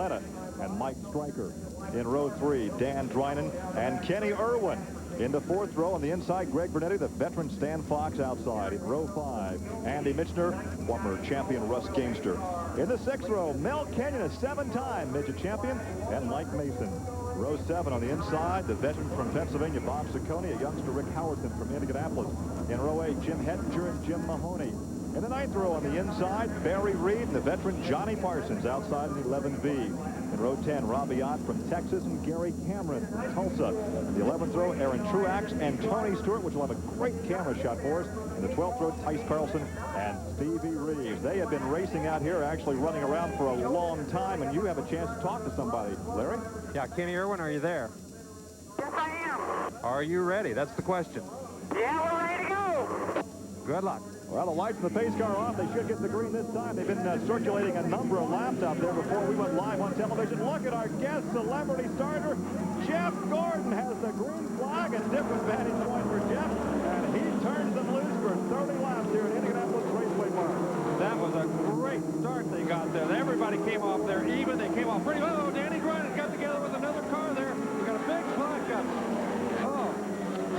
Coletta and Mike Stryker. In row 3, Dan Drinan and Kenny Irwin. In the 4th row on the inside, Greg Vernetti, the veteran Stan Fox outside. In row 5, Andy Michner, former champion Russ Gamester. In the 6th row, Mel Kenyon, a 7-time midget champion, and Mike Mason. Row 7 on the inside, the veteran from Pennsylvania, Bob Cicconi, a youngster Rick Howerton from Indianapolis. In row 8, Jim Hettinger and Jim Mahoney. In the 9th row on the inside, Barry Reed and the veteran Johnny Parsons outside in 11B. In row 10, Robbie Ott from Texas and Gary Cameron from Tulsa. In the 11th row, Aaron Truax and Tony Stewart, which will have a great camera shot for us. In the 12th row, Tice Carlson and Stevie Reeves. They have been racing out here, actually running around for a long time, and you have a chance to talk to somebody. Larry? Yeah, Kenny Irwin, are you there? Yes, I am. Are you ready? That's the question. Yeah, we're ready to go. Good luck. Well, the lights in the pace car are off. They should get the green this time. They've been circulating a number of laps out there before we went live on television. Look at our guest celebrity starter. Jeff Gordon has the green flag, a different vantage point for Jeff, and he turns them loose for 30 laps here at Indianapolis Raceway Park. That was a great start they got there. Everybody came off there even. They came off pretty well. Danny Drinan got together with another car there. We got a big flag up. Oh,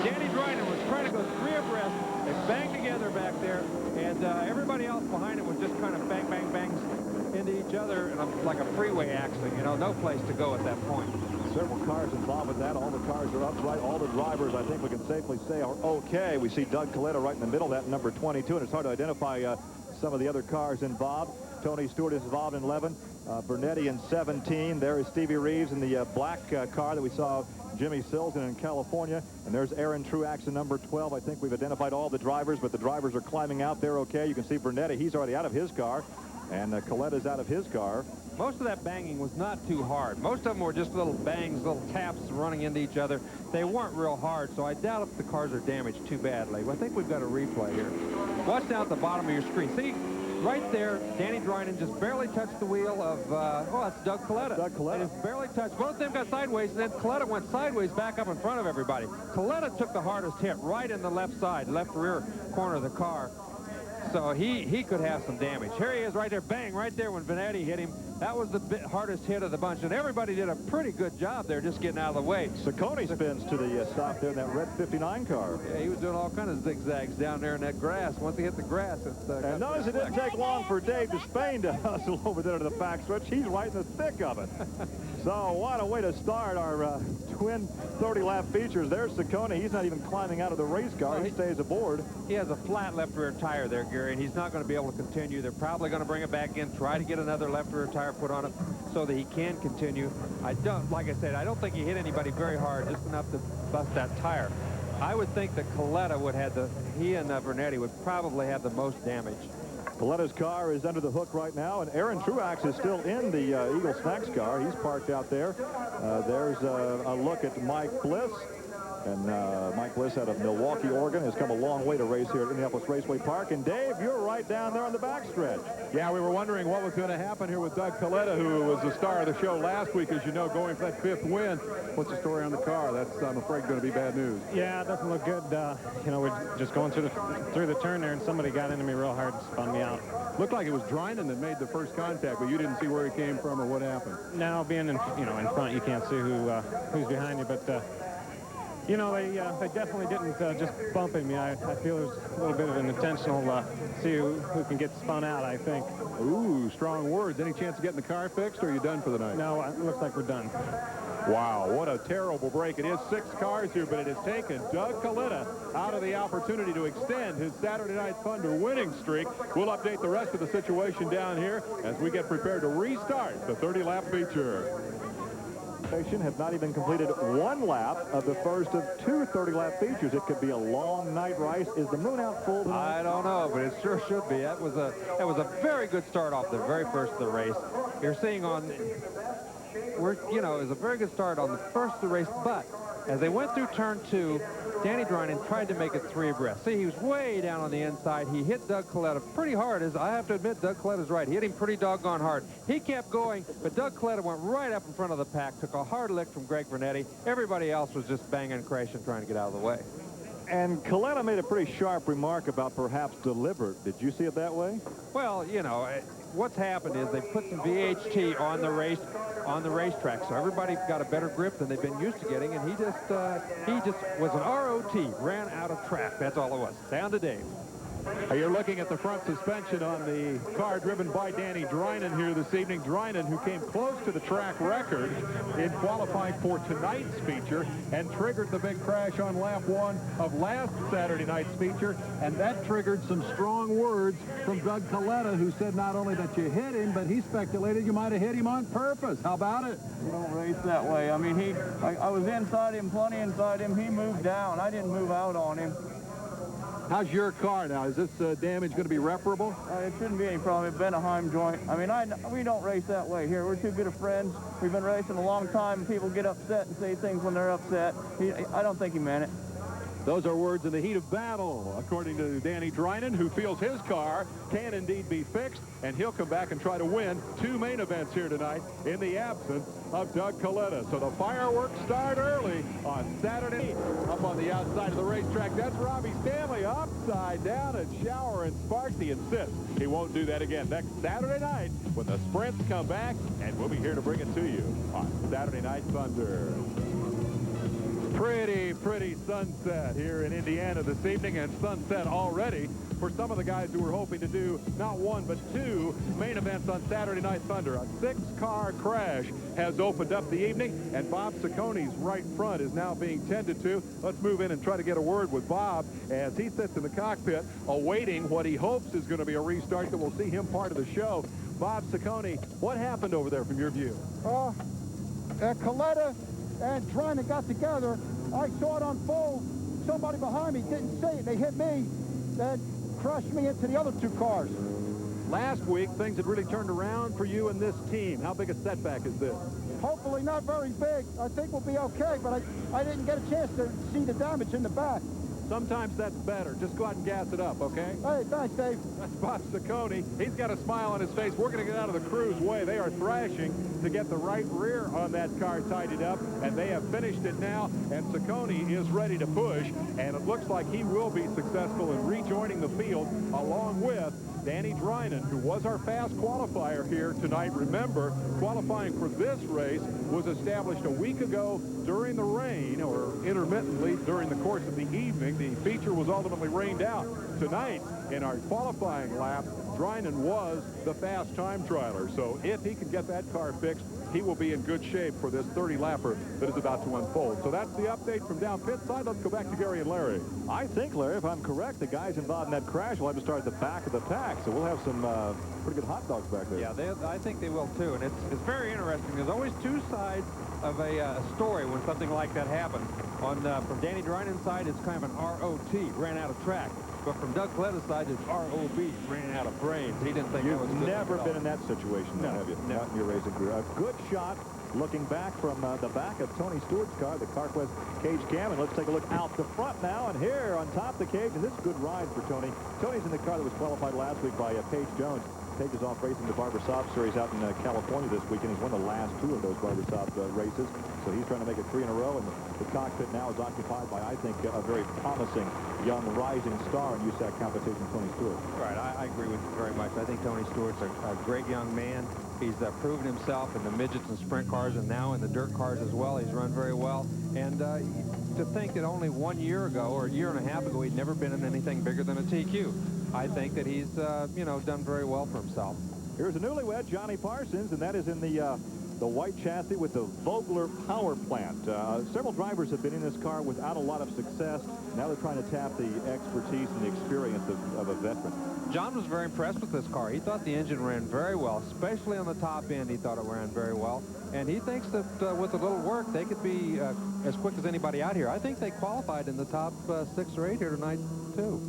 Danny Drinan was trying to go 3 abreast. They banged together back there, and everybody else behind it was just kind of bang, bang, bangs into each other, and like a freeway accident, you know, no place to go at that point. Several cars involved with that. All the cars are upright. All the drivers, I think we can safely say, are okay. We see Doug Coletta right in the middle, that number 22, and it's hard to identify some of the other cars involved. Tony Stewart is involved in 11, Vernetti in 17. There is Stevie Reeves in the black car that we saw Jimmy Sills in California. And there's Aaron Truax in number 12. I think we've identified all the drivers, but the drivers are climbing out. They're okay. You can see Vernetti. He's already out of his car. And Coletta's out of his car. Most of that banging was not too hard. Most of them were just little bangs, little taps running into each other. They weren't real hard, so I doubt if the cars are damaged too badly. I think we've got a replay here. Watch down at the bottom of your screen. See, right there, Danny Drinan just barely touched the wheel of, oh, that's Doug Coletta. Doug Coletta. And just barely touched. Both of them got sideways, and then Coletta went sideways back up in front of everybody. Coletta took the hardest hit right in the left side, left rear corner of the car. So he could have some damage. Here he is right there, bang, right there when Vernetti hit him. That was the hardest hit of the bunch, and everybody did a pretty good job there just getting out of the way. Cicconi spins to the stop there in that red 59 car. Yeah, he was doing all kinds of zigzags down there in that grass. Once he hit the grass, it's and notice it didn't take long for Dave Despain to hustle over there to the back stretch. He's right in the thick of it. So what a way to start our twin 30-lap features. There's Cicconi. He's not even climbing out of the race car. He stays aboard. He has a flat left rear tire there, Gary, and he's not going to be able to continue. They're probably going to bring it back in, try to get another left rear tire put on it so that he can continue. Like I said, I don't think he hit anybody very hard, just enough to bust that tire. I would think that Coletta would have he and Vernetti would probably have the most damage. Coletta's car is under the hook right now, and Aaron Truax is still in the Eagle Snacks car. He's parked out there. There's a look at Mike Bliss. And Mike Bliss out of Milwaukee, Oregon, has come a long way to race here at Indianapolis Raceway Park. And Dave, you're right down there on the backstretch. Yeah, we were wondering what was going to happen here with Doug Coletta, who was the star of the show last week, as you know, going for that 5th win. What's the story on the car? That's, I'm afraid, going to be bad news. Yeah, it doesn't look good. You know, we're just going through the turn there, and somebody got into me real hard and spun me out. Looked like it was Drinan that made the first contact, but you didn't see where he came from or what happened. Now, being in front, you can't see who's behind you, but. You know, they definitely didn't just bump him. I feel there's a little bit of an intentional see who can get spun out, I think. Ooh, strong words. Any chance of getting the car fixed, or are you done for the night? No, it looks like we're done. Wow, what a terrible break. It is 6 cars here, but it has taken Doug Coletta out of the opportunity to extend his Saturday Night Thunder winning streak. We'll update the rest of the situation down here as we get prepared to restart the 30-lap feature. Have not even completed 1 lap of the first of 2 30-lap features. It could be a long night race. Is the moon out full tonight? I don't know, but it sure should be. That was a very good start off the very first of the race. You're seeing it was a very good start on the first of the race, but as they went through turn 2, Danny Drinan tried to make it 3 abreast. See, he was way down on the inside. He hit Doug Coletta pretty hard. I have to admit, Doug Coletta's right. He hit him pretty doggone hard. He kept going, but Doug Coletta went right up in front of the pack, took a hard lick from Greg Vernetti. Everybody else was just banging and crashing, trying to get out of the way. And Coletta made a pretty sharp remark about perhaps deliberate. Did you see it that way? Well, you know, what's happened is they put some VHT on the race on the racetrack. So everybody got a better grip than they've been used to getting, and he just was an ROT, ran out of track. That's all it was. Down to Dave. You're looking at the front suspension on the car driven by Danny Drynan here this evening. Drynan, who came close to the track record in qualifying for tonight's feature and triggered the big crash on lap 1 of last Saturday night's feature. And that triggered some strong words from Doug Coletta, who said not only that you hit him, but he speculated you might have hit him on purpose. How about it? You don't race that way. I mean, I was inside him, plenty inside him. He moved down. I didn't move out on him. How's your car now? Is this damage going to be reparable? It shouldn't be any problem. It's been a Heim joint. I mean, we don't race that way here. We're too good of friends. We've been racing a long time, and people get upset and say things when they're upset. I don't think he meant it. Those are words in the heat of battle, according to Danny Drynan, who feels his car can indeed be fixed, and he'll come back and try to win 2 main events here tonight in the absence of Doug Coletta. So the fireworks start early on Saturday up on the outside of the racetrack. That's Robbie Stanley upside down and shower and sparks. He insists he won't do that again next Saturday night when the sprints come back, and we'll be here to bring it to you on Saturday Night Thunder. Pretty sunset here in Indiana this evening, and sunset already for some of the guys who were hoping to do not 1 but 2 main events on Saturday Night Thunder. A 6-car crash has opened up the evening, and Bob Cicconi's right front is now being tended to. Let's move in and try to get a word with Bob as he sits in the cockpit awaiting what he hopes is going to be a restart that will see him part of the show. Bob Cicconi, what happened over there from your view? Coletta and Drynan got together. I saw it unfold. Somebody behind me didn't see it. They hit me, then crushed me into the other 2 cars. Last week, things had really turned around for you and this team. How big a setback is this? Hopefully not very big. I think we'll be okay, but I didn't get a chance to see the damage in the back. Sometimes that's better. Just go out and gas it up, okay? Hey, thanks, Dave. That's Bob Cicconi. He's got a smile on his face. We're going to get out of the crew's way. They are thrashing to get the right rear on that car tidied up, and they have finished it now, and Cicconi is ready to push, and it looks like he will be successful in rejoining the field along with Danny Drynan, who was our fast qualifier here tonight. Remember, qualifying for this race was established a week ago during the rain, or intermittently during the course of the evening. The feature was ultimately rained out. Tonight, in our qualifying lap, Drynan was the fast time trialer. So if he can get that car fixed, he will be in good shape for this 30-lapper that is about to unfold. So that's the update from down pit side. Let's go back to Gary and Larry. I think, Larry, if I'm correct, the guys involved in that crash will have to start at the back of the pack, so we'll have some pretty good hot dogs back there. Yeah, I think they will too, and it's very interesting. There's always 2 sides of a story when something like that happens. From Danny Drynan's side, it's kind of an ROT, ran out of track. But from Doug Coletta's side, it's ROB, ran out of brains. He didn't think that was good. You've never been in that situation, no, have you? No. Not in your racing career. A good shot looking back from the back of Tony Stewart's car, the CarQuest cage cam. And let's take a look out the front now. And here on top of the cage, and this is a good ride for Tony. Tony's in the car that was qualified last week by Paige Jones. Paige is off racing the Barbara Saab series out in California this weekend. He's won the last 2 of those Barbara Saab races. So he's trying to make it 3 in a row. And the cockpit now is occupied by, I think, a very promising young rising star in USAC competition, Tony Stewart. Right, I agree with you very much. I think Tony Stewart's a great young man. He's proven himself in the midgets and sprint cars and now in the dirt cars as well. He's run very well. And to think that only 1 year ago or a year and a half ago he'd never been in anything bigger than a TQ. I think that he's, done very well for himself. Here's a newlywed, Johnny Parsons, and that is in the white chassis with the Vogler power plant. Several drivers have been in this car without a lot of success. Now they're trying to tap the expertise and the experience of a veteran. John was very impressed with this car. He thought the engine ran very well, especially on the top end. He thought it ran very well. And he thinks that with a little work, they could be as quick as anybody out here. I think they qualified in the top 6 or 8 here tonight, too.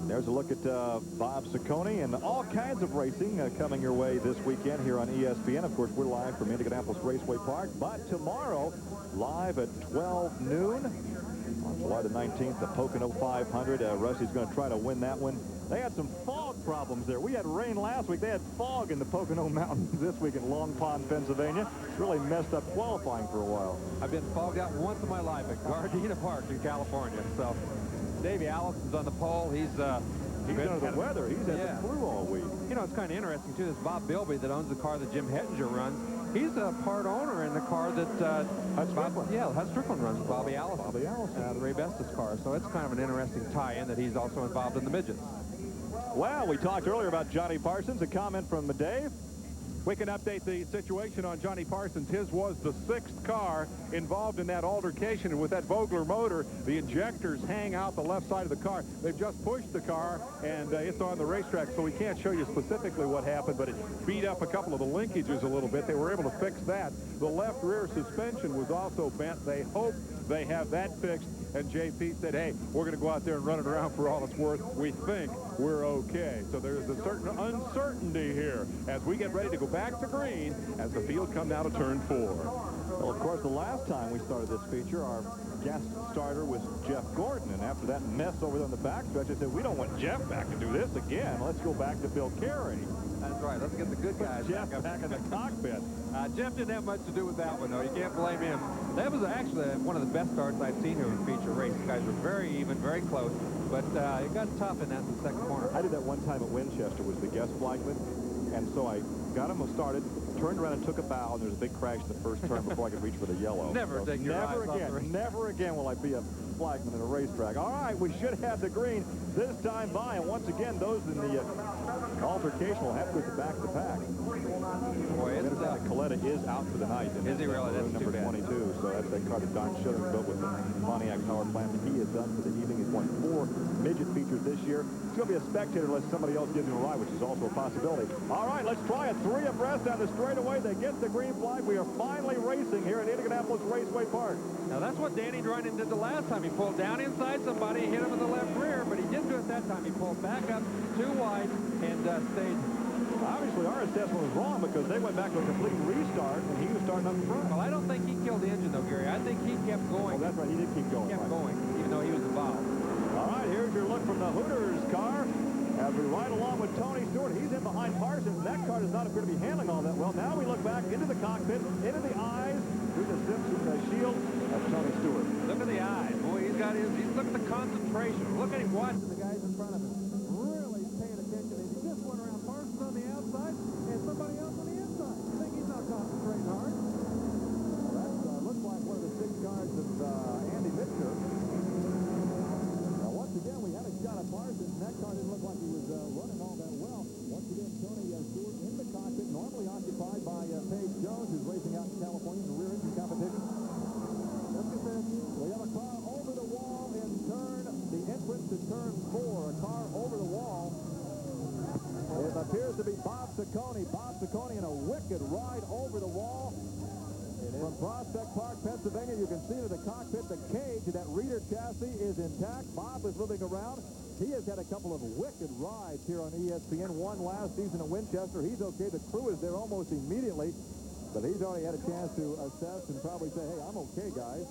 There's a look at Bob Cicconi and all kinds of racing coming your way this weekend here on ESPN. Of course, we're live from Indianapolis Raceway Park. But tomorrow, live at 12 noon on July the 19th, the Pocono 500. Rusty's going to try to win that one. They had some fog problems there. We had rain last week. They had fog in the Pocono Mountains this week in Long Pond, Pennsylvania. It's really messed up qualifying for a while. I've been fogged out once in my life at Gardena Park in California. So Davey Allison's on the pole. He's under the weather. He's had the flu all week. You know, it's kind of interesting, too. This Bob Bilby that owns the car that Jim Hettinger runs. He's a part owner in the car that Hud Strickland. Hud Strickland runs, Bobby Allison. Bobby Allison. The Ray Bestis car. So it's kind of an interesting tie-in that he's also involved in the midgets. Well, we talked earlier about Johnny Parsons. A comment from Dave. We can update the situation on Johnny Parsons. His was the 6th car involved in that altercation. And with that Vogler motor, the injectors hang out the left side of the car. They've just pushed the car, and it's on the racetrack, so we can't show you specifically what happened, but it beat up a couple of the linkages a little bit. They were able to fix that. The left rear suspension was also bent. They hope they have that fixed. And JP said, hey, we're going to go out there and run it around for all it's worth. We think we're okay. So there's a certain uncertainty here as we get ready to go back to green as the field comes out of turn 4. Well, of course, the last time we started this feature, our guest starter was Jeff Gordon. And after that mess over there on the backstretch, I said, we don't want Jeff back to do this again. Let's go back to Bill Carey. That's right. Let's get the good guys Jeff back in the cockpit. Jeff didn't have much to do with that one, though. You can't blame him. That was actually one of the best starts I've seen here in a feature race. The guys were very even, very close, but it got tough in that in the second corner. I did that one time at Winchester, was the guest flagman, and so I got him started, turned around and took a bow, and there was a big crash in the first turn before I could reach for the yellow. Never take your eyes off the race. Never again will I be a flagman in a racetrack. All right, we should have the green this time by, and once again, those in the altercation will have to go to back-to-back. Boy, it's Coletta is out for the night. Is he really? That's number 22, so that's that car that Don Schiller built with the Pontiac power plant that he is done for the evening. He's won 4 midget features this year. He's going to be a spectator unless somebody else gives him a ride, which is also a possibility. All right, let's try a 3 abreast down the straightaway. They get the green flag. We are finally racing here at Indianapolis Raceway Park. Now, that's what Danny Dryden did the last time. He pulled down inside somebody, hit him in the left rear, but he didn't do it that time. He pulled back up too wide and stayed. Obviously, our assessment was wrong because they went back to a complete restart, and he was starting up front. Well, I don't think he killed the engine, though, Gary. I think he kept going. Oh, that's right. He did keep going. He kept going, even though he was involved. All right, here's your look from the Hooters car as we ride along with Tony Stewart. He's in behind Parsons. That car does not appear to be handling all that well. Now we look back into the cockpit, into the eyes, through the Simpson shield of Tony Stewart. Look at the eyes. Boy, look at the concentration. Look at him watching the guys in front of him. Really paying attention. He just went around Parsons on the outside and somebody else on the inside. You think he's not concentrating hard? Well, that looks like one of the 6 cars of Andy Mitchell. Now, once again, we had a shot at Parsons. That car didn't look like he was running all that well. Once again, Tony Stewart in the cockpit, normally occupied by Paige Jones, who's racing out in California in the rear engine competition. We have a car over the wall in the entrance to turn 4. A car over the wall. It appears to be Bob Cicconi. Bob Cicconi in a wicked ride over the wall. From Prospect Park, Pennsylvania, you can see to the cockpit, the cage, that reader chassis is intact. Bob is moving around. He has had a couple of wicked rides here on ESPN. One last season at Winchester. He's okay. The crew is there almost immediately. But he's already had a chance to assess and probably say, hey, I'm okay, guys.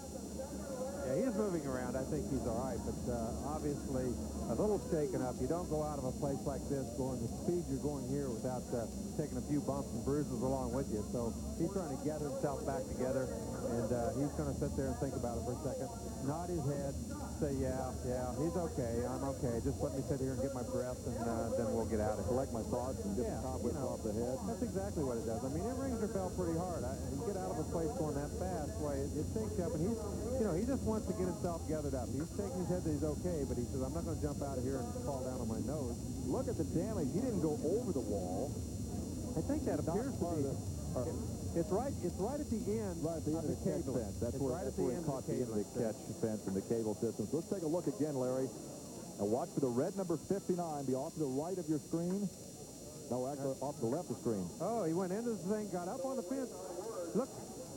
Yeah, he's moving around. I think he's all right, but obviously a little shaken up. You don't go out of a place like this going the speed you're going here without taking a few bumps and bruises along with you. So he's trying to gather himself back together, and he's going to sit there and think about it for a second, nod his head, say, yeah, he's okay, I'm okay. Just let me sit here and get my breath, and then we'll get out of it. Collect my thoughts and get the cobwebs off the head. That's exactly what it does. I mean, it rings your bell pretty hard. You get out of a place going that fast, why it shakes you up, and he just wants to get himself gathered up. He's shaking his head that he's okay, but he says, I'm not going to jump out of here and fall down on my nose. Look at the damage. He didn't go over the wall. I think that appears to be... It's right at the end of the catch fence. That's where it caught the end of the catch fence and the cable systems. Let's take a look again, Larry. And watch for the red number 59 be off to the right of your screen. No, actually off to the left of the screen. Oh, he went into the thing, got up on the fence. Look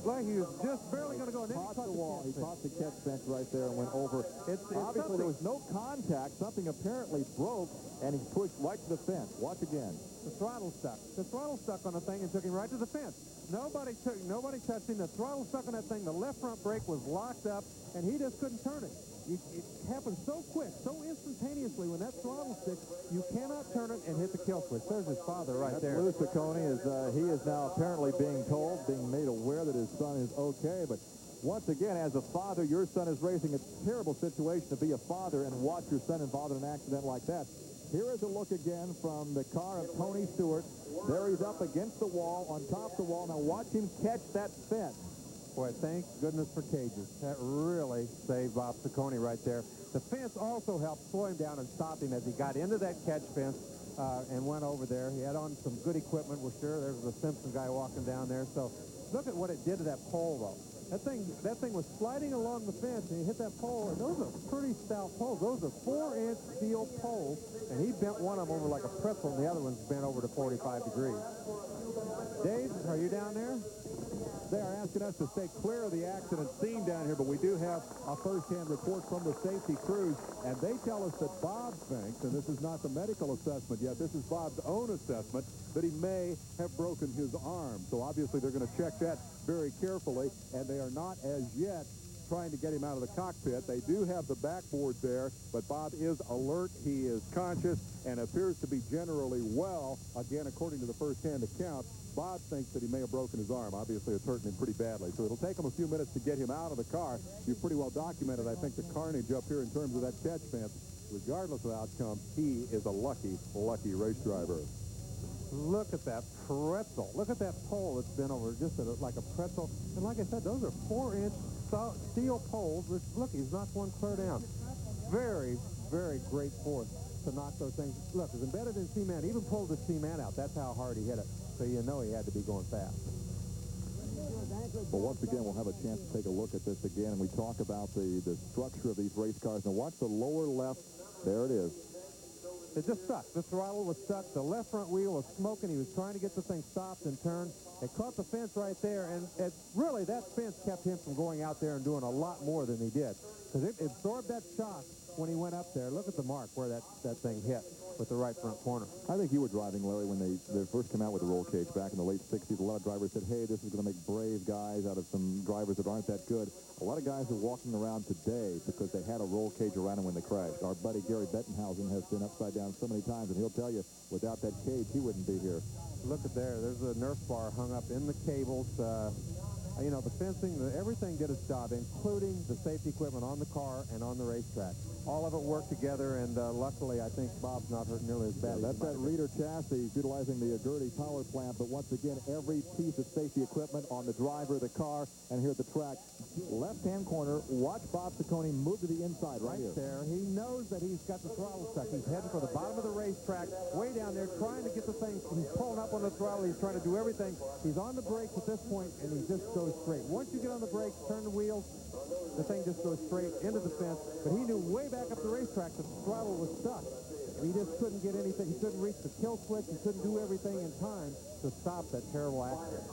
like he was just barely going to go. And then he caught the wall. He caught the catch fence right there and went over. Obviously, there was no contact. Something apparently broke, and he pushed right to the fence. Watch again. The throttle stuck. The throttle stuck on the thing and took him right to the fence. Nobody touched him. The throttle stuck on that thing. The left front brake was locked up, and he just couldn't turn it. It happened so quick, so instantaneously. When that throttle sticks, you cannot turn it and hit the kill switch. There's his father right there. Lou Cicconi he is now apparently being made aware that his son is okay. But once again, as a father, your son is racing. It's a terrible situation to be a father and watch your son involved in an accident like that. Here is a look again from the car of Tony Stewart. There he's up against the wall, on top of the wall. Now watch him catch that fence. Boy, thank goodness for cages. That really saved Bob Cicconi right there. The fence also helped slow him down and stop him as he got into that catch fence and went over there. He had on some good equipment, we're sure. There was a Simpson guy walking down there. So look at what it did to that pole, though. That thing was sliding along the fence, and he hit that pole, and those are pretty stout poles. Those are 4-inch steel poles, and he bent one of them over like a pretzel, and the other one's bent over to 45 degrees. Dave, are you down there? They are asking us to stay clear of the accident scene down here, but we do have a first-hand report from the safety crews, and they tell us that Bob thinks, and this is not the medical assessment yet, this is Bob's own assessment, that he may have broken his arm. So obviously they're going to check that very carefully, and they are not as yet trying to get him out of the cockpit. They do have the backboard there, but Bob is alert, he is conscious, and appears to be generally well. Again, according to the first-hand account, Bob thinks that he may have broken his arm. Obviously, it's hurting him pretty badly. So it'll take him a few minutes to get him out of the car. You've pretty well documented, I think, the carnage up here in terms of that catch fence. Regardless of outcome, he is a lucky, lucky race driver. Look at that pretzel. Look at that pole that's been over just like a pretzel. And like I said, those are 4-inch steel poles. Look, he's knocked one clear down. Very, very great force to knock those things. Look, it's embedded in cement. Even pulled the cement out. That's how hard he hit it. So you know he had to be going fast. Well, once again, we'll have a chance to take a look at this again, and we talk about the structure of these race cars. Now, watch the lower left. There it is. It just stuck. The throttle was stuck. The left front wheel was smoking. He was trying to get the thing stopped and turned. It caught the fence right there, and really that fence kept him from going out there and doing a lot more than he did. Because it absorbed that shock when he went up there. Look at the mark where that thing hit with the right front corner. I think you were driving, Larry, when they first came out with the roll cage back in the late 60s. A lot of drivers said, hey, this is going to make brave guys out of some drivers that aren't that good. A lot of guys are walking around today because they had a roll cage around them when they crashed. Our buddy Gary Bettenhausen has been upside down so many times, and he'll tell you, without that cage, he wouldn't be here. Look at there. There's a Nerf bar hung up in the cables. You know, the fencing, everything did its job, including the safety equipment on the car and on the racetrack. All of it worked together, and luckily, I think Bob's not hurt nearly as bad. That's that Reader chassis utilizing the Agurti power plant, but once again, every piece of safety equipment on the driver, the car, and here at the track. Left-hand corner, watch Bob Cicconi move to the inside right here. There. He knows that he's got the throttle stuck. He's heading for the bottom of the racetrack, way down there, trying to get the thing. He's pulling up on the throttle. He's trying to do everything. He's on the brakes at this point, and he just goes straight. Once you get on the brakes, turn the wheels, the thing just goes straight into the fence. But he knew way back up the racetrack that the throttle was stuck. He just couldn't get anything. He couldn't reach the kill switch. He couldn't do everything in time to stop that terrible accident.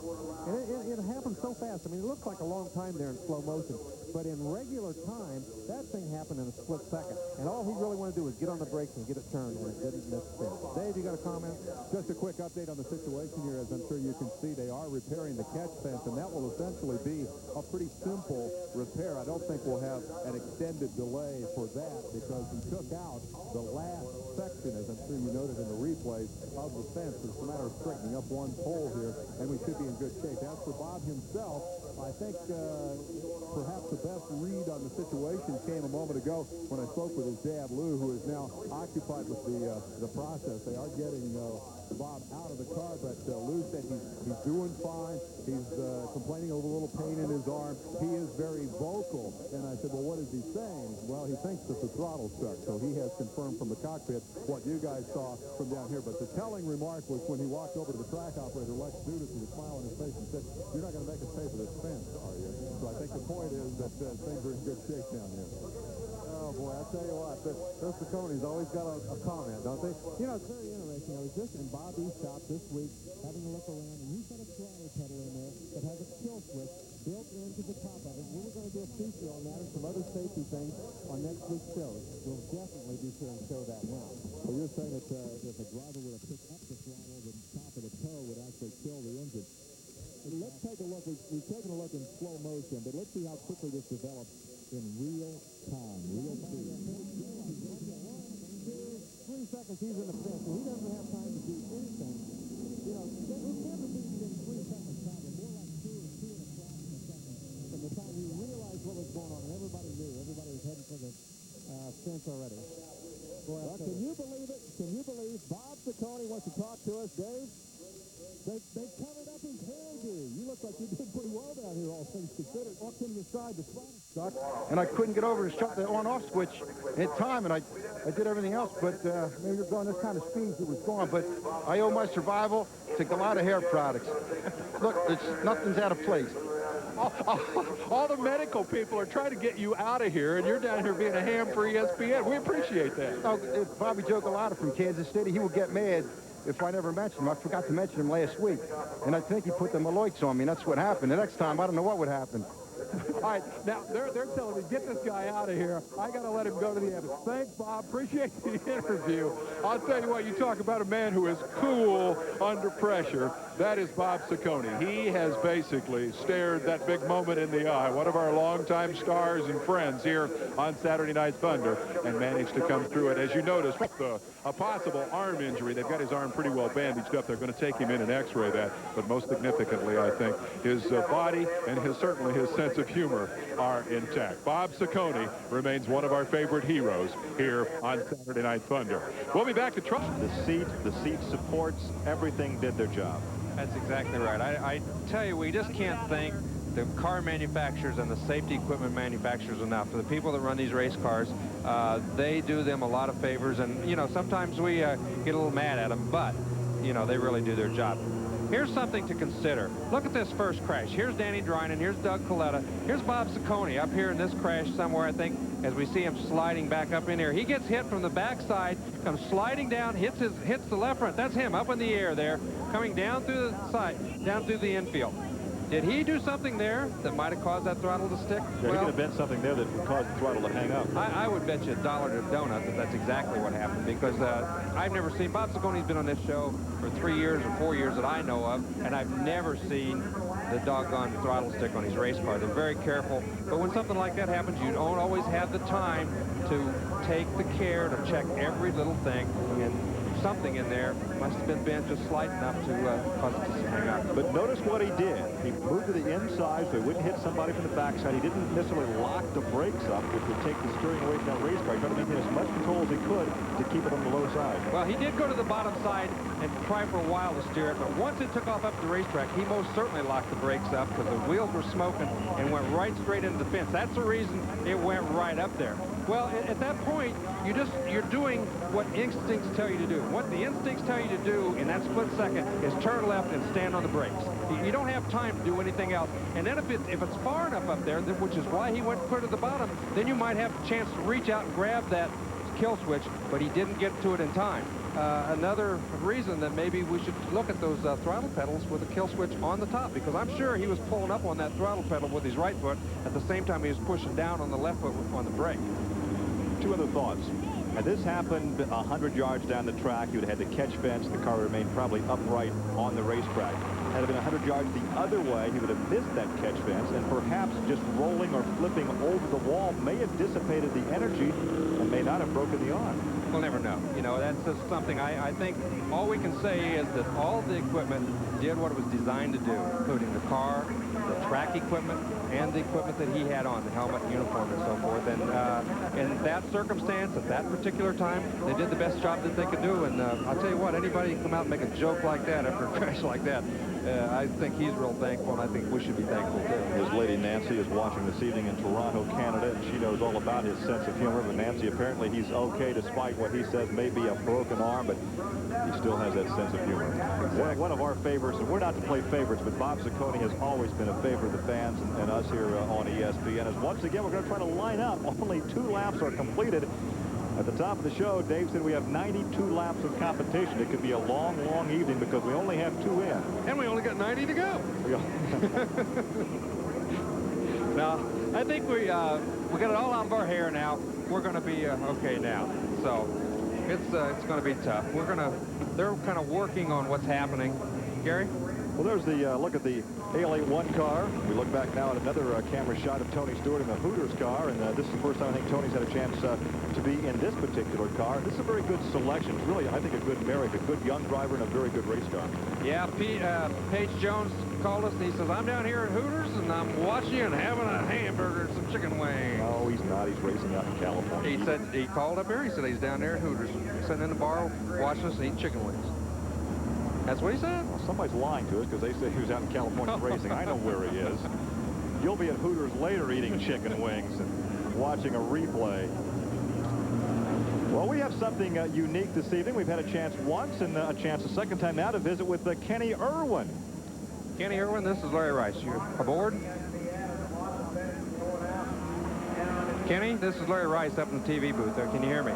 And it happened so fast. I mean, it looks like a long time there in slow motion. But in regular time, that thing happened in a split second. And all he really wanted to do was get on the brakes and get it turned, and it didn't miss the fence. Dave, you got a comment? Just a quick update on the situation here. As I'm sure you can see, they are repairing the catch fence, and that will essentially be a pretty simple repair. I don't think we'll have an extended delay for that because he took out the last section, as I'm sure you noted in the replay, of the fence. It's a matter of straightening up one pole here, and we should be in good shape. As for Bob himself, I think perhaps the best read on the situation came a moment ago when I spoke with his dad, Lou, who is now occupied with the process. They are getting Bob out of the car, but Lou said he's doing fine. He's complaining of a little pain in his arm. He is very vocal, and I said, well, what is he saying? Well, he thinks that the throttle's stuck, so he has confirmed from the cockpit what you guys saw from down here. But the telling remark was when he walked over to the track operator, Lex Dudas, with a smile on his face and said, you're not going to make us pay for this fence, are you? So I think the point is that things are in good shape down here. Oh, boy, I'll tell you what, those Cicconis always got a comment, don't they? You know, it's very interesting. I was just in Bobby's shop this week having a look around, and he's got a throttle pedal in there that has a kill switch built into the top of it. We're going to do a feature on that and some other safety things on next week's show. We'll definitely be sure and show that now. So you're saying that if a driver were to pick up the throttle, the top of the toe would actually kill the engine. Let's take a look. We've taken a look in slow motion, but let's see how quickly this develops in real time, real speed. 3 seconds, he's in the fence, and he doesn't have time to do anything. You know, it's never been within 3 seconds time, but more like 2 and a fraction of a second from the time we realized what was going on, and everybody knew. Everybody was heading for the fence already. Boy, Can you believe it? Can you look, Dave. They covered up his hairdo. You look like you did pretty well down here, all things considered. Walked into the side, the spot stuck, and I couldn't get over to shut the on-off switch in time, and I did everything else, but maybe you're going this kind of speed, it was gone. But I owe my survival to Galata Hair Products. Look, nothing's out of place. All the medical people are trying to get you out of here, and you're down here being a ham for ESPN. We appreciate that. Oh, if Bobby Joe Galata from Kansas City, he would get mad if I never mentioned him. I forgot to mention him last week, and I think he put the Maloiks on me, and that's what happened. The next time, I don't know what would happen. All right, now they're telling me, get this guy out of here. I got to let him go to the end. Thanks, Bob. Appreciate the interview. I'll tell you what, you talk about a man who is cool under pressure. That is Bob Cicconi. He has basically stared that big moment in the eye, one of our longtime stars and friends here on Saturday Night Thunder, and managed to come through it. As you notice, a possible arm injury. They've got his arm pretty well bandaged up. They're going to take him in and x-ray that. But most significantly, I think, his body and certainly his sense of humor are intact. Bob Cicconi remains one of our favorite heroes here on Saturday Night Thunder. We'll be back to try. The seat supports, everything did their job. That's exactly right. I tell you, we just can't thank the car manufacturers and the safety equipment manufacturers enough. For the people that run these race cars, they do them a lot of favors, and you know, sometimes we get a little mad at them, but you know, they really do their job. Here's something to consider. Look at this first crash. Here's Danny Drinan, here's Doug Coletta, here's Bob Cicconi up here in this crash somewhere, I think, as we see him sliding back up in here. He gets hit from the backside, comes sliding down, hits the left front. That's him up in the air there, coming down through the side, down through the infield. Did he do something there that might have caused that throttle to stick? Yeah, well, he could have been something there that caused the throttle to hang up. I would bet you $1 to a donut that that's exactly what happened, because I've never seen, Bob Cicconi's been on this show for 3 years or 4 years that I know of, and I've never seen the doggone throttle stick on his race car. They're very careful, but when something like that happens, you don't always have the time to take the care to check every little thing, and something in there must have been bent just slight enough to cause it to hang up. But notice what he did. He moved to the inside so he wouldn't hit somebody from the backside. He didn't necessarily lock the brakes up, which would take the steering away from that race car. He tried to maintain as much control as he could to keep it on the low side. Well, he did go to the bottom side and try for a while to steer it, but once it took off up the racetrack, he most certainly locked the brakes up because the wheels were smoking and went right straight into the fence. That's the reason it went right up there. Well, at that point, you're doing what instincts tell you to do. What the instincts tell you to do in that split second is turn left and stand on the brakes. You don't have time to do anything else. And then if it's far enough up there, which is why he went clear to the bottom, then you might have a chance to reach out and grab that kill switch, but he didn't get to it in time. Another reason that maybe we should look at those throttle pedals with a kill switch on the top, because I'm sure he was pulling up on that throttle pedal with his right foot at the same time he was pushing down on the left foot on the brake. Two other thoughts. Had this happened 100 yards down the track, you would have had the catch fence. The car remained probably upright on the racetrack. Had it been 100 yards the other way, he would have missed that catch fence, and perhaps just rolling or flipping over the wall may have dissipated the energy and may not have broken the arm. We'll never know. You know, that's just something I think all we can say is that all the equipment did what it was designed to do, including the car, the track equipment, and the equipment that he had on, the helmet, uniform, and so forth. And in that circumstance, at that particular time, they did the best job that they could do. And I'll tell you what, anybody come out and make a joke like that after a crash like that, I think he's real thankful, and I think we should be thankful, too. His lady Nancy is watching this evening in Toronto, Canada, and she knows all about his sense of humor. But Nancy, apparently he's okay despite what he says may be a broken arm, but he still has that sense of humor. Exactly. One of our favorites, and we're not to play favorites, but Bob Cicconi has always been a favorite of the fans and us here on ESPN. As once again, we're going to try to line up. Only 2 laps are completed. At the top of the show, Dave said we have 92 laps of competition. It could be a long, long evening because we only have 2 in. And we only got 90 to go. Now, I think we got it all out of our hair now. We're going to be okay now. So it's going to be tough. They're kind of working on what's happening. Gary? Well, there's the look at the AL81 car. We look back now at another camera shot of Tony Stewart in the Hooters car, and this is the first time I think Tony's had a chance to be in this particular car. This is a very good selection. It's really, I think, a good marriage, a good young driver and a very good race car. Yeah, Paige Jones called us, and he says, I'm down here at Hooters, and I'm watching you and having a hamburger and some chicken wings. No, he's not. He's racing out in California. He said, he called up here, he said he's down there at Hooters, sitting in the bar watching us and eating chicken wings. That's what he said. Well, somebody's lying to us because they say he was out in California racing. I know where he is. You'll be at Hooters later eating chicken wings and watching a replay. Well, we have something unique this evening. We've had a chance once and a chance a second time now to visit with Kenny Irwin. Kenny Irwin, this is Larry Rice. You aboard? Kenny, this is Larry Rice up in the TV booth there. Can you hear me?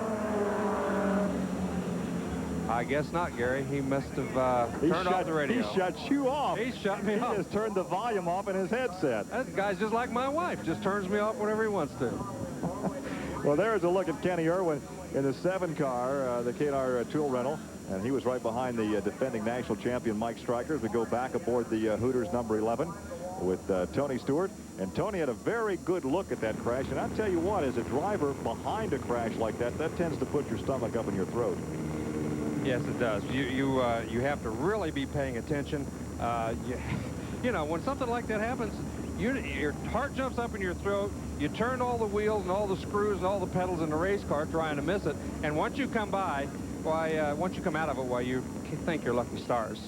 I guess not, Gary. He must have turned off the radio. He shut you off. He shut me off. He just turned the volume off in his headset. That guy's just like my wife. Just turns me off whenever he wants to. Well, there's a look at Kenny Irwin in the 7 car, the K&R tool rental. And he was right behind the defending national champion Mike Stryker as we go back aboard the Hooters number 11 with Tony Stewart. And Tony had a very good look at that crash. And I'll tell you what, as a driver behind a crash like that, that tends to put your stomach up in your throat. Yes, it does. You have to really be paying attention. You know, when something like that happens, your heart jumps up in your throat. You turn all the wheels and all the screws and all the pedals in the race car trying to miss it. And once you come by, why, once you come out of it, why, you think you're lucky stars.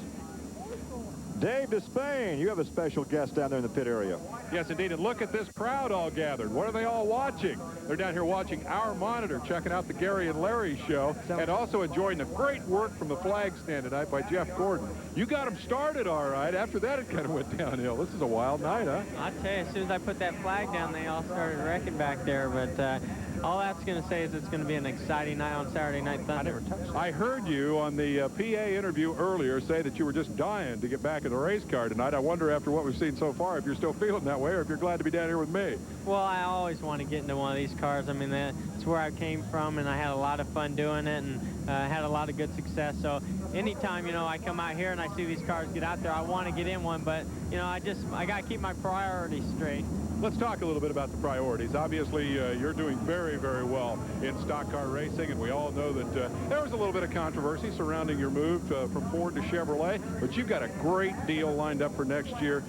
Dave Despain, you have a special guest down there in the pit area. Yes, indeed. And look at this crowd all gathered. What are they all watching? They're down here watching our monitor, checking out the Gary and Larry show, and also enjoying the great work from the flag stand tonight by Jeff Gordon. You got them started all right. After that, it kind of went downhill. This is a wild night, huh? I tell you, as soon as I put that flag down, they all started wrecking back there. But all that's going to say is it's going to be an exciting night on Saturday Night Thunder. I heard you on the PA interview earlier say that you were just dying to get back in the race car tonight. I wonder, after what we've seen so far, if you're still feeling that way or if you're glad to be down here with me. Well, I always want to get into one of these cars. I mean, that's where I came from, and I had a lot of fun doing it and had a lot of good success. So anytime, you know, I come out here and I see these cars get out there, I want to get in one. But, you know, I got to keep my priorities straight. Let's talk a little bit about the priorities. Obviously, you're doing very, very well in stock car racing, and we all know that there was a little bit of controversy surrounding your move from Ford to Chevrolet, but you've got a great deal lined up for next year.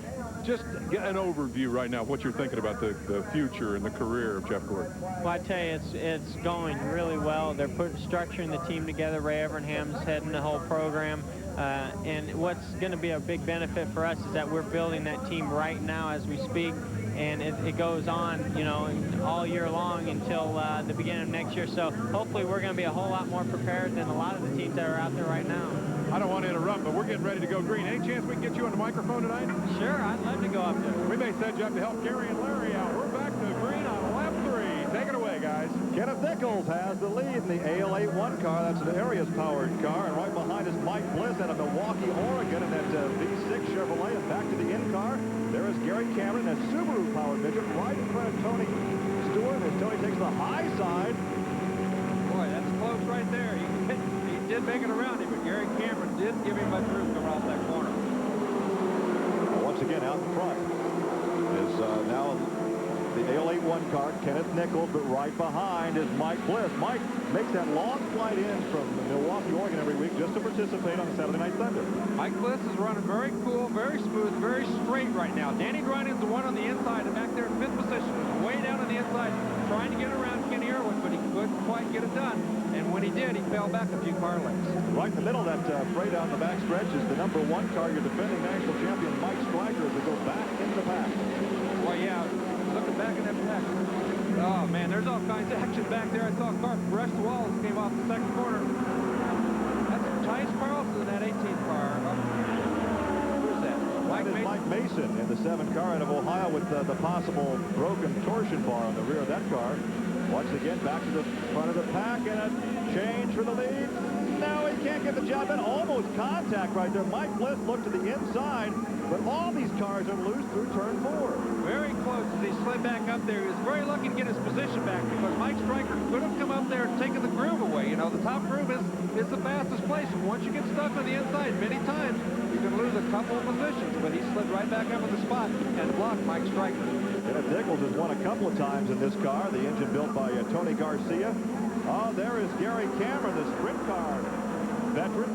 Just get an overview right now of what you're thinking about the future and the career of Jeff Gordon. Well, I tell you, it's going really well. They're structuring the team together. Ray Evernham's heading the whole program. And what's going to be a big benefit for us is that we're building that team right now as we speak. And it goes on, you know, all year long until the beginning of next year. So hopefully we're going to be a whole lot more prepared than a lot of the teams that are out there right now. I don't want to interrupt, but we're getting ready to go green. Any chance we can get you on the microphone tonight? Sure, I'd love to go up there. We may send you up to help Gary and Larry out. We're back to green on lap 3. Take it away, guys. Kenneth Nichols has the lead in the AL81 car. That's an Arias-powered car. And right behind is Mike Bliss out of Milwaukee, Oregon, in that V6 Chevrolet. And back to the in-car, there is Gary Cameron, a Subaru-powered midget, right in front of Tony Stewart as Tony takes the high side. Boy, that's close right there. He did make it around him, but Gary Cameron did give him much room coming off that corner. Well, once again, out in front is now the AL81 car, Kenneth Nichols, but right behind is Mike Bliss. Mike makes that long flight in from Milwaukee, Oregon every week just to participate on Saturday Night Thunder. Mike Bliss is running very cool, very smooth, very straight right now. Danny Grindin's the one on the inside and back there in 5th position, way down on the inside, trying to get around Kenny Irwin, but he couldn't quite get it done. And when he did, he fell back a few car lengths. Right in the middle of that freight out in the back stretch is the number 1 car, your defending national champion Mike Stryker, as they go back in the pack. Well, yeah, looking back in that pack. Oh, man, there's all kinds of action back there. I saw a car rush the walls, came off the second corner. That's Tice Carlson in that 18th car. Who's that? Mike Mason in the 7 car out of Ohio with the possible broken torsion bar on the rear of that car. Once again, back to the front of the pack, and a change for the lead. No, he can't get the job done. Almost contact right there. Mike Bliss looked to the inside, but all these cars are loose through turn 4. Very close as he slid back up there. He was very lucky to get his position back because Mike Stryker could have come up there and taken the groove away. You know, the top groove is the fastest place. And once you get stuck on the inside many times, you can lose a couple of positions. But he slid right back up in the spot and blocked Mike Stryker. Kenneth Nichols has won a couple of times in this car, the engine built by Tony Garcia. Oh, there is Gary Cameron, the sprint car veteran.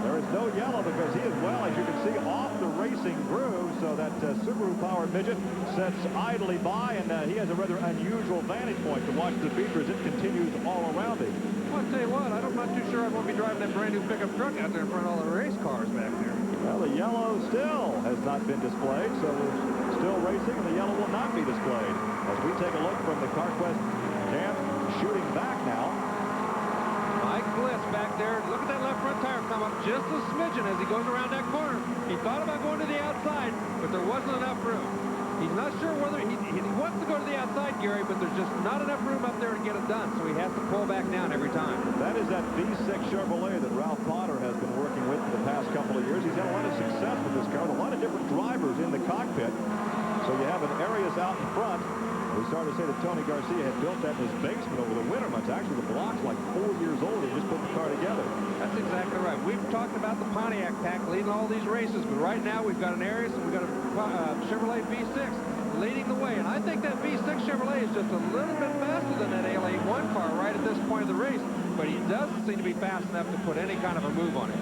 There is no yellow because he is, well, as you can see, off the racing groove, so that Subaru-powered midget sits idly by, and he has a rather unusual vantage point to watch the feature as it continues all around him. Well, I'll tell you what, I'm not too sure I want to be driving that brand new pickup truck out there in front of all the race cars back there. Well, the yellow still has not been displayed, so we're still racing, and the yellow will not be displayed. As we take a look from the CarQuest cam, shooting back now. Mike Bliss back there. Look at that left front tire come up just a smidgen as he goes around that corner. He thought about going to the outside, but there wasn't enough room. He's not sure whether he wants to go to the outside, Gary, but there's just not enough room up there to get it done, so he has to pull back down every time. That is that V6 Chevrolet that Ralph Potter has been working with for the past couple of years. He's had a lot of success with this car, with a lot of different drivers in the cockpit. So you have an Arias out in front. We started to say that Tony Garcia had built that in his basement over the winter months. Actually, the block's like 4 years old. He just put the car together. That's exactly right. We've talked about the Pontiac pack leading all these races, but right now we've got an Arias and we've got a Chevrolet V6 leading the way. And I think that V6 Chevrolet is just a little bit faster than that AL81 car right at this point of the race, but he doesn't seem to be fast enough to put any kind of a move on it.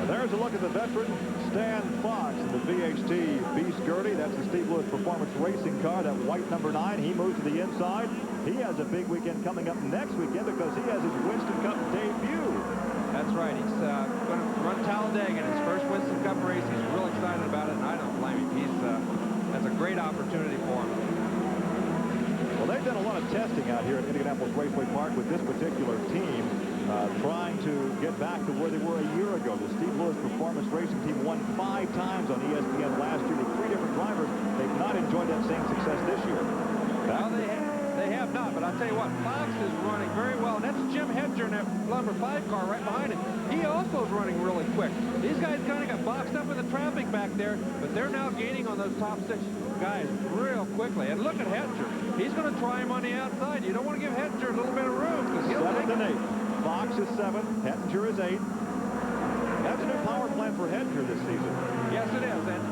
Well, there's a look at the veteran Stan Fox in the VHT B-Scurdy. That's the Steve Lewis Performance Racing car, that white number 9. He moves to the inside. He has a big weekend coming up next weekend because he has his Winston Cup debut. That's right. He's going to run Talladega in his first Winston Cup race. He's real excited about it, and I don't blame him. That's a great opportunity for him. Well, they've done a lot of testing out here at Indianapolis Raceway Park with this particular team, trying to get back to where they were a year ago. The Steve Lewis Performance Racing Team won 5 times on ESPN last year with 3 different drivers. They've not enjoyed that same success this year. Well, they have not, but I'll tell you what, Fox is running very well, and that's Jim Hedger in that number 5 car right behind him. He also is running really quick. These guys kind of got boxed up in the traffic back there, but they're now gaining on those top 6 guys real quickly. And look at Hedger. He's going to try him on the outside. You don't want to give Hedger a little bit of room because he'll 7th and 8th. Fox is 7th. Hettinger is 8th. That's a new power plant for Hettinger this season. Yes, it is. And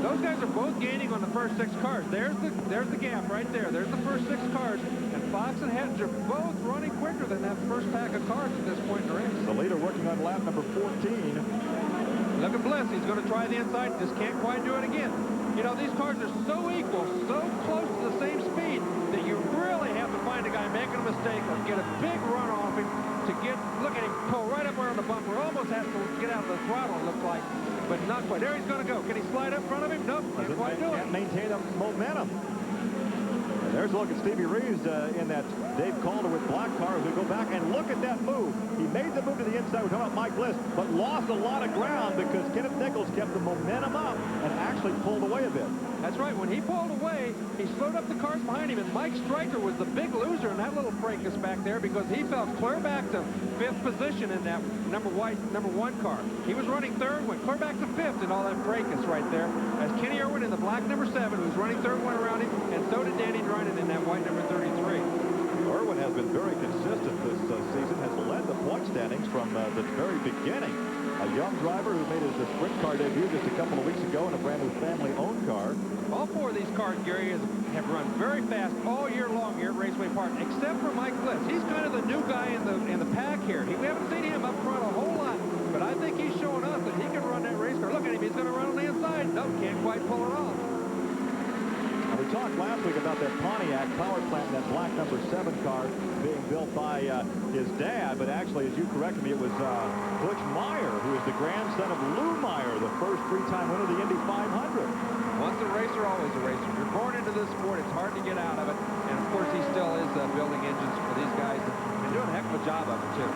those guys are both gaining on the first 6 cars. There's the gap right there. There's the first 6 cars. And Fox and Hettinger both running quicker than that first pack of cars at this point in the race. The leader working on lap number 14. Look at Bliss. He's going to try the inside. Just can't quite do it again. You know, these cars are so equal, so close to the same speed, that you really have to find a guy making a mistake or get a big run off him to get, look at him pull right up around the bumper. Almost has to get out of the throttle, it looks like, but not quite. There he's going to go. Can he slide up in front of him? Nope, can't quite do it. Can't maintain the momentum. And there's a look at Stevie Reeves in that Dave Calder with black car as we go back and look at that move. He made the move to the inside. We're talking about Mike Bliss, but lost a lot of ground because Kenneth Nichols kept the momentum up and actually pulled away a bit. That's right. When he pulled away, he slowed up the cars behind him, and Mike Stryker was the big loser in that little fracas back there because he fell clear back to 5th position in that number 1 car. He was running 3rd, went clear back to 5th in all that fracas right there. As Kenny Irwin in the black number 7, who's running 3rd, went around him, and so did Danny Dryden in that white number 33. Irwin has been very consistent this season, has led the point standings from the very beginning. A young driver who made his sprint car debut just a couple of weeks ago in a brand new family-owned car. All 4 of these cars, Gary, have run very fast all year long here at Raceway Park, except for Mike Bliss. He's kind of the new guy in the pack here. We haven't seen him up front a whole lot, but I think he's showing us that he can run that race car. Look at him. He's going to run on the inside. Nope, can't quite pull it off. We talked last week about that Pontiac power plant, that black number 7 car being built by his dad, but actually, as you corrected me, it was Butch Meyer, who is the grandson of Lou Meyer, the first 3-time winner of the Indy 500. Once a racer, always a racer. If you're born into this sport, it's hard to get out of it. And, of course, he still is building engines for these guys and doing a heck of a job of it, too.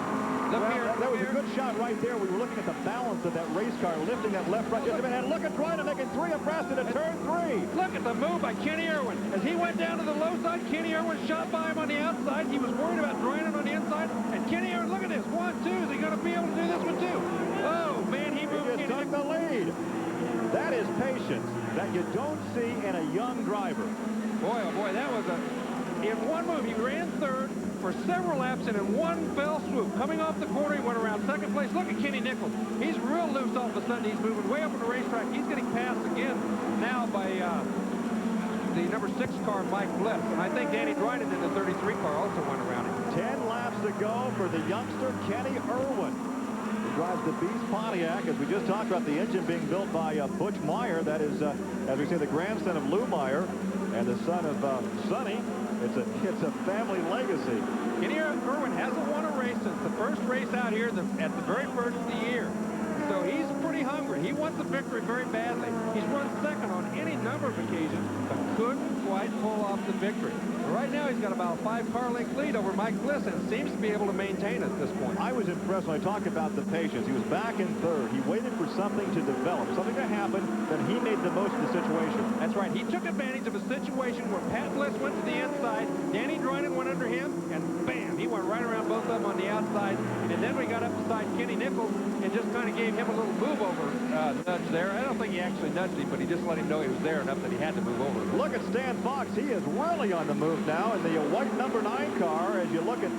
That was a good shot right there. We were looking at the balance of that race car, lifting that left front just a minute. And look at Dryden making 3 abreast into turn 3. Look at the move by Kenny Irwin. As he went down to the low side, Kenny Irwin shot by him on the outside. He was worried about Dryden on the inside. And Kenny Irwin, look at this. 1, 2. Is he going to be able to do this one, too? Oh, man, he moved. He just took the lead. That is patience that you don't see in a young driver. Boy, oh boy, that was in one move. He ran 3rd for several laps, and in one fell swoop. Coming off the corner, he went around 2nd place. Look at Kenny Nichols. He's real loose all of a sudden. He's moving way up on the racetrack. He's getting passed again now by the number 6 car, Mike Bliss. And I think Danny Dryden in the 33 car also went around him. 10 laps to go for the youngster, Kenny Irwin. drives the Beast Pontiac, as we just talked about the engine being built by Butch Meyer. That is, as we say, the grandson of Lou Meyer and the son of Sonny. It's a family legacy. Kenny Irwin hasn't won a race since the first race out here at the very first of the year. So he's pretty hungry. He wants the victory very badly. He's run second on any number of occasions, but couldn't quite pull off the victory. But right now, he's got about a 5-car length lead over Mike Bliss and seems to be able to maintain it at this point. I was impressed when I talked about the patience. He was back in third. He waited for something to develop, something to happen, then he made the most of the situation. That's right. He took advantage of a situation where Pat Bliss went to the inside, Danny Droynen went under him, and bam, he went right around both of them on the outside. And then we got up beside Kenny Nichols and just kind of gave him a little move over nudge there. I don't think he actually nudged him, but he just let him know he was there enough that he had to move over. Look at Stan Fox. He is really on the move now in the white number 9 car. As you look at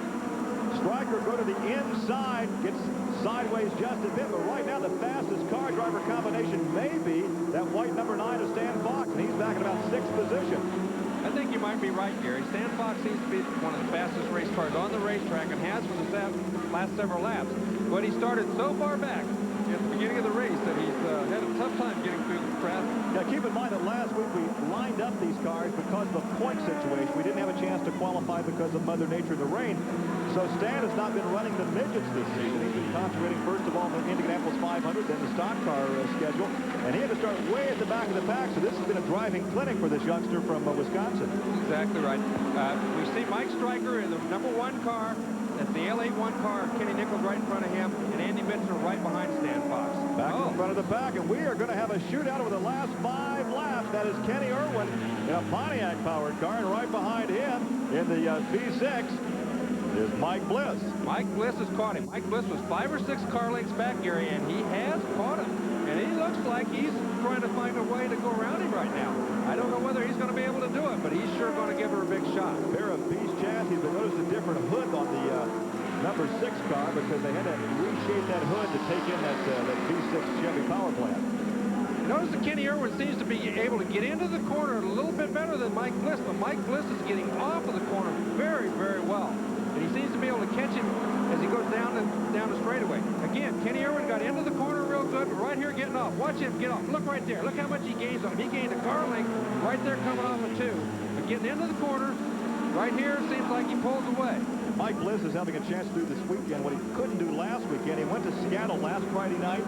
Stryker go to the inside, gets sideways just a bit, but right now the fastest car driver combination may be that white number 9 of Stan Fox, and he's back in about 6th position. I think you might be right, Gary. Stan Fox seems to be one of the fastest race cars on the racetrack and has for the last several laps. But he started so far back at the beginning of the race that he's had a tough time getting through the traffic. Now, keep in mind that last week we lined up these cars because of the point situation. We didn't have a chance to qualify because of Mother Nature and the rain. So Stan has not been running the midgets this season. He's been concentrating first of all on the Indianapolis 500, then the stock car schedule. And he had to start way at the back of the pack, so this has been a driving clinic for this youngster from Wisconsin. Exactly right. We see Mike Stryker in the number 1 car. That's the L81 car. Kenny Nichols right in front of him, and Andy Mitchell right behind Stan Fox. Back in front of the pack, and we are going to have a shootout over the last 5 laps. That is Kenny Irwin in a Pontiac-powered car, and right behind him in the V6 is Mike Bliss. Mike Bliss has caught him. Mike Bliss was 5 or 6 car lengths back, Gary, and he has caught him. And he looks like he's trying to find a way to go around him right now. I don't know whether he's going to be able to do it, but he's sure going to give her a big shot. Pair of Beast chassis, but notice a different hood on the number 6 car because they had to reshape that hood to take in that V6 Chevy power plant. Notice that Kenny Irwin seems to be able to get into the corner a little bit better than Mike Bliss, but Mike Bliss is getting off of the corner very, very well. And he seems to be able to catch him as he goes down the straightaway. Again, Kenny Irwin got into the corner real good, but right here getting off. Watch him get off. Look right there. Look how much he gains on him. He gained a car length right there coming off of 2. But getting into the corner, right here, seems like he pulls away. Mike Bliss is having a chance to do this weekend what he couldn't do last weekend. He went to Seattle last Friday night.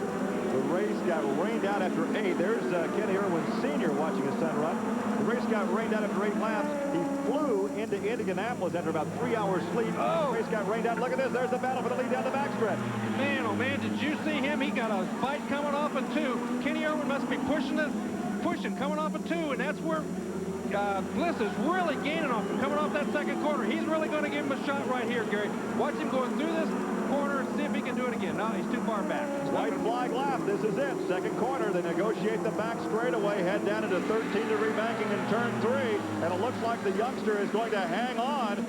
The race got rained out after 8. There's Kenny Irwin Sr. watching his son run. The race got rained out after 8 laps. He flew into Indianapolis after about 3 hours sleep. Oh. The race got rained out. Look at this. There's the battle for the lead down the backstretch. Man, oh man, did you see him? He got a fight coming off of 2. Kenny Irwin must be pushing coming off of 2, and that's where Bliss is really gaining off him, coming off that second corner. He's really going to give him a shot right here, Gary. Watch him going through this corner and see if he can do it again. No, he's too far back. White flag lap. This is it. Second corner. They negotiate the back straightaway, head down into 13-degree banking in turn 3. And it looks like the youngster is going to hang on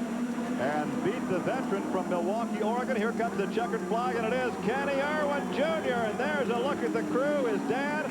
and beat the veteran from Milwaukee, Oregon. Here comes the checkered flag, and it is Kenny Irwin Jr. And there's a look at the crew, his dad.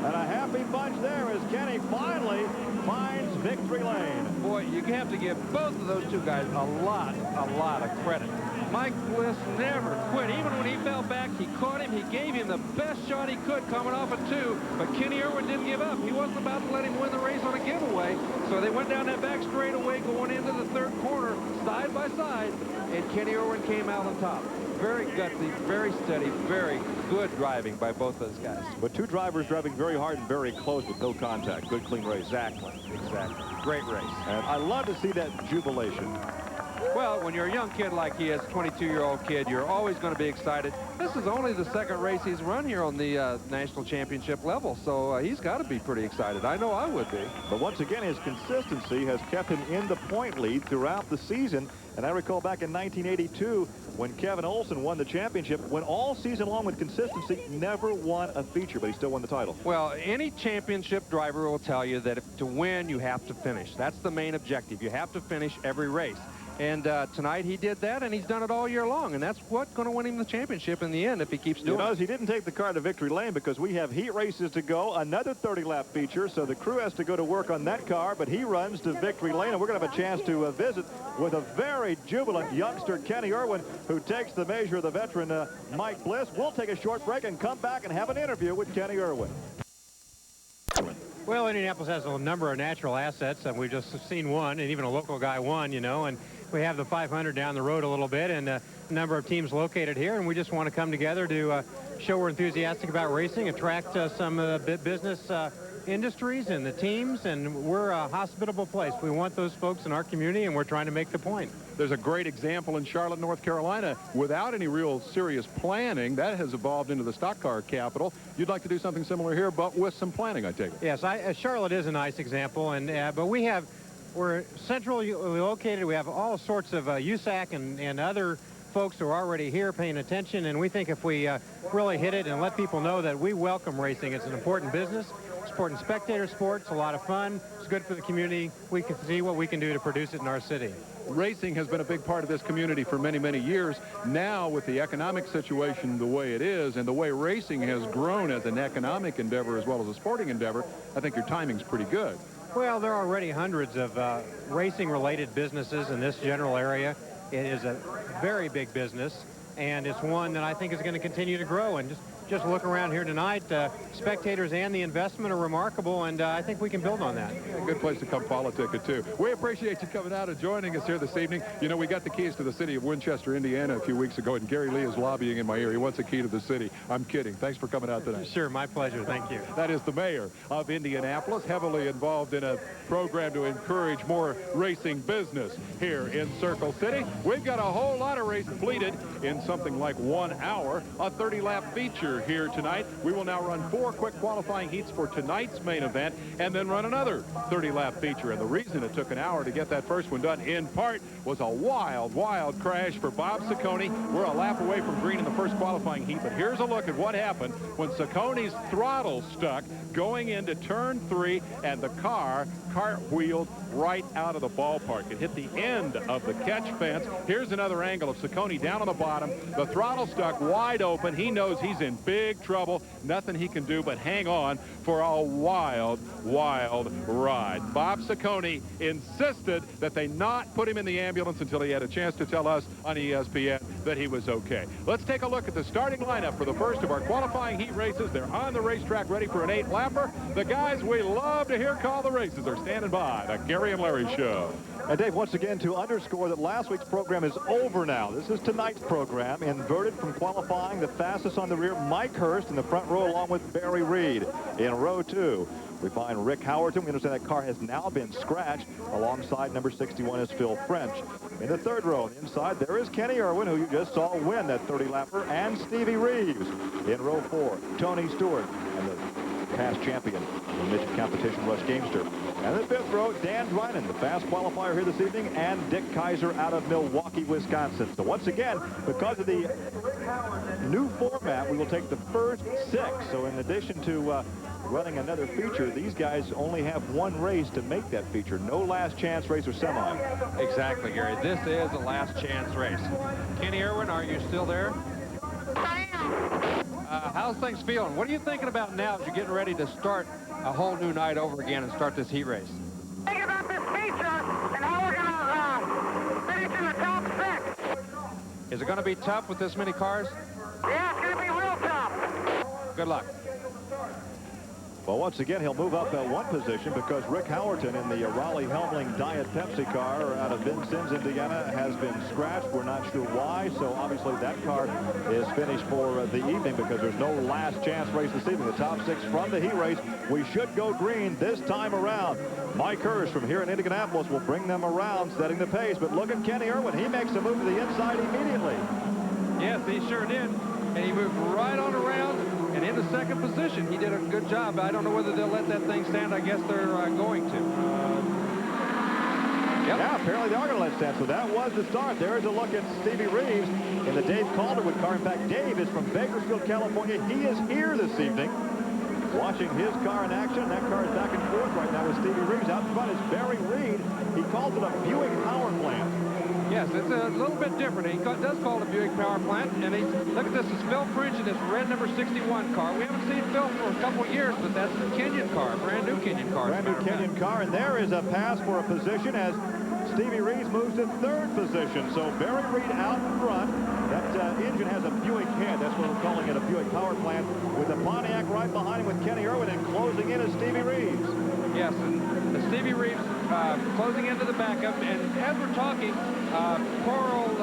And a happy bunch there as Kenny finally finds victory lane. Boy, you have to give both of those 2 guys a lot of credit. Mike Bliss never quit. Even when he fell back, he caught him. He gave him the best shot he could coming off of 2. But Kenny Irwin didn't give up. He wasn't about to let him win the race on a giveaway. So they went down that back straightaway going into the 3rd corner, side by side. And Kenny Irwin came out on top. Very gutsy, very steady, very good driving by both those guys. But 2 drivers driving very hard and very close with no contact. Good, clean race. Exactly. Great race. And I love to see that jubilation. Well, when you're a young kid like he is, 22-year-old kid, you're always going to be excited. This is only the 2nd race he's run here on the national championship level, so he's got to be pretty excited. I know I would be. But once again, his consistency has kept him in the point lead throughout the season. And I recall back in 1982 when Kevin Olson won the championship, when all season long with consistency, never won a feature, but he still won the title. Well, any championship driver will tell you that to win, you have to finish. That's the main objective. You have to finish every race. And tonight he did that, and he's done it all year long. And that's what's going to win him the championship in the end if he keeps doing it. He didn't take the car to victory lane because we have heat races to go, another 30-lap feature, so the crew has to go to work on that car, but he runs to victory lane, and we're going to have a chance to visit with a very jubilant youngster, Kenny Irwin, who takes the measure of the veteran Mike Bliss. We'll take a short break and come back and have an interview with Kenny Irwin. Well, Indianapolis has a number of natural assets, and we've just seen one, and even a local guy won, you know, and we have the 500 down the road a little bit, and a number of teams located here, and we just want to come together to show we're enthusiastic about racing, attract some business industries and the teams, and we're a hospitable place. We want those folks in our community, and we're trying to make the point. There's a great example in Charlotte, North Carolina, without any real serious planning. That has evolved into the stock car capital. You'd like to do something similar here, but with some planning, I take it. Yes, Charlotte is a nice example, and but we're centrally located. We have all sorts of USAC and other folks who are already here paying attention, and we think if we really hit it and let people know that we welcome racing, it's an important business, it's important spectator sport, it's a lot of fun, it's good for the community, we can see what we can do to produce it in our city. Racing has been a big part of this community for many, many years. Now, with the economic situation the way it is and the way racing has grown as an economic endeavor as well as a sporting endeavor, I think your timing's pretty good. Well, there are already hundreds of racing-related businesses in this general area. It is a very big business, and it's one that I think is going to continue to grow. And just look around here tonight, spectators and the investment are remarkable, and I think we can build on that. A good place to come politic it, too. We appreciate you coming out and joining us here this evening. You know, we got the keys to the city of Winchester, Indiana a few weeks ago, and Gary Lee is lobbying in my ear. He wants a key to the city. I'm kidding. Thanks for coming out tonight. Sure, my pleasure. Thank you. That is the mayor of Indianapolis, heavily involved in a program to encourage more racing business here in Circle City. We've got a whole lot of race completed in something like 1 hour, a 30-lap feature here tonight. We will now run 4 quick qualifying heats for tonight's main event and then run another 30-lap feature. And the reason it took an hour to get that first one done, in part, was a wild, wild crash for Bob Cicconi. We're a lap away from green in the first qualifying heat, but here's a look at what happened when Cicconi's throttle stuck going into turn 3 and the car cartwheeled right out of the ballpark. It hit the end of the catch fence. Here's another angle of Cicconi down on the bottom. The throttle stuck wide open. He knows he's in big trouble. Nothing he can do but hang on for a wild, wild ride. Bob Cicconi insisted that they not put him in the ambulance until he had a chance to tell us on ESPN that he was okay. Let's take a look at the starting lineup for the first of our qualifying heat races. They're on the racetrack ready for an 8-lapper. The guys we love to hear call the races are standing by. The Gary and Larry Show. And Dave, once again, to underscore that last week's program is over now. This is tonight's program, inverted from qualifying. The fastest on the rear, Mike Hurst in the front row along with Barry Reed. In row 2, we find Rick Howerton. We understand that car has now been scratched. Alongside number 61 is Phil French. In the third row on the inside, there is Kenny Irwin, who you just saw win that 30-lapper, and Stevie Reeves. In row 4, Tony Stewart, and the past champion in the midget competition, Russ Gamester. And the fifth row, Dan Drynan, the fast qualifier here this evening, and Dick Kaiser out of Milwaukee, Wisconsin. So once again, because of the new format, we will take the first 6. So in addition to running another feature, these guys only have 1 race to make that feature. No last chance race or semi. Exactly, Gary. This is a last chance race. Kenny Irwin, are you still there? I am. How's things feeling? What are you thinking about now as you're getting ready to start a whole new night over again and start this heat race? Think about this feature and how we're going to finish in the top 6. Is it going to be tough with this many cars? Yeah, it's going to be real tough. Good luck. Well, once again, he'll move up 1 position because Rick Howerton in the Raleigh-Helmling Diet Pepsi car out of Vincennes, Indiana, has been scratched. We're not sure why, so obviously that car is finished for the evening because there's no last chance race this evening. The top 6 from the heat race. We should go green this time around. Mike Hurst from here in Indianapolis will bring them around, setting the pace. But look at Kenny Irwin. He makes a move to the inside immediately. Yes, he sure did. And he moved right on around and in the second position. He did a good job. I don't know whether they'll let that thing stand. I guess they're going to. Yep. Yeah, apparently they are going to let it stand. So that was the start. There is a look at Stevie Reeves in the Dave Calderwood car. In fact, Dave is from Bakersfield, California. He is here this evening watching his car in action. That car is back and forth right now with Stevie Reeves. Out in front is Barry Reed. He calls it a Buick power plant. Yes, it's a little bit different. He does call it a Buick power plant, and look at this. It's Phil French in this red number 61 car. We haven't seen Phil for a couple of years, but that's a Kenyon car, brand new Kenyon car. Brand new Kenyon car, and there is a pass for a position as Stevie Reeves moves to third position. So Barry Reed out in front. That engine has a Buick head. That's what we're calling it, a Buick power plant, with the Pontiac right behind him with Kenny Irwin, and closing in is Stevie Reeves. Yes, and Stevie Reeves closing into the backup. And as we're talking, poor old,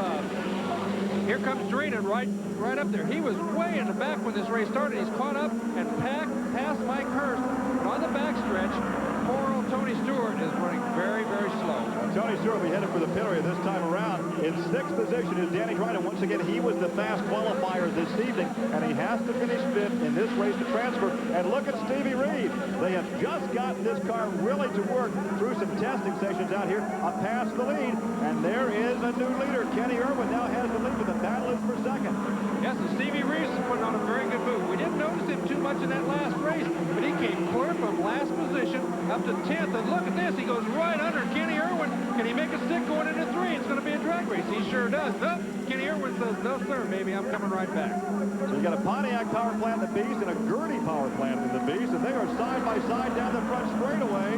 here comes Dreenan right up there. He was way in the back when this race started. He's caught up and past Mike Hurst. And on the backstretch, poor old Tony Stewart is running very, very slow. Tony Stewart will be headed for the pit area this time around. In sixth position is Danny Dryden. Once again, he was the fast qualifier this evening, and he has to finish fifth in this race to transfer. And look at Stevie Reed. They have just gotten this car really to work through some testing sessions out here, past the lead. And there is a new leader. Kenny Irwin now has the lead, but the battle is for second. Yes, and Stevie Reeves is putting on a very good move. We didn't notice him too much in that last race, but he came clear from last position up to 10th. And look at this. He goes right under Kenny Irwin. Can he make a stick going into 3? It's going to be a drag race. He sure does. Nope. Kenny Irwin says, no, sir, baby, I'm coming right back. So you got a Pontiac power plant in the Beast and a Gurney power plant in the Beast, and they are side by side down the front straightaway.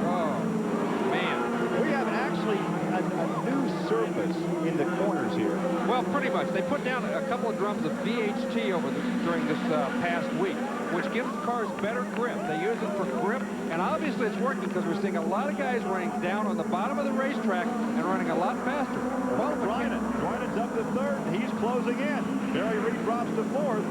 Oh, man. We have actually a new surface in the corners here. Well, pretty much. They put down a couple of drums of VHT during this past week, which gives the cars better grip. They use it for grip, and obviously it's working because we're seeing a lot of guys running down on the bottom of the racetrack and running a lot faster. Well, Dryden's up to third, and he's closing in. Barry Reed drops to fourth.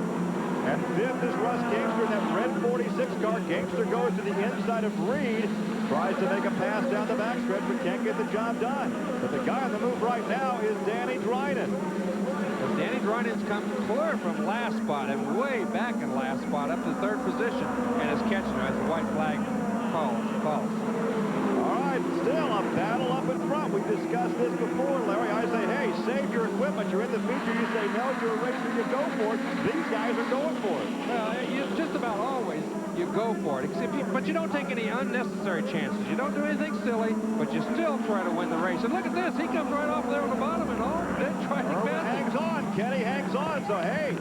And fifth is Russ Gamester in that red 46 car. Gamester goes to the inside of Reed. Tries to make a pass down the backstretch, but can't get the job done. But the guy on the move right now is Danny Dryden. Well, Danny Dryden's come clear from last spot and way back in last spot up to third position, and is catching her as the white flag calls. All right, still a battle up in front. We've discussed this before, Larry. I say, hey, save your equipment. You're in the feature. You say, no, you're a racer. You go for it. These guys are going for it. Well, just about always you go for it. But you don't take any unnecessary chances. You don't do anything silly, but you still try to win the race. And look at this. He comes right off there on the bottom and all. Hangs on. Kenny hangs on. So, hey,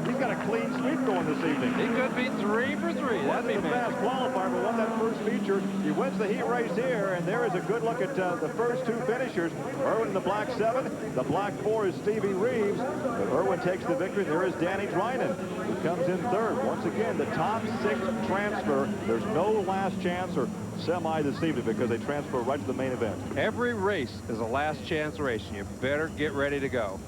he's got a clean sweep going this evening. He could be 3 for 3. Wasn't the fast qualifier, but won that first feature. He wins the heat race here, and there is a good look at the first two finishers. Irwin in the black 7. The black 4 is Stevie Reeves. But Irwin takes the victory. There is Danny Dryden, who comes in third. Once again, the top 6 transfer. There's no last chance or semi this evening because they transfer right to the main event. Every race is a last chance race, and you better get ready to go.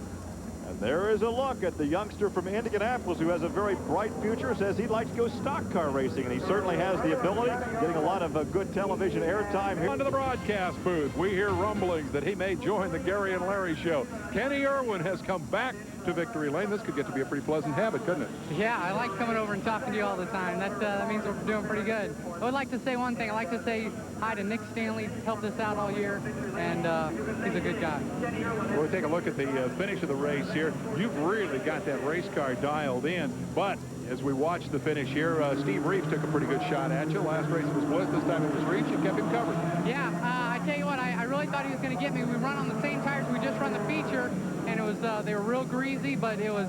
And there is a look at the youngster from Indianapolis who has a very bright future, says he'd like to go stock car racing, and he certainly has the ability, getting a lot of good television airtime here. On to the broadcast booth. We hear rumblings that he may join the Gary and Larry show. Kenny Irwin has come back to victory lane. This could get to be a pretty pleasant habit, couldn't it? Yeah, I like coming over and talking to you all the time. That means we're doing pretty good. I would like to say one thing. I'd like to say hi to Nick Stanley. Helped us out all year, and he's a good guy. We'll take a look at the finish of the race here. You've really got that race car dialed in, but as we watch the finish here, Steve Reeves took a pretty good shot at you. Last race was Bliss. This time it was Reeves. You kept him covered. Yeah, I tell you what, I really thought he was going to get me. We run on the same tires we just run the feature, and it was they were real greasy, but it was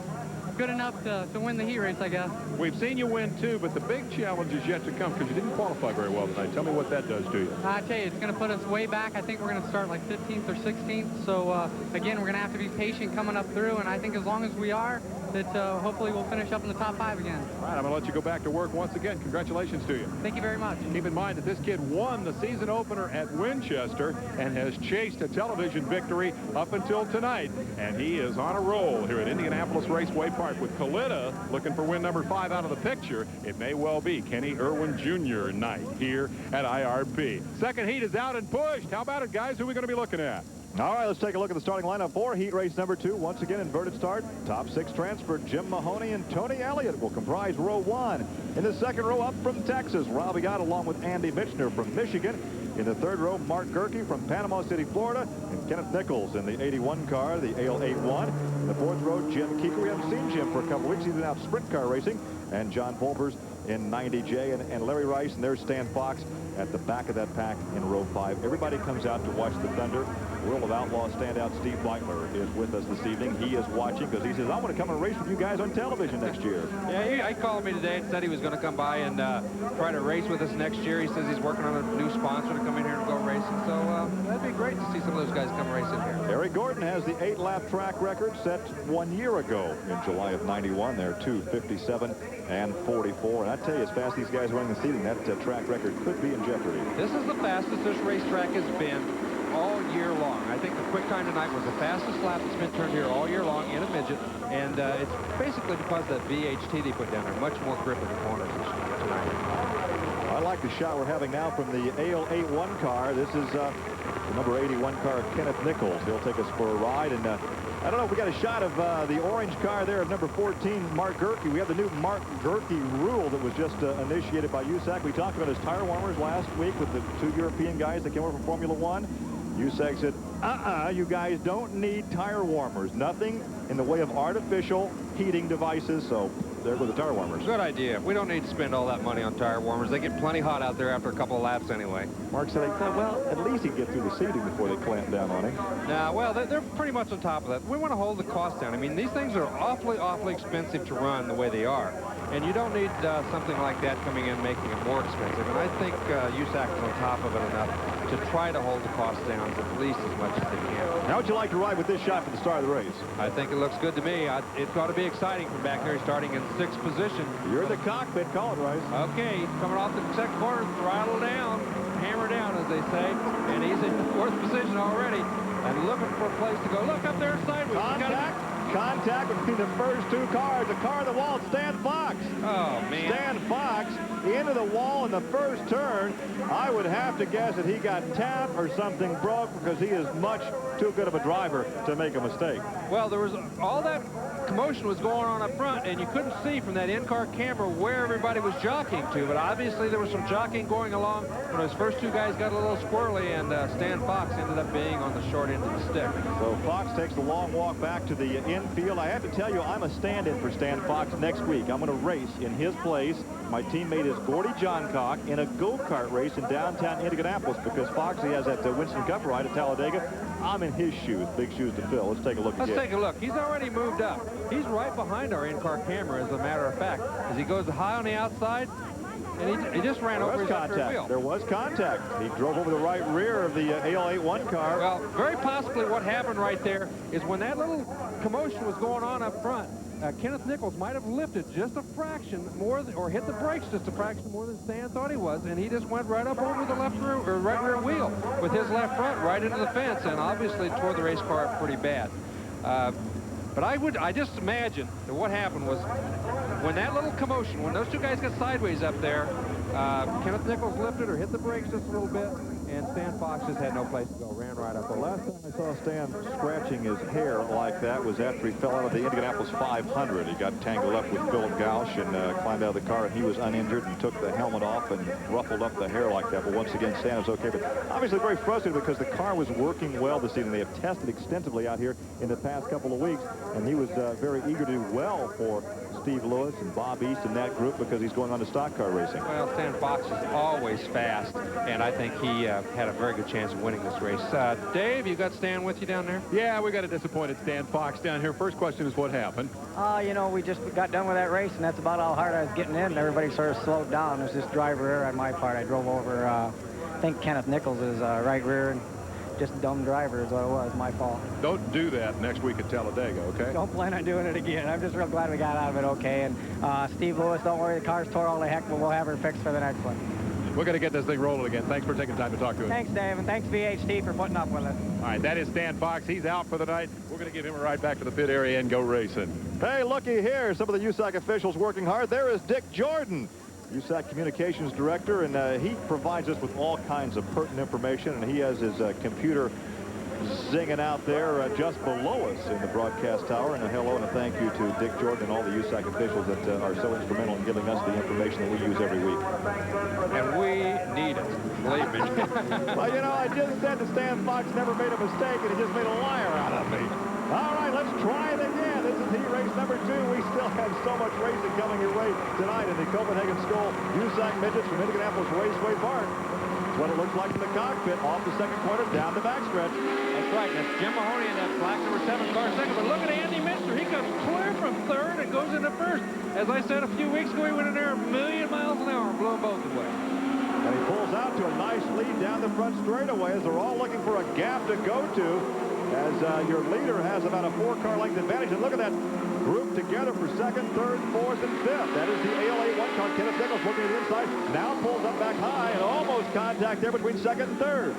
good enough to win the heat race, I guess. We've seen you win, too, but the big challenge is yet to come because you didn't qualify very well tonight. Tell me what that does to you. I tell you, it's going to put us way back. I think we're going to start like 15th or 16th. So, again, we're going to have to be patient coming up through, and I think as long as we are, that hopefully we'll finish up in the top 5 again. All right, I'm going to let you go back to work once again. Congratulations to you. Thank you very much. Keep in mind that this kid won the season opener at Winchester and has chased a television victory up until tonight, and he is on a roll here at Indianapolis Raceway Park with Coletta looking for win number 5 out of the picture. It may well be Kenny Irwin Jr. night here at IRP. Second heat is out and pushed. How about it, guys? Who are we going to be looking at? All right, let's take a look at the starting lineup for heat race number 2. Once again, inverted start. Top 6 transfer. Jim Mahoney and Tony Elliott will comprise row 1. In the second row, up from Texas, Robbie Gott along with Andy Michener from Michigan. In the third row, Mark Gerke from Panama City, Florida, and Kenneth Nichols in the 81 car, the AL81. In the fourth row, Jim Keeker. We haven't seen Jim for a couple weeks. He's been out sprint car racing. And John Volpers in 90J, and Larry Rice, and there's Stan Fox at the back of that pack in row 5. Everybody comes out to watch the Thunder. World of Outlaws standout Steve Beitler is with us this evening. He is watching because he says, I want to come and race with you guys on television next year. Yeah, he called me today and said he was going to come by and try to race with us next year. He says he's working on a new sponsor to come in here and go racing. So that'd be great to see some of those guys come racing here. Eric Gordon has the 8-lap track record set 1 year ago in July of 91. They're 2:57 and 44. And I tell you, as fast as these guys are running the seating, that track record could be in jeopardy. This is the fastest this racetrack has been all year long. I think the quick time tonight was the fastest lap that's been turned here all year long in a midget, and it's basically because that VHT they put down there, much more grip in the corners tonight. I like the shot we're having now from the AL81 car. This is the number 81 car, Kenneth Nichols. He'll take us for a ride, and I don't know if we got a shot of the orange car there of number 14, Mark Gerke. We have the new Mark Gerke rule that was just initiated by USAC. We talked about his tire warmers last week with the 2 European guys that came over from Formula 1. USAC said, you guys don't need tire warmers. Nothing in the way of artificial heating devices. So there go the tire warmers. Good idea. We don't need to spend all that money on tire warmers. They get plenty hot out there after a couple of laps anyway. Mark said, well, at least he'd get through the seating before they clamp down on him. Nah, well, they're pretty much on top of that. We want to hold the cost down. I mean, these things are awfully expensive to run the way they are. And you don't need something like that coming in making it more expensive. And I think USAC is on top of it enough to try to hold the cost down at least as much as they can. How would you like to ride with this shot for the start of the race? I think it looks good to me. It's got to be exciting from back there, starting in 6th position. You're in the cockpit. Call it, Rice. Okay, coming off the second corner, throttle down, hammer down, as they say. And he's in 4th position already and looking for a place to go. Look up there sideways. Contact between the first 2 cars. The car on the wall, Stan Fox. Oh, man. Stan Fox into the wall in the first turn. I would have to guess that he got tapped or something broke because he is much too good of a driver to make a mistake. Well, there was all that commotion was going on up front, and you couldn't see from that in-car camera where everybody was jockeying to, but obviously there was some jockeying going along when those first 2 guys got a little squirrely, and Stan Fox ended up being on the short end of the stick. So Fox takes the long walk back to the infield. I have to tell you, I'm a stand-in for Stan Fox next week. I'm going to race in his place. My teammate is Gordy Johncock in a go-kart race in downtown Indianapolis because Foxy has that Winston Cup ride at Talladega. I'm in his shoes, big shoes to fill. Let's take a look again. Let's take a look. He's already moved up. He's right behind our in-car camera, as a matter of fact, as he goes high on the outside, and he just ran over his upper wheel. There was contact. He drove over the right rear of the AL81 car. Well, very possibly what happened right there is when that little commotion was going on up front, Kenneth Nichols might have lifted just a fraction more, or hit the brakes just a fraction more than Stan thought he was, and he just went right up over the left rear, or right rear wheel with his left front right into the fence, and obviously tore the race car up pretty bad. But I just imagine that what happened was when that little commotion, when those 2 guys got sideways up there, Kenneth Nichols lifted or hit the brakes just a little bit, and Stan Fox just had no place to go, ran right up. The last time I saw Stan scratching his hair like that was after he fell out of the Indianapolis 500. He got tangled up with Philip Gauch and climbed out of the car, and he was uninjured and took the helmet off and ruffled up the hair like that. But once again, Stan is okay. But obviously very frustrated because the car was working well this evening. They have tested extensively out here in the past couple of weeks, and he was very eager to do well for Steve Lewis and Bob East and that group because he's going on to stock car racing. Well, Stan Fox is always fast, and I think he had a very good chance of winning this race. Dave, you got Stan with you down there? Yeah, we got a disappointed Stan Fox down here. First question is what happened? You know, we just got done with that race, and that's about how hard I was getting in. Everybody sort of slowed down. It was just driver error on my part. I drove over, I think, Kenneth Nichols' right rear, and just dumb driver is what it was, my fault. Don't do that next week at Talladega, okay? Don't plan on doing it again. I'm just real glad we got out of it okay. And Steve Lewis, don't worry, the car's tore all the heck, but we'll have her fixed for the next one. We're going to get this thing rolling again. Thanks for taking time to talk to us. Thanks, Dave, and thanks, VHT, for putting up with us. All right, that is Stan Fox. He's out for the night. We're going to give him a ride back to the pit area and go racing. Hey, looky here. Some of the USAC officials working hard. There is Dick Jordan, USAC Communications Director, and he provides us with all kinds of pertinent information, and he has his computer zinging out there just below us in the broadcast tower. And a hello and a thank you to Dick Jordan and all the USAC officials that are so instrumental in giving us the information that we use every week. And we need it, believe me. Well, you know, I just said that Stan Fox never made a mistake, and he just made a liar out of me. All right, let's try it again. This is heat race number 2. We still have so much racing coming your way tonight in the Copenhagen School USAC Midgets from Indianapolis Raceway Park. That's what it looks like in the cockpit, off the second corner, down the backstretch. That's right. That's Jim Mahoney in that black number 7 car second. But look at Andy Minster. He comes clear from third and goes into first. As I said a few weeks ago, he went in there a million miles an hour and blew them both away. And he pulls out to a nice lead down the front straightaway as they're all looking for a gap to go to, as your leader has about a 4-car length advantage. And look at that group together for second, third, fourth, and fifth. That is the ALA 1 car. Kenneth Nichols looking to the inside. Now pulls up back high and almost contact there between second and third.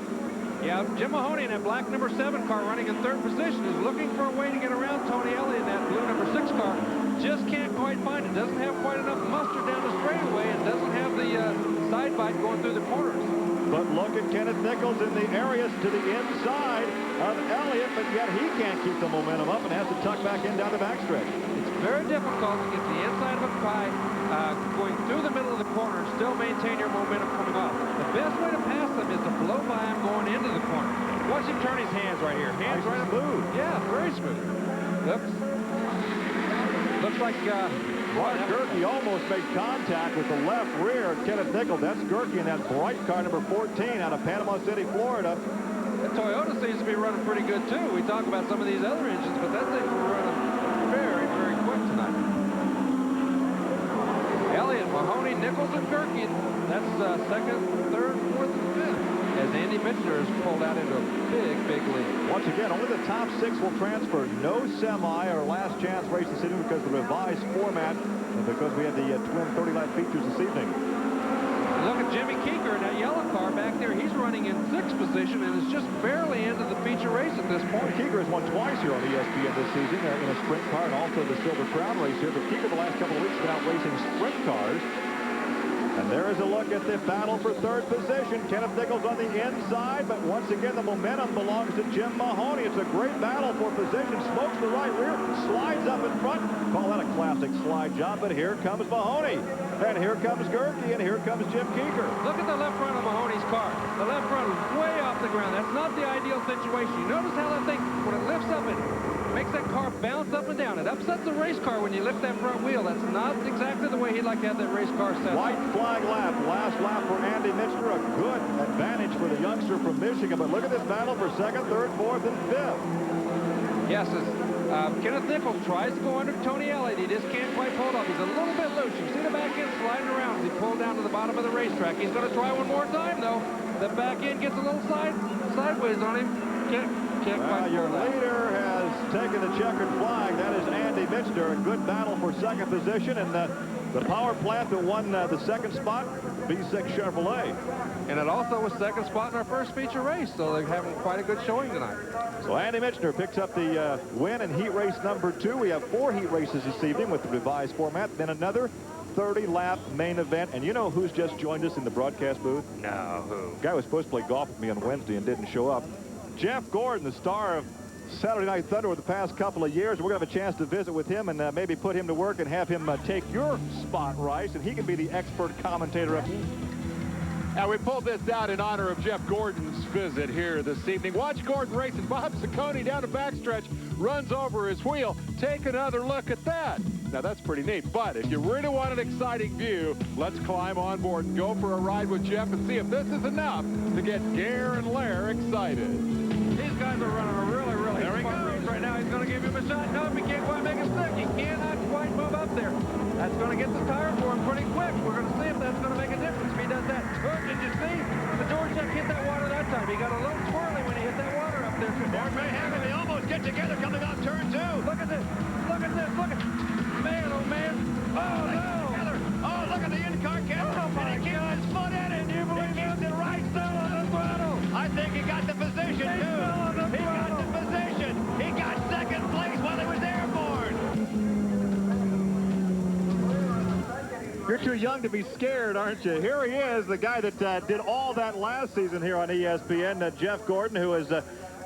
Yeah, Jim Mahoney in that black number 7 car running in third position is looking for a way to get around Tony Elliott in that blue number 6 car. Just can't quite find it. Doesn't have quite enough muster down the straightaway and doesn't have the side bite going through the corners. But look at Kenneth Nichols in the areas to the inside of Elliott, but yet he can't keep the momentum up and has to tuck back in down the backstretch. It's very difficult to get the inside of a car going through the middle of the corner and still maintain your momentum coming off. The best way to pass them is to blow by him going into the corner. Watch him turn his hands right here. Hands nice right smooth. Yeah, very smooth. Looks like Mark Gerke almost made contact with the left rear of Kenneth Nichols. That's Gerke in that bright car number 14 out of Panama City, Florida. The Toyota seems to be running pretty good too. We talk about some of these other engines, but that thing's running very, very quick tonight. Elliott, Mahoney, Nichols, and Gerke. That's second, third, fourth, and fifth. As Andy Mitchell is pulled out into a big, big lead. Once again, only the top 6 will transfer. No semi or last chance race this evening because of the revised format and because we had the twin 30-lap features this evening. Look at Jimmy Keeker in that yellow car back there. He's running in 6th position and is just barely into the feature race at this point. Keeker has won twice here on ESPN this season in a sprint car and also the Silver Crown race here. But Keeker the last couple of weeks has been out racing sprint cars. And there is a look at the battle for third position. Kenneth Nichols on the inside, but once again, the momentum belongs to Jim Mahoney. It's a great battle for position. Smokes the right rear, slides up in front. Call that a classic slide job, but here comes Mahoney. And here comes Gerke, and here comes Jim Keeker. Look at the left front of Mahoney's car. The left front is way off the ground. That's not the ideal situation. You notice how that thing, when it lifts up, it makes that car bounce up and down. It upsets the race car when you lift that front wheel. That's not exactly the way he'd like to have that race car set up. White flag lap. Last lap for Andy Minster. A good advantage for the youngster from Michigan. But look at this battle for second, third, fourth, and fifth. Yes, Kenneth Nichols tries to go under Tony Elliott. He just can't quite pull it off. He's a little bit loose. You see the back end sliding around as he pulled down to the bottom of the racetrack. He's going to try one more time, though. The back end gets a little sideways on him. Your leader has taken the checkered flag. That is Andy Minster. A good battle for second position. And the power plant that won the second spot, B6 Chevrolet. And it also was second spot in our first feature race, so they're having quite a good showing tonight. So Andy Minster picks up the win in heat race number 2. We have 4 heat races this evening with the revised format. Then another 30-lap main event. And you know who's just joined us in the broadcast booth? No, who? The guy was supposed to play golf with me on Wednesday and didn't show up. Jeff Gordon, the star of Saturday Night Thunder over the past couple of years. We're going to have a chance to visit with him and maybe put him to work and have him take your spot, Rice, and he can be the expert commentator. Now, we pulled this out in honor of Jeff Gordon's visit here this evening. Watch Gordon racing. Bob Cicconi down the backstretch, runs over his wheel. Take another look at that. Now, that's pretty neat. But if you really want an exciting view, let's climb on board and go for a ride with Jeff and see if this is enough to get Gare and Lair excited. These guys are running a really, really fun race right now. He's going to give him a shot. No, he can't quite make a stick. He cannot quite move up there. That's going to get the tire for him pretty quick. We're going to see if that's going to make a difference if he does that. Did you see? The George Jack hit that water that time. He got a little twirly when he hit that water up there. Ford may have it. They almost get together coming off turn 2. Look at this. Look at this. Look at man, oh, man. Oh, no. Oh, look at the in-car camera. Oh, my God. His foot in it. Do you believe he the right still on the throttle? I think he got the position, too. He got the position. He got second place while he was airborne. You're too young to be scared, aren't you? Here he is, the guy that did all that last season here on ESPN, Jeff Gordon, who has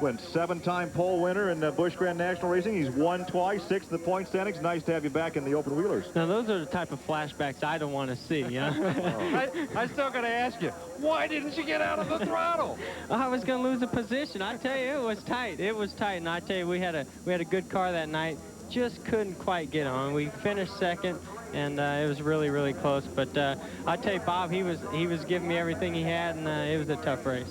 Went 7-time pole winner in Busch Grand National Racing. He's won twice, 6th in the point standings. Nice to have you back in the open wheelers. Now, those are the type of flashbacks I don't want to see, you know? I still got to ask you, why didn't you get out of the throttle? I was going to lose a position. I tell you, it was tight. It was tight, and I tell you, we had a good car that night. Just couldn't quite get on. We finished second, and it was really, really close. But I tell you, Bob, he was giving me everything he had, and it was a tough race.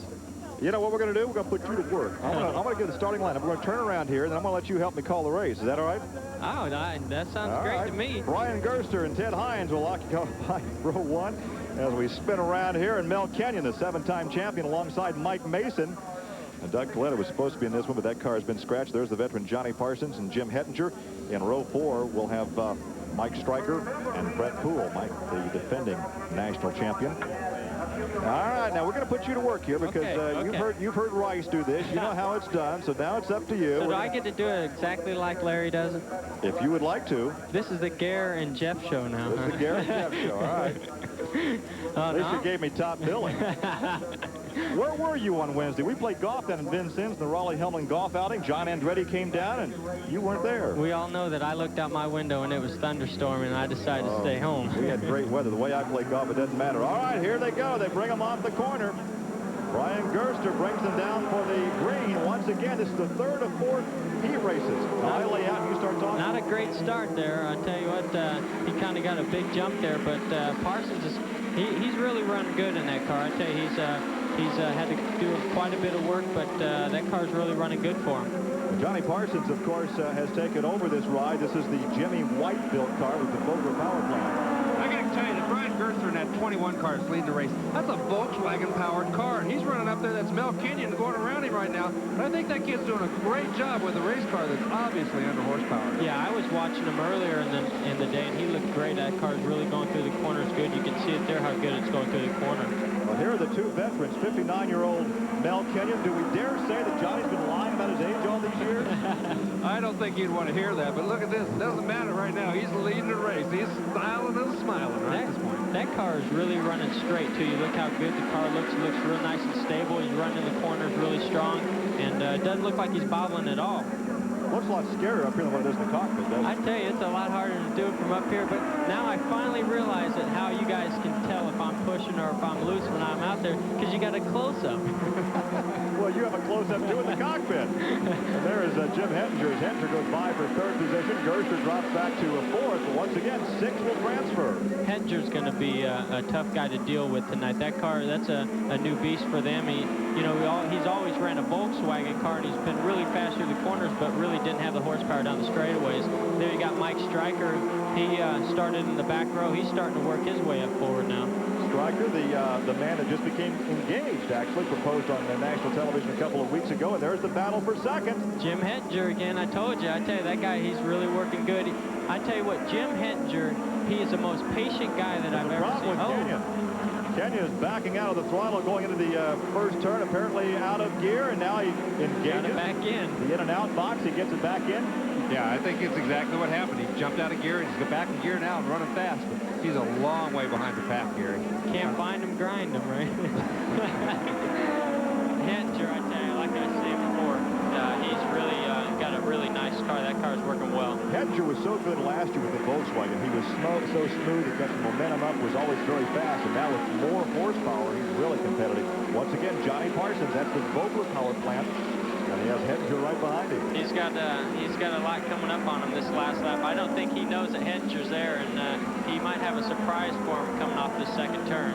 You know what we're going to do? We're going to put you to work. I'm going to get the starting lineup. We're going to turn around here, and then I'm going to let you help me call the race. Is that all right? Oh, that sounds great to me. Brian Gerster and Ted Hines will occupy row 1 as we spin around here. And Mel Kenyon, the 7-time champion, alongside Mike Mason. And Doug Coletta was supposed to be in this one, but that car has been scratched. There's the veteran Johnny Parsons and Jim Hettinger. In row 4, we'll have Mike Stryker and Brett Poole, Mike, the defending national champion. All right, now we're going to put you to work here because you've heard Rice do this. You know how it's done, so now it's up to you. So do I get to do it exactly like Larry does it? If you would like to. This is the Gare and Jeff show now. This is the Gare and Jeff show, all right. At least you gave me top billing. Where were you on Wednesday? We played golf down in Vincennes, the Raleigh-Helmling golf outing. John Andretti came down, and you weren't there. We all know that I looked out my window, and it was thunderstorming, and I decided to stay home. We had great weather. The way I play golf, it doesn't matter. All right, here they go. They bring them off the corner. Brian Gerster brings them down for the green. Once again, this is the 3rd of 4 heat races. I lay out and you start talking. Not a great start there. I tell you what, he kind of got a big jump there, but Parsons is he's really run good in that car. I tell you, he's had to do quite a bit of work, but that car's really running good for him. Johnny Parsons, of course, has taken over this ride. This is the Jimmy White built car with the Vogler power plant. I got to tell you, that Brian Gerster in that 21 car is leading the race. That's a Volkswagen-powered car. He's running up there. That's Mel Kenyon going around him right now. And I think that kid's doing a great job with a race car that's obviously under horsepower. Yeah, I was watching him earlier in the day, and he looked great. That car's really going through the corners good. You can see it there, how good it's going through the corner. Well, here are the two veterans, 59-year-old Mel Kenyon. Do we dare say that Johnny's been lying about his age all these years? I don't think you'd want to hear that, but look at this. It doesn't matter right now. He's leading the race. He's styling and smiling right at this point. That car is really running straight, too. You look how good the car looks. It looks real nice and stable. He's running the corners really strong, and it doesn't look like he's bobbling at all. Looks a lot scarier up here than what it does in the cockpit, doesn't it? I tell you, it's a lot harder to do it from up here, but now I finally realize that how you guys can tell if I'm pushing or if I'm loose when I'm out there, because you got a close-up. Well, you have a close-up, too, in the cockpit. And there is Jim Hettinger. As Hettinger goes by for 3rd position. Gerster drops back to a 4th, but once again, 6 will transfer. Hettinger's going to be a tough guy to deal with tonight. That car, that's a new beast for them. He's always ran a Volkswagen car, and he's been really fast through the corners, but really didn't have the horsepower down the straightaways. There you got Mike Stryker. He started in the back row. He's starting to work his way up forward now. Stryker, the man that just became engaged, actually, proposed on national television a couple of weeks ago, and there's the battle for 2nd. Jim Hettinger again. I told you. I tell you, that guy, he's really working good. I tell you what, Jim Hettinger, he is the most patient guy that I've ever seen. Kenyon is backing out of the throttle going into the first turn, apparently out of gear, and now he engages. Got it back in. The in and out box, he gets it back in. Yeah, I think it's exactly what happened. He jumped out of gear, and he's got back in gear now and running fast. But he's a long way behind the pack, Gary. Can't find him, grind him, right? Hettinger, I tell you, like I said before, he's really got a really nice car. That car's working well. Hettinger was so good last year with the Volkswagen. He was so smooth. He kept the momentum up, was always very fast. And now with more horsepower, he's really competitive. Once again, Johnny Parsons, that's the Vogler power plant. And he has Hettinger right behind him. He's got a lot coming up on him this last lap. I don't think he knows that Hettinger's there, and he might have a surprise for him coming off this 2nd turn.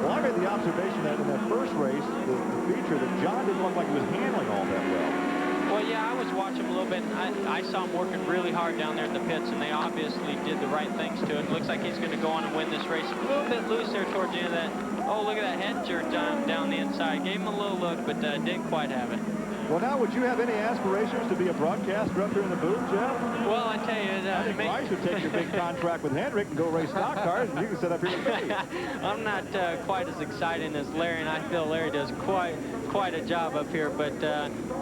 Well, I made the observation that in that first race, the feature that John didn't look like he was handling all that well. Well, yeah, I was watching him a little bit, and I saw him working really hard down there in the pits, and they obviously did the right things to it. Looks like he's going to go on and win this race. A little bit loose there towards the end of that. Oh, look at that Hettinger down the inside. Gave him a little look, but didn't quite have it. Well, now, would you have any aspirations to be a broadcaster up here in the booth, Jeff? Well, I tell you, I think Rice would take your big contract with Hendrick and go race stock cars, and you can sit up here with me. I'm not quite as exciting as Larry, and I feel Larry does quite a job up here, but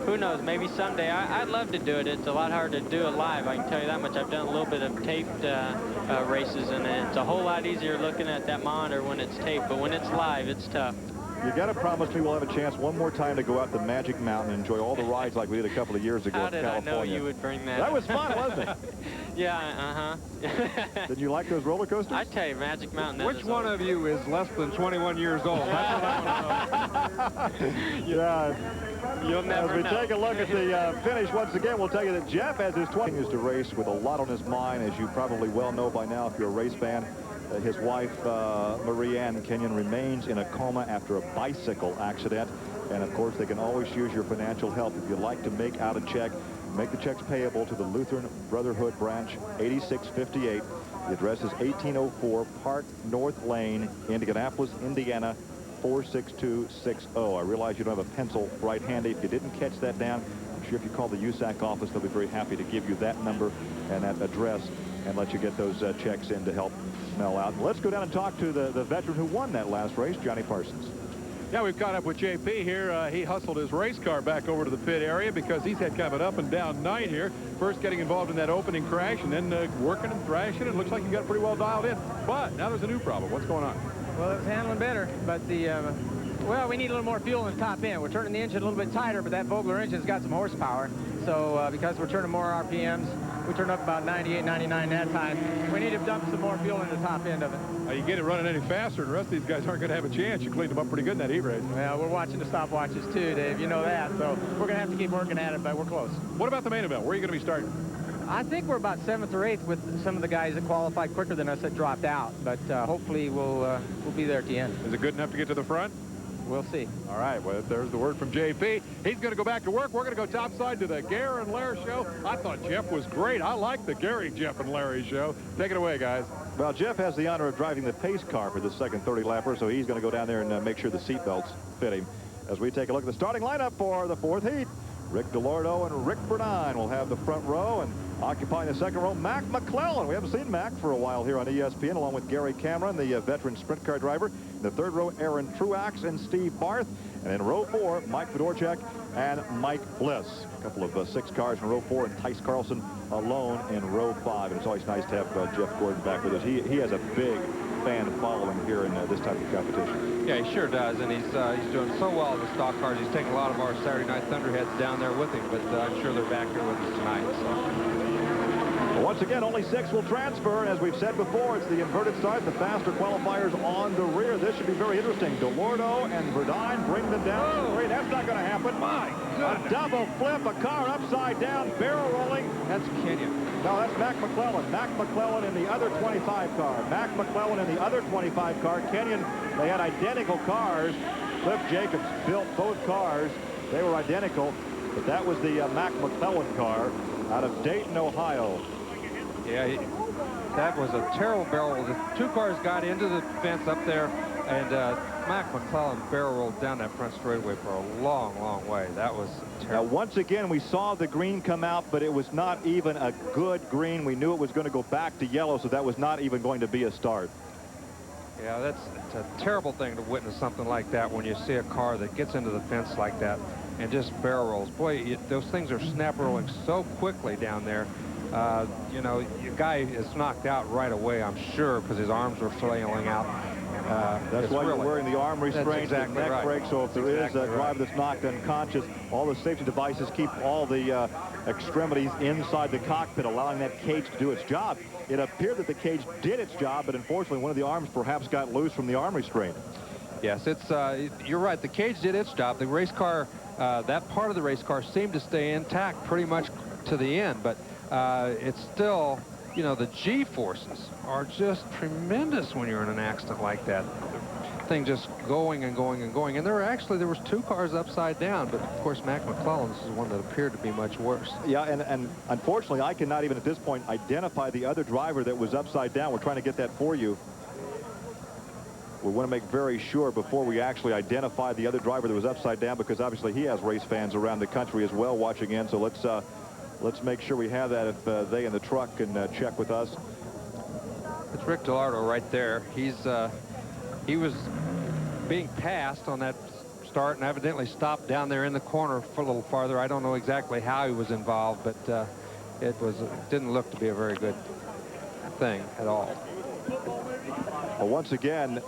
who knows, maybe someday. I'd love to do it. It's a lot harder to do it live, I can tell you that much. I've done a little bit of taped races, and it's a whole lot easier looking at that monitor when it's taped, but when it's live, it's tough. You got to promise me we'll have a chance one more time to go out the Magic Mountain and enjoy all the rides like we did a couple of years ago in California. How did I know you would bring that? That was fun, wasn't it? Yeah, Did you like those roller coasters? I tell you, Magic Mountain. Which one of you is less than 21 years old? That's what I want to know. Yeah. You'll never As we know. take a look at the finish once again, we'll tell you that Jeff has his 20 years to race with a lot on his mind, as you probably well know by now if you're a race fan. His wife, Marie Ann Kenyon, remains in a coma after a bicycle accident. And, of course, they can always use your financial help. If you'd like to make out a check, make the checks payable to the Lutheran Brotherhood Branch, 8658. The address is 1804 Park North Lane, Indianapolis, Indiana, 46260. I realize you don't have a pencil right handy. If you didn't catch that down, I'm sure if you call the USAC office, they'll be very happy to give you that number and that address and let you get those checks in to help Mel out. Let's go down and talk to the veteran who won that last race, Johnny Parsons. Yeah, we've caught up with JP here. He hustled his race car back over to the pit area because he's had kind of an up and down night here. First getting involved in that opening crash and then working and thrashing. It looks like he got pretty well dialed in. But now there's a new problem. What's going on? Well, it was handling better, but the, well, we need a little more fuel in the top end. We're turning the engine a little bit tighter, but that Vogler engine's got some horsepower. So because we're turning more RPMs, we turned up about 98, 99 that time. We need to dump some more fuel in the top end of it. You get it running any faster, and the rest of these guys aren't going to have a chance. You cleaned them up pretty good in that heat race. Well, we're watching the stopwatches too, Dave. You know that. So we're going to have to keep working at it, but we're close. What about the main event? Where are you going to be starting? I think we're about 7th or 8th with some of the guys that qualified quicker than us that dropped out. But hopefully we'll be there at the end. Is it good enough to get to the front? We'll see. All right, well, there's the word from JP. He's going to go back to work. We're going to go topside to the Gare and Lair show. I thought Jeff was great. I like the Gary, Jeff, and Larry show. Take it away, guys. Well, Jeff has the honor of driving the pace car for the second 30-lapper, so he's going to go down there and make sure the seatbelts fit him. As we take a look at the starting lineup for the fourth heat, Rick DeLordo and Rick Burdine will have the front row, and occupying the second row, Mack McClellan. We haven't seen Mack for a while here on ESPN, along with Gary Cameron, the veteran sprint car driver. In the third row, Aaron Truax and Steve Barth. And in row 4, Mike Fedorchak and Mike Bliss. A couple of 6 cars in row 4, and Tice Carlson alone in row 5. And it's always nice to have Jeff Gordon back with us. He has a big fan following here in this type of competition. Yeah, he sure does, and he's doing so well in the stock cars. He's taking a lot of our Saturday Night Thunderheads down there with him, but I'm sure they're back here with us tonight. So. Once again, only 6 will transfer, and as we've said before, it's the inverted start, the faster qualifiers on the rear. This should be very interesting. DeLordo and Burdine bring them down to the 3. That's not going to happen. My goodness. A double flip, a car upside down, barrel rolling. That's Kenyon. No, that's Mack McClellan. Mack McClellan in the other 25 car. Mack McClellan in the other 25 car. Kenyon, they had identical cars. Cliff Jacobs built both cars. They were identical, but that was the Mack McClellan car out of Dayton, Ohio. Yeah, that was a terrible barrel roll. The 2 cars got into the fence up there, and Mack McClellan barrel rolled down that front straightaway for a long, long way. That was terrible. Now, once again, we saw the green come out, but it was not even a good green. We knew it was going to go back to yellow, so that was not even going to be a start. Yeah, it's a terrible thing to witness something like that when you see a car that gets into the fence like that and just barrel rolls. Boy, those things are snap rolling so quickly down there. You know, your guy is knocked out right away, I'm sure, because his arms were flailing out. That's why you're wearing the arm restraints and neck right. brake, so if there is a driver that's knocked unconscious, all the safety devices keep all the extremities inside the cockpit, allowing that cage to do its job. It appeared that the cage did its job, but unfortunately one of the arms perhaps got loose from the arm restraint. Yes, it's you're right. The cage did its job. The race car, that part of the race car seemed to stay intact pretty much to the end, but it's still, you know, the G-forces are just tremendous when you're in an accident like that. The thing just going and going and going. And there was 2 cars upside down, but of course Mack McClellan's is one that appeared to be much worse. Yeah, and unfortunately I cannot even at this point identify the other driver that was upside down. We're trying to get that for you. We want to make very sure before we actually identify the other driver that was upside down, because obviously he has race fans around the country as well watching in. So let's make sure we have that if they in the truck can check with us. It's Rick DeLordo right there. He was being passed on that start and evidently stopped down there in the corner for a little farther. I don't know exactly how he was involved, but it didn't look to be a very good thing at all. Well, once again,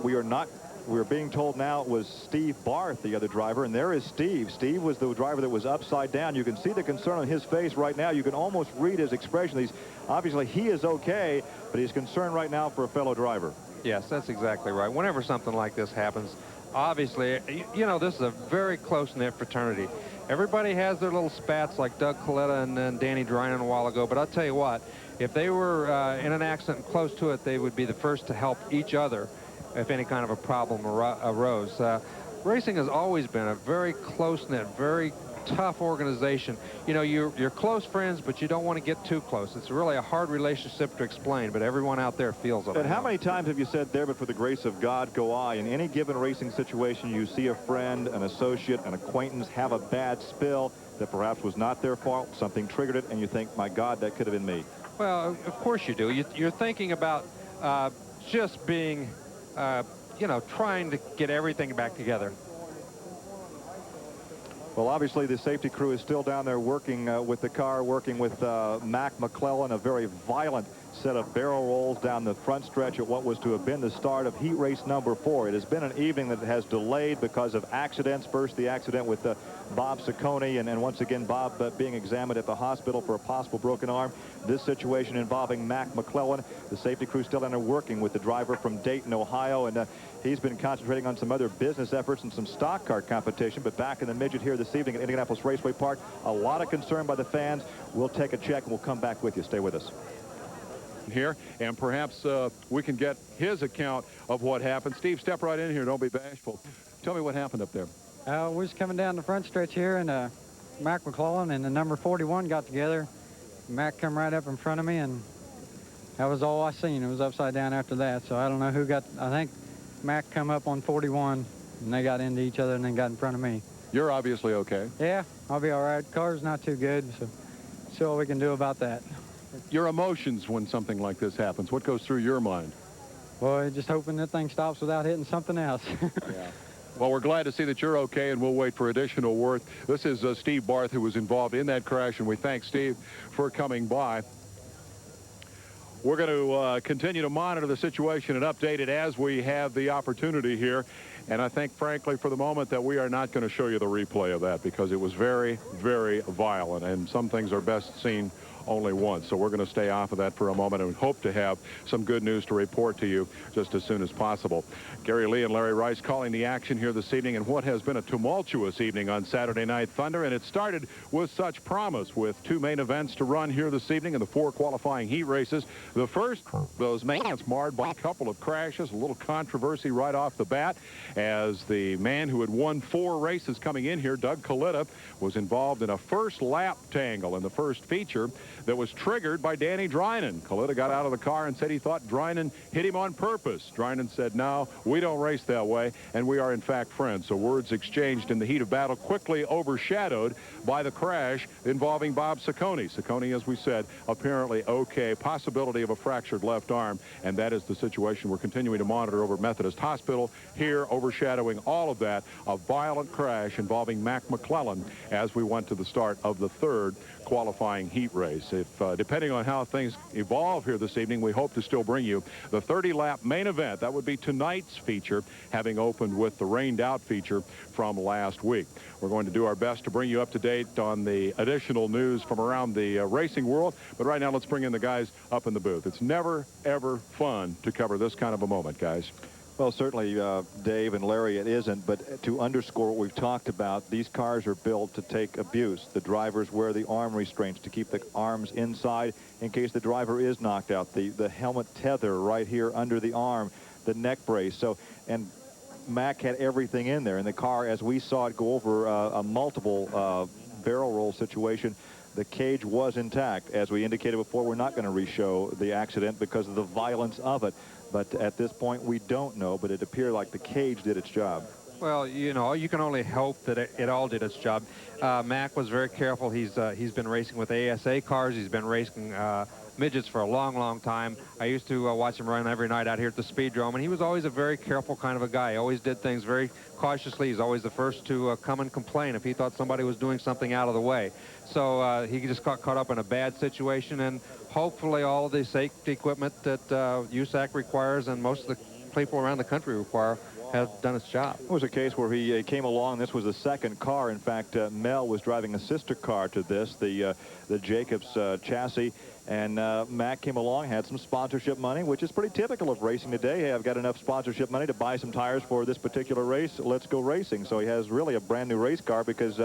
we are not we're being told now it was Steve Barth, the other driver, and there is Steve. Steve was the driver that was upside down. You can see the concern on his face right now. You can almost read his expression. Obviously, he is okay, but he's concerned right now for a fellow driver. Yes, that's exactly right. Whenever something like this happens, obviously, you know, this is a very close-knit fraternity. Everybody has their little spats like Doug Coletta and Danny Drynan a while ago, but I'll tell you what, if they were in an accident close to it, they would be the first to help each other if any kind of a problem arose. Racing has always been a very close-knit, very tough organization. You know, you're close friends, but you don't want to get too close. It's really a hard relationship to explain, but everyone out there feels it. And how many times have you said there, but for the grace of God go I? In any given racing situation, you see a friend, an associate, an acquaintance have a bad spill that perhaps was not their fault, something triggered it, and you think, my God, that could have been me. Well, of course you do. You're thinking about just being, you know, trying to get everything back together. Well, obviously, the safety crew is still down there working with the car, working with Mack McClellan, a very violent set of barrel rolls down the front stretch at what was to have been the start of heat race number 4. It has been an evening that has delayed because of accidents. First, the accident with Bob Cicconi, and once again, Bob being examined at the hospital for a possible broken arm. This situation involving Mack McClellan. The safety crew still down there working with the driver from Dayton, Ohio, and he's been concentrating on some other business efforts and some stock car competition. But back in the midget here this evening at Indianapolis Raceway Park, a lot of concern by the fans. We'll take a check and we'll come back with you. Stay with us. Here, and perhaps we can get his account of what happened. Steve, step right in here. Don't be bashful. Tell me what happened up there. We was coming down the front stretch here, and Mack McClellan and the number 41 got together. Mack come right up in front of me, and that was all I seen. It was upside down after that, so I don't know who got. I think Mack come up on 41, and they got into each other and then got in front of me. You're obviously okay. Yeah, I'll be all right. Car's not too good, so see what we can do about that. Your emotions when something like this happens, what goes through your mind? Boy, just hoping that thing stops without hitting something else. Yeah. Well, we're glad to see that you're okay, and we'll wait for additional word. This is Steve Barth, who was involved in that crash, and we thank Steve for coming by. We're going to continue to monitor the situation and update it as we have the opportunity here. And I think, frankly, for the moment, that we are not going to show you the replay of that because it was very, very violent, and some things are best seen only once. So we're going to stay off of that for a moment and hope to have some good news to report to you just as soon as possible. Gary Lee and Larry Rice calling the action here this evening in what has been a tumultuous evening on Saturday Night Thunder, and it started with such promise with 2 main events to run here this evening in the 4 qualifying heat races. The first, those main events marred by a couple of crashes, a little controversy right off the bat, as the man who had won 4 races coming in here, Doug Coletta, was involved in a first lap tangle in the first feature that was triggered by Danny Drynan. Coletta got out of the car and said he thought Drynan hit him on purpose. Drynan said, no, we don't race that way, and we are in fact friends. So words exchanged in the heat of battle, quickly overshadowed by the crash involving Bob Cicconi. Cicconi, as we said, apparently okay, possibility of a fractured left arm, and that is the situation we're continuing to monitor over Methodist Hospital. Here, overshadowing all of that, a violent crash involving Mack McClellan as we went to the start of the 3rd qualifying heat race. If depending on how things evolve here this evening, we hope to still bring you the 30-lap main event. That would be tonight's feature, having opened with the rained-out feature from last week. We're going to do our best to bring you up to date on the additional news from around the racing world, but right now let's bring in the guys up in the booth. It's never, ever fun to cover this kind of a moment, guys. Well, certainly, Dave and Larry, it isn't, but to underscore what we've talked about, these cars are built to take abuse. The drivers wear the arm restraints to keep the arms inside in case the driver is knocked out. The helmet tether right here under the arm, the neck brace. So, and Mack had everything in there in the car as we saw it go over a multiple barrel roll situation. The cage was intact. As we indicated before, we're not going to re-show the accident because of the violence of it. But at this point, we don't know, but it appeared like the cage did its job. Well, you know, you can only hope that it all did its job. Mack was very careful. He's been racing with ASA cars. He's been racing midgets for a long, long time. I used to watch him run every night out here at the Speedrome, and he was always a very careful kind of a guy. He always did things very cautiously. He's always the first to come and complain if he thought somebody was doing something out of the way. So he just got caught up in a bad situation, and hopefully all of the safety equipment that USAC requires and most of the people around the country require has done its job. It was a case where he came along. This was the second car. In fact, Mel was driving a sister car to this, the Jacobs chassis. And Mack came along, had some sponsorship money, which is pretty typical of racing today. Hey, I've got enough sponsorship money to buy some tires for this particular race. Let's go racing. So he has really a brand new race car because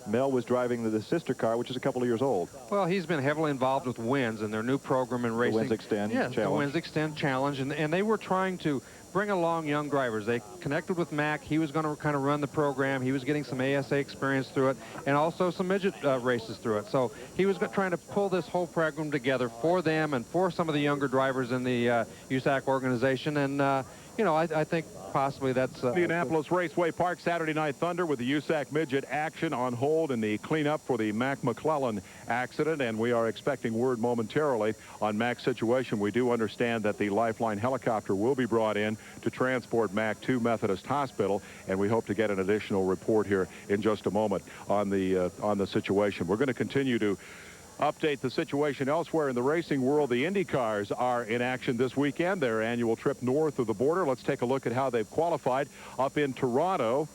Mel was driving the sister car, which is a couple of years old. Well, he's been heavily involved with WINS and their new program in racing. The WINS Extend Challenge. The WINS Extend Challenge. And they were trying to bring along young drivers. They connected with Mack. He was going to kind of run the program. He was getting some ASA experience through it and also some midget races through it. So he was trying to pull this whole program together for them and for some of the younger drivers in the USAC organization. And, you know, I think possibly that's... Indianapolis Raceway Park, Saturday Night Thunder with the USAC midget action on hold in the cleanup for the Mack McClellan accident. And we are expecting word momentarily on Mack's situation. We do understand that the Lifeline helicopter will be brought in to transport Mack to Methodist Hospital. And we hope to get an additional report here in just a moment on the situation. We're going to continue to update the situation elsewhere in the racing world. The Indy cars are in action this weekend, their annual trip north of the border. Let's take a look at how they've qualified up in Toronto.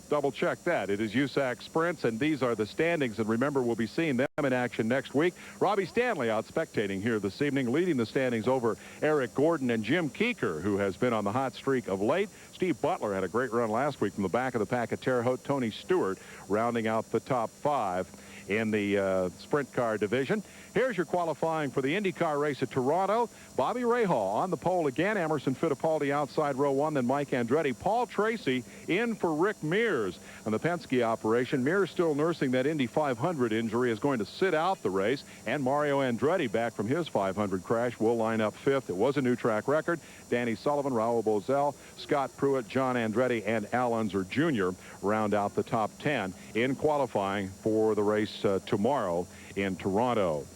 Double check that. It is USAC Sprints, and these are the standings. And remember, we'll be seeing them in action next week. Robbie Stanley out spectating here this evening, leading the standings over Eric Gordon and Jim Keeker, who has been on the hot streak of late. Steve Butler had a great run last week from the back of the pack at Terre Haute. Tony Stewart rounding out the top 5 in the sprint car division. Here's your qualifying for the IndyCar race at Toronto. Bobby Rahal on the pole again. Emerson Fittipaldi outside row 1, then Mike Andretti. Paul Tracy in for Rick Mears on the Penske operation. Mears still nursing that Indy 500 injury, is going to sit out the race. And Mario Andretti, back from his 500 crash, will line up 5th. It was a new track record. Danny Sullivan, Raul Boesel, Scott Pruitt, John Andretti, and Al Unser Jr. round out the top 10 in qualifying for the race tomorrow in Toronto.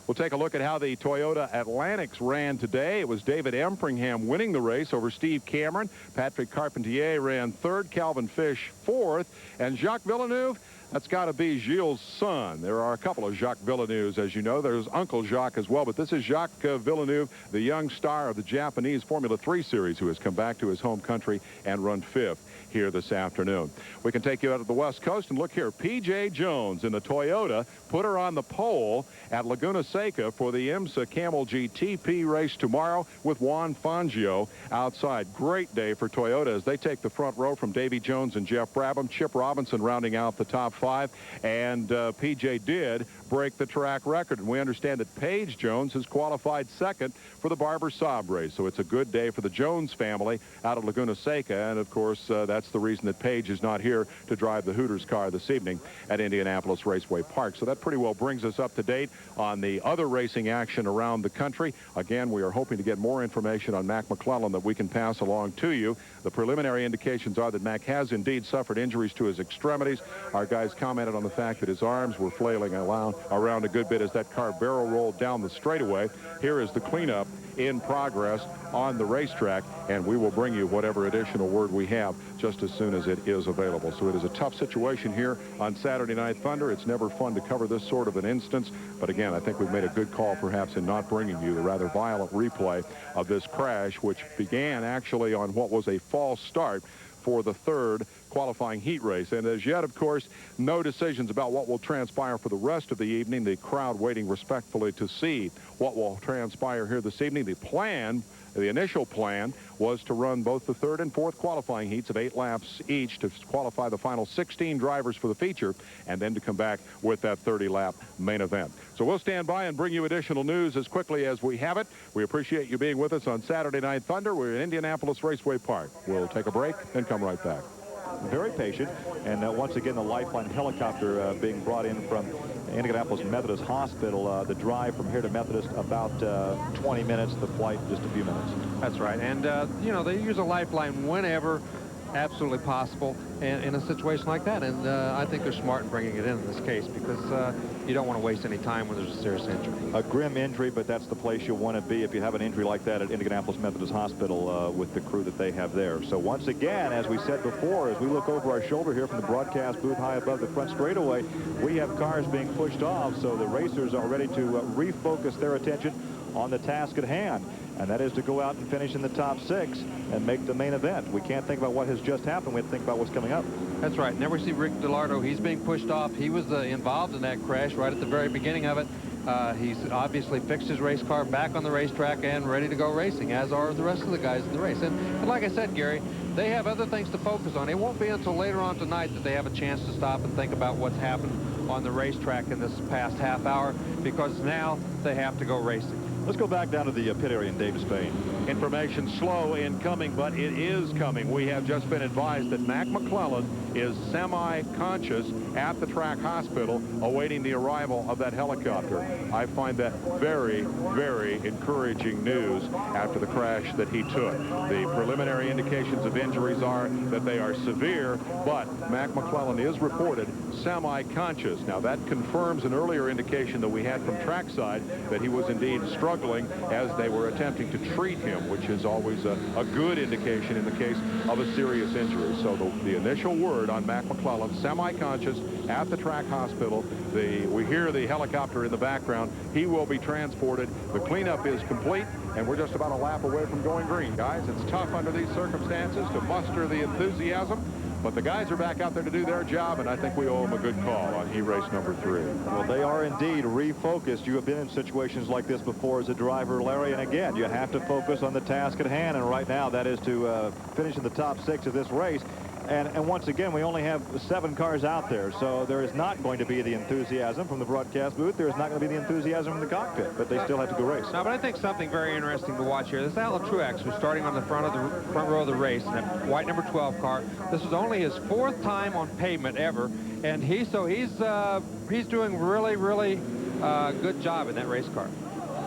We'll take a look at how the Toyota Atlantics ran today. It was David Empringham winning the race over Steve Cameron. Patrick Carpentier ran 3rd, Calvin Fish 4th, and Jacques Villeneuve, that's got to be Gilles' son. There are a couple of Jacques Villeneuves, as you know. There's Uncle Jacques as well, but this is Jacques Villeneuve, the young star of the Japanese Formula 3 series, who has come back to his home country and run 5th here this afternoon. We can take you out of the West Coast and look here. P.J. Jones in the Toyota put her on the pole at Laguna Seca for the IMSA Camel GTP race tomorrow with Juan Fangio outside. Great day for Toyota as they take the front row from Davy Jones and Jeff Brabham. Chip Robinson rounding out the top 5, and P.J. did break the track record, and we understand that Paige Jones has qualified 2nd for the Barber Saab race. So it's a good day for the Jones family out of Laguna Seca, and of course that's the reason that Paige is not here to drive the Hooters car this evening at Indianapolis Raceway Park. So that pretty well brings us up to date on the other racing action around the country. Again, we are hoping to get more information on Mack McClellan that we can pass along to you. The preliminary indications are that Mack has indeed suffered injuries to his extremities. Our guys commented on the fact that his arms were flailing around a good bit as that car barrel rolled down the straightaway. Here is the cleanup in progress on the racetrack, and we will bring you whatever additional word we have just as soon as it is available. So it is a tough situation here on Saturday Night Thunder. It's never fun to cover this sort of an instance, but again, I think we've made a good call perhaps in not bringing you the rather violent replay of this crash, which began actually on what was a false start for the 3rd qualifying heat race. And as yet, of course, no decisions about what will transpire for the rest of the evening. The crowd waiting respectfully to see what will transpire here this evening. The initial plan was to run both the 3rd and 4th qualifying heats of 8 laps each to qualify the final 16 drivers for the feature, and then to come back with that 30-lap main event. So we'll stand by and bring you additional news as quickly as we have it. We appreciate you being with us on Saturday Night Thunder. We're in Indianapolis Raceway Park. We'll take a break and come right back. Very patient, and once again the Lifeline helicopter being brought in from Indianapolis Methodist Hospital. The drive from here to Methodist about 20 minutes, the flight just a few minutes. That's right, and you know, they use a Lifeline whenever absolutely possible in a situation like that, and I think they're smart in bringing it in this case because you don't want to waste any time when there's a serious injury. A grim injury, but that's the place you want to be if you have an injury like that at Indianapolis Methodist Hospital with the crew that they have there. So once again, as we said before, as we look over our shoulder here from the broadcast booth high above the front straightaway, we have cars being pushed off, so the racers are ready to refocus their attention on the task at hand. and that is to go out and finish in the top 6 and make the main event. We can't think about what has just happened. We have to think about what's coming up. That's right. Never see Rick DeLardo. He's being pushed off. He was involved in that crash right at the very beginning of it. He's obviously fixed his race car back on the racetrack and ready to go racing, as are the rest of the guys in the race. And like I said, Gary, they have other things to focus on. It won't be until later on tonight that they have a chance to stop and think about what's happened on the racetrack in this past half hour, because now they have to go racing. Let's go back down to the pit area in Davis Spain. Information slow in coming, but it is coming. We have just been advised that Mack McClellan is semi-conscious at the track hospital awaiting the arrival of that helicopter. I find that very, very encouraging news after the crash that he took. The preliminary indications of injuries are that they are severe, but Mack McClellan is reported semi-conscious. Now, that confirms an earlier indication that we had from trackside that he was indeed struggling as they were attempting to treat him, which is always a good indication in the case of a serious injury. So the initial word on Mack McClellan, semi-conscious at the track hospital. We hear the helicopter in the background. He will be transported. The cleanup is complete, and we're just about a lap away from going green, guys. It's tough under these circumstances to muster the enthusiasm, but the guys are back out there to do their job, and I think we owe them a good call on race number 3. Well, they are indeed refocused. You have been in situations like this before as a driver, Larry, and again, you have to focus on the task at hand, and right now that is to finish in the top 6 of this race. And once again, we only have 7 cars out there, so there is not going to be the enthusiasm from the broadcast booth. There is not going to be the enthusiasm from the cockpit, but they still have to go race. No, but I think something very interesting to watch here. This Alan Truex, who's starting on the front row of the race in that white number 12 car. This is only his 4th time on pavement ever, and he's doing really, really good job in that race car.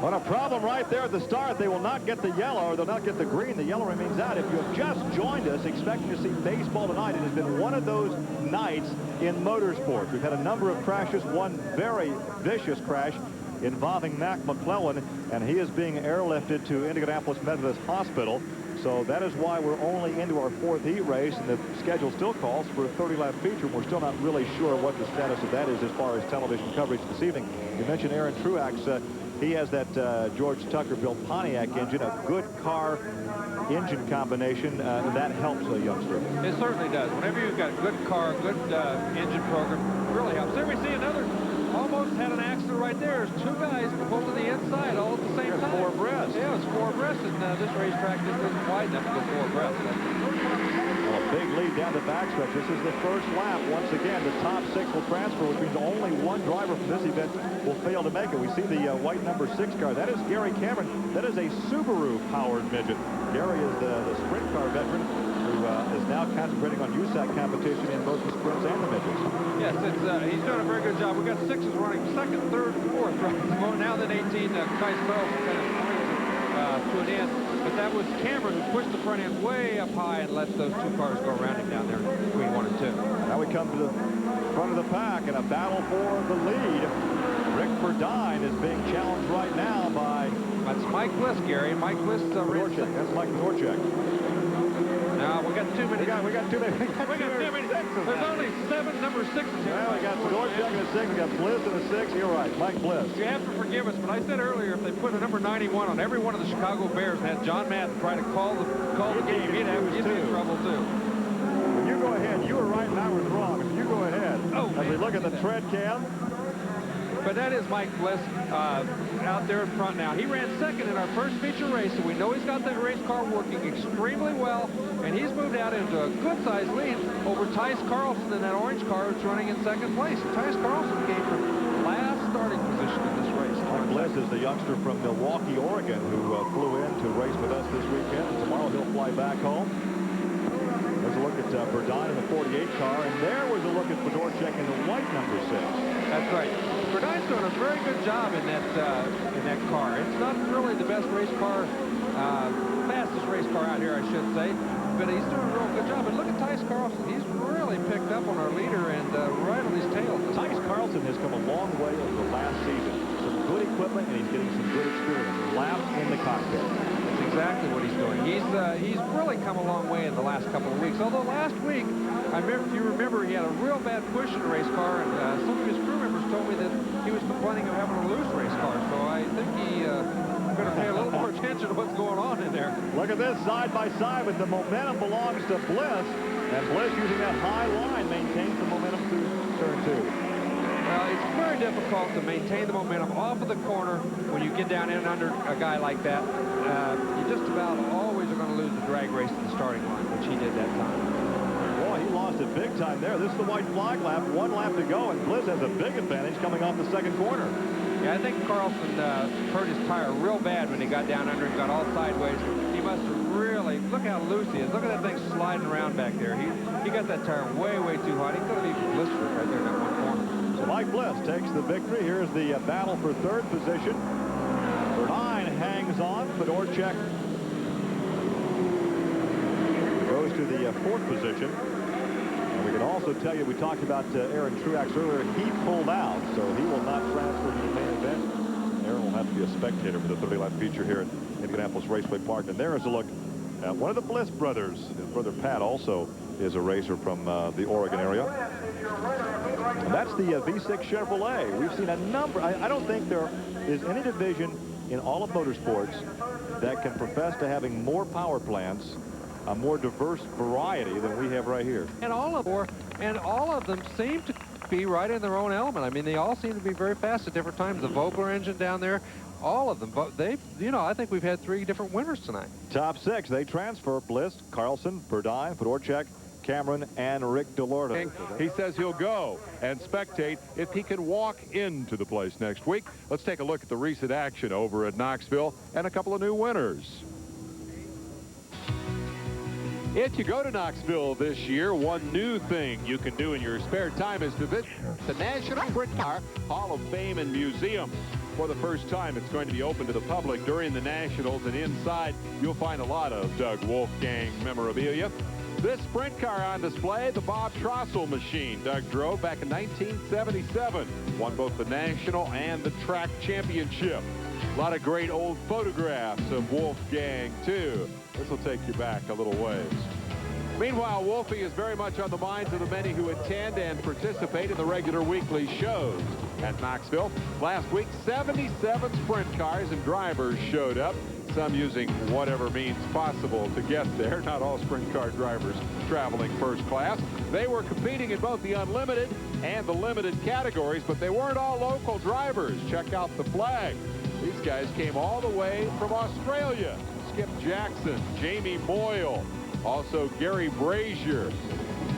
Well, a problem right there at the start. They will not get the yellow, or they'll not get the green. The yellow remains out. If you have just joined us expecting to see baseball tonight, it has been one of those nights in motorsports. We've had a number of crashes, one very vicious crash involving Mack McClellan, and he is being airlifted to Indianapolis Methodist Hospital. So that is why we're only into our 4th heat race, and the schedule still calls for a 30-lap feature. We're still not really sure what the status of that is as far as television coverage this evening. You mentioned Aaron Truex. He has that George Tucker-built Pontiac engine, a good car engine combination, and that helps a youngster. It certainly does. Whenever you've got a good car, good engine program, it really helps. There we see another, almost had an accident right there. There's 2 guys pulled to the inside all at the same time. 4 abreast. Yeah, it's 4 abreast, and this racetrack just isn't wide enough to go 4 abreast. Well, a big lead down the backstretch. This is the first lap. Once again, the top 6 will transfer, which means only 1 driver from this event will fail to make it. We see the white number 6 car. That is Gary Cameron. That is a Subaru-powered midget. Gary is the sprint car veteran who is now concentrating on USAC competition in both the sprints and the midgets. Yes, he's doing a very good job. We've got 6s running 2nd, 3rd, 4th. Right? Well, now that 18, Kais Bell kind of to an end. But that was Cameron who pushed the front end way up high and let those 2 cars go around him down there between 1 and 2. Now we come to the front of the pack in a battle for the lead. Rick Burdine is being challenged right now by... That's Mike Bliss, Gary. Mike Bliss. That's Mike Norchek. Now we got 2 minutes. We got 2 minutes. We got 2 minutes. There's only 7 number 6s here. Well, we got Norchek in a 6. We got Bliss in a 6. You're right, Mike Bliss. You have to forgive us, but I said earlier if they put a number 91 on every one of the Chicago Bears and had John Madden try to call the game, he'd be in trouble too. When you go ahead, you were right and I was wrong. If you go ahead, as we look at the tread cam. But that is Mike Bliss out there in front now. He ran 2nd in our first feature race, so we know he's got that race car working extremely well, and he's moved out into a good-sized lead over Tice Carlson in that orange car who's running in 2nd place. And Tice Carlson came from last starting position in this race. Mike Bliss is the youngster from Milwaukee, Oregon, who flew in to race with us this weekend, and tomorrow he'll fly back home. There's a look at Burdine in the 48 car, and there was a look at Fedorchak in the white number 6. That's right. Burdine's doing a very good job in that car. It's not really the best race car, fastest race car out here, I should say, but he's doing a real good job. And look at Tice Carlson. He's really picked up on our leader and right on his tail. Tice Carlson has come a long way over the last season. Some good equipment, and he's getting some good experience. Laps in the cockpit. That's exactly what he's doing. He's really come a long way in the last couple of weeks. Although last week, if you remember, he had a real bad push in the race car, and some of his crew members told me that he was complaining of having a loose race car. So I think going to pay a little more attention to what's going on in there. Look at this side by side, but the momentum belongs to Bliss. And Bliss, using that high line, maintains the momentum through turn 2. Well, it's very difficult to maintain the momentum off of the corner when you get down in and under a guy like that. You just about always are going to lose the drag race at the starting line, which he did that time. Boy, he lost it big time there. This is the white flag lap. 1 lap to go, and Bliss has a big advantage coming off the second corner. Yeah, I think Carlson hurt his tire real bad when he got down under and got all sideways. He must have really, look how loose he is. Look at that thing sliding around back there. He got that tire way, way too hot. He could have even blistered it right there in that one corner. So Mike Bliss takes the victory. Here's the battle for third position. Bernine hangs on. Fedorchak goes to the fourth position. And we can also tell you, we talked about Aaron Truax earlier. He pulled out, so he will not transfer to the main event. Aaron will have to be a spectator for the 30-lap feature here at Indianapolis Raceway Park. And there is a look at one of the Bliss brothers. His brother Pat also is a racer from the Oregon area. And that's the V6 Chevrolet. We've seen a number. I don't think there is any division in all of motorsports that can profess to having more power plants, a more diverse variety than we have right here. And all of them seem to be right in their own element. I mean, they all seem to be very fast at different times. The Vogler engine down there, all of them. But they, you know, I think we've had 3 different winners tonight. Top 6, they transfer. Bliss, Carlson, Burdine, Fedorchak, Cameron, and Rick DeLorto. He says he'll go and spectate if he can walk into the place next week. Let's take a look at the recent action over at Knoxville and a couple of new winners. If you go to Knoxville this year, one new thing you can do in your spare time is to visit the National Sprint Car Hall of Fame and Museum. For the first time, it's going to be open to the public during the Nationals, and inside you'll find a lot of Doug Wolfgang memorabilia. This sprint car on display, the Bob Trossel machine Doug drove back in 1977, won both the National and the Track Championship. A lot of great old photographs of Wolfgang, too. This will take you back a little ways. Meanwhile, Wolfie is very much on the minds of the many who attend and participate in the regular weekly shows at Knoxville. Last week, 77 sprint cars and drivers showed up, some using whatever means possible to get there. Not all sprint car drivers traveling first class. They were competing in both the unlimited and the limited categories, but they weren't all local drivers. Check out the flag. These guys came all the way from Australia. Skip Jackson, Jamie Boyle, also Gary Brazier.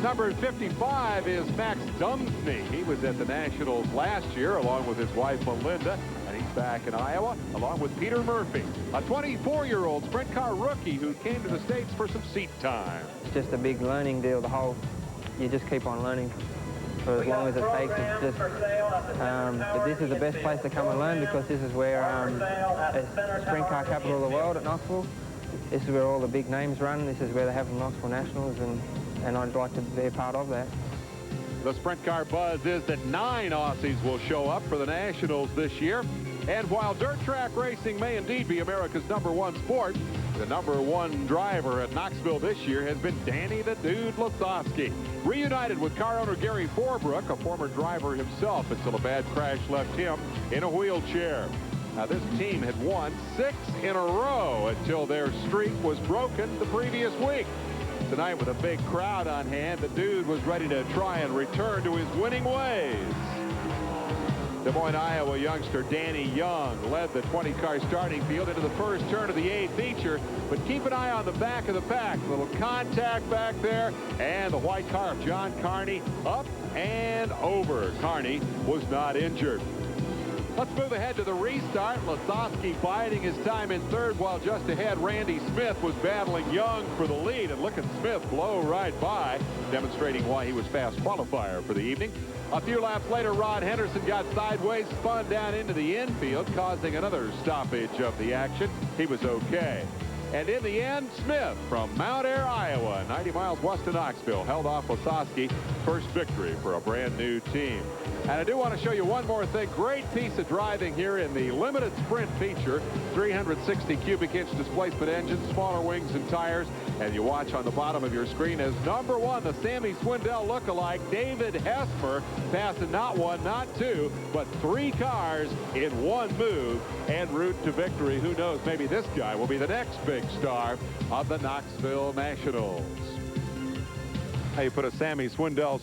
Number 55 is Max Dumsney. He was at the Nationals last year along with his wife Melinda, and he's back in Iowa along with Peter Murphy, a 24-year-old sprint car rookie who came to the States for some seat time. It's just a big learning deal. You just keep on learning for as long as it takes. It's just, but this is the best place to come and learn, because this is where it's sprint car capital of the world at Knoxville. This is where all the big names run. This is where they have the Knoxville Nationals, and I'd like to be a part of that. The sprint car buzz is that 9 Aussies will show up for the Nationals this year. And while dirt track racing may indeed be America's #1 sport, the #1 driver at Knoxville this year has been Danny the Dude Lasowski. Reunited with car owner Gary Forbrook, a former driver himself until a bad crash left him in a wheelchair. Now, this team had won 6 in a row until their streak was broken the previous week. Tonight, with a big crowd on hand, the Dude was ready to try and return to his winning ways. Des Moines, Iowa youngster Danny Young led the 20-car starting field into the first turn of the A feature, but keep an eye on the back of the pack. A little contact back there, and the white car of John Carney up and over. Carney was not injured. Let's move ahead to the restart. Lasowski biding his time in third, while just ahead Randy Smith was battling Young for the lead. And look at Smith blow right by, demonstrating why he was fast qualifier for the evening. A few laps later, Rod Henderson got sideways, spun down into the infield, causing another stoppage of the action. He was okay. And in the end, Smith from Mount Air, Iowa, 90 miles west of Knoxville, held off Wasowski. First victory for a brand new team. And I do want to show you one more thing. Great piece of driving here in the limited sprint feature. 360 cubic inch displacement engine, smaller wings and tires. And you watch on the bottom of your screen as number 1, the Sammy Swindell lookalike, David Hesper, passing not 1, not 2, but 3 cars in 1 move en route to victory. Who knows, maybe this guy will be the next big star of the Knoxville Nationals. How you put a Sammy Swindell's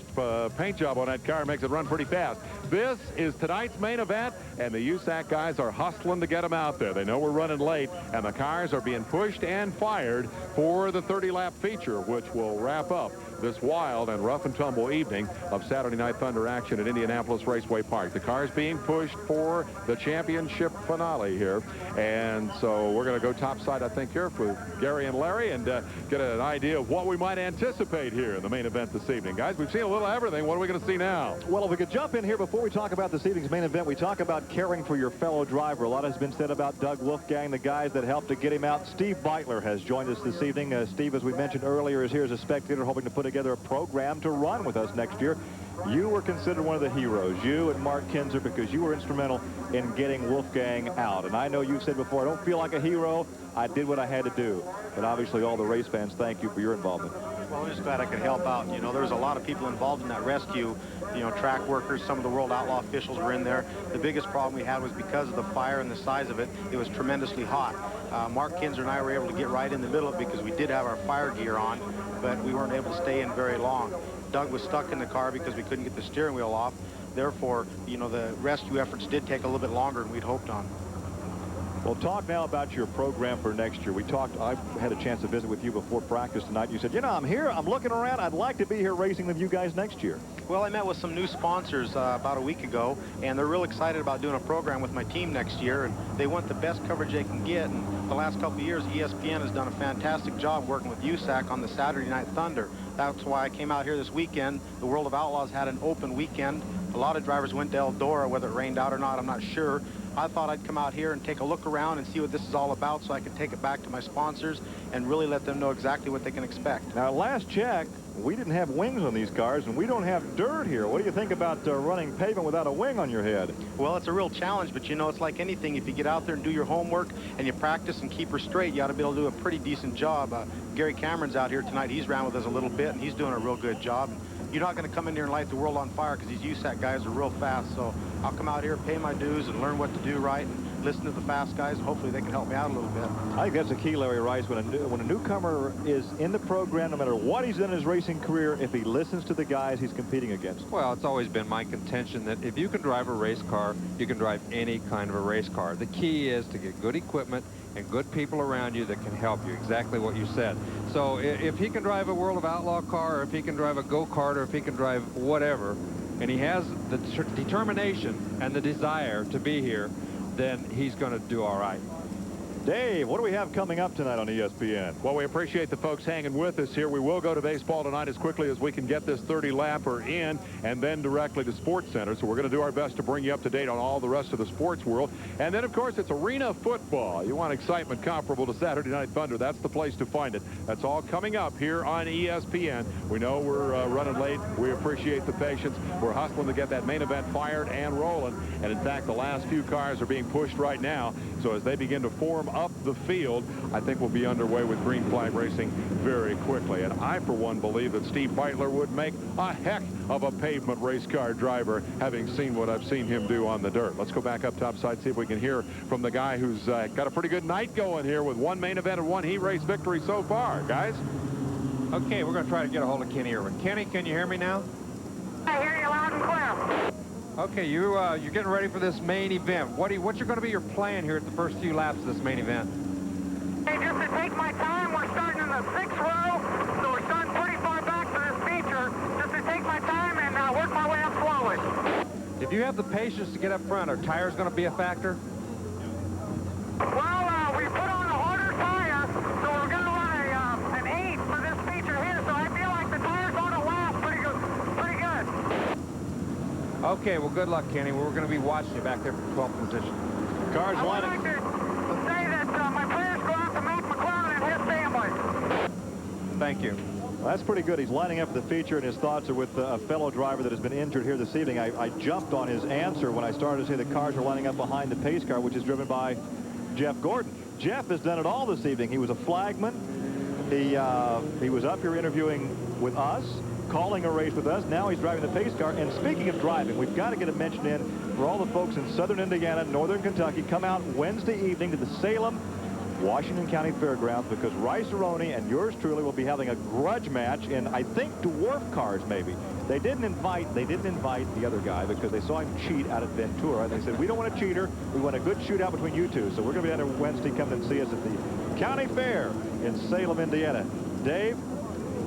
paint job on that car makes it run pretty fast. This is tonight's main event, and the USAC guys are hustling to get them out there. They know we're running late, and the cars are being pushed and fired for the 30-lap feature, which will wrap up this wild and rough and tumble evening of Saturday Night Thunder action at Indianapolis Raceway Park. The cars being pushed for the championship finale here, and so we're going to go topside, I think, here with Gary and Larry and get an idea of what we might anticipate here in the main event this evening. Guys, we've seen a little of everything. What are we going to see now? Well, if we could jump in here before we talk about this evening's main event, we talk about caring for your fellow driver. A lot has been said about Doug Wolfgang, the guys that helped to get him out. Steve Beitler has joined us this evening. Steve, as we mentioned earlier, is here as a spectator, hoping to put together a program to run with us next year. You were considered one of the heroes, you and Mark Kinzer, because you were instrumental in getting Wolfgang out. And I know you've said before, I don't feel like a hero. I did what I had to do. But obviously all the race fans, thank you for your involvement. Well, I'm just glad I could help out. You know, there's a lot of people involved in that rescue. You know, track workers, some of the World Outlaw officials were in there. The biggest problem we had was because of the fire and the size of it, it was tremendously hot. Mark Kinzer and I were able to get right in the middle of it because we did have our fire gear on, but we weren't able to stay in very long. Doug was stuck in the car because we couldn't get the steering wheel off. Therefore, you know, the rescue efforts did take a little bit longer than we'd hoped on. Well, talk now about your program for next year. We talked, I had a chance to visit with you before practice tonight. You said, you know, I'm here, I'm looking around, I'd like to be here racing with you guys next year. Well, I met with some new sponsors about a week ago, and they're real excited about doing a program with my team next year, and they want the best coverage they can get. And the last couple of years, ESPN has done a fantastic job working with USAC on the Saturday Night Thunder. That's why I came out here this weekend. The World of Outlaws had an open weekend. A lot of drivers went to Eldora, whether it rained out or not, I'm not sure. I thought I'd come out here and take a look around and see what this is all about so I can take it back to my sponsors and really let them know exactly what they can expect. Now, last check, we didn't have wings on these cars, and we don't have dirt here. What do you think about running pavement without a wing on your head? Well, it's a real challenge, but you know, it's like anything. If you get out there and do your homework and you practice and keep her straight, you ought to be able to do a pretty decent job. Gary Cameron's out here tonight. He's ran with us a little bit, and he's doing a real good job. You're not going to come in here and light the world on fire because these USAC guys are real fast. So I'll come out here, pay my dues, and learn what to do right, and listen to the fast guys, and hopefully they can help me out a little bit. I think that's the key, Larry Rice. When a newcomer is in the program, no matter what he's done in his racing career, if he listens to the guys he's competing against. Well, it's always been my contention that if you can drive a race car, you can drive any kind of a race car. The key is to get good equipment and good people around you that can help you, exactly what you said. So if he can drive a World of Outlaw car, or if he can drive a go-kart, or if he can drive whatever, and he has the determination and the desire to be here, then he's going to do all right. Dave, what do we have coming up tonight on ESPN? Well, we appreciate the folks hanging with us here. We will go to baseball tonight as quickly as we can get this 30-lapper in and then directly to Sports Center. So we're going to do our best to bring you up to date on all the rest of the sports world. And then, of course, it's arena football. You want excitement comparable to Saturday Night Thunder. That's the place to find it. That's all coming up here on ESPN. We know we're running late. We appreciate the patience. We're hustling to get that main event fired and rolling. And, in fact, the last few cars are being pushed right now. So as they begin to form up the field, I think we'll be underway with green flag racing very quickly. And I, for one, believe that Steve Beitler would make a heck of a pavement race car driver, having seen what I've seen him do on the dirt. Let's go back up topside, see if we can hear from the guy who's got a pretty good night going here with one main event and one heat race victory so far. Guys? Okay, we're going to try to get a hold of Kenny Irwin. Kenny, can you hear me now? I hear you loud and clear. Okay, you're getting ready for this main event. What's going to be your plan here at the first few laps of this main event? Hey, just to take my time, we're starting in the 6th row, so we're starting pretty far back for this feature. Just to take my time and work my way up slowly. If you have the patience to get up front, are tires going to be a factor? Well, we put on a harder tire, so we're going to run an 8 for this feature here, so I feel like the tires ought to last pretty good. Okay, well, good luck, Kenny. We're going to be watching you back there from 12th position. Cars I would like to say that my prayers go out to McClellan and Thank you. Well, that's pretty good. He's lining up for the feature, and his thoughts are with a fellow driver that has been injured here this evening. I jumped on his answer when I started to say the cars are lining up behind the pace car, which is driven by Jeff Gordon. Jeff has done it all this evening. He was a flagman. He was up here interviewing with us, calling a race with us. Now he's driving the pace car. And speaking of driving, we've got to get a mention in for all the folks in southern Indiana, northern Kentucky. Come out Wednesday evening to the Salem Washington County Fairgrounds, because Rice-A-Roni and yours truly will be having a grudge match in, I think, dwarf cars maybe. They didn't invite the other guy because they saw him cheat out at Ventura. They said, we don't want a cheater. We want a good shootout between you two. So we're going to be out there Wednesday. Come and see us at the County Fair in Salem, Indiana. Dave?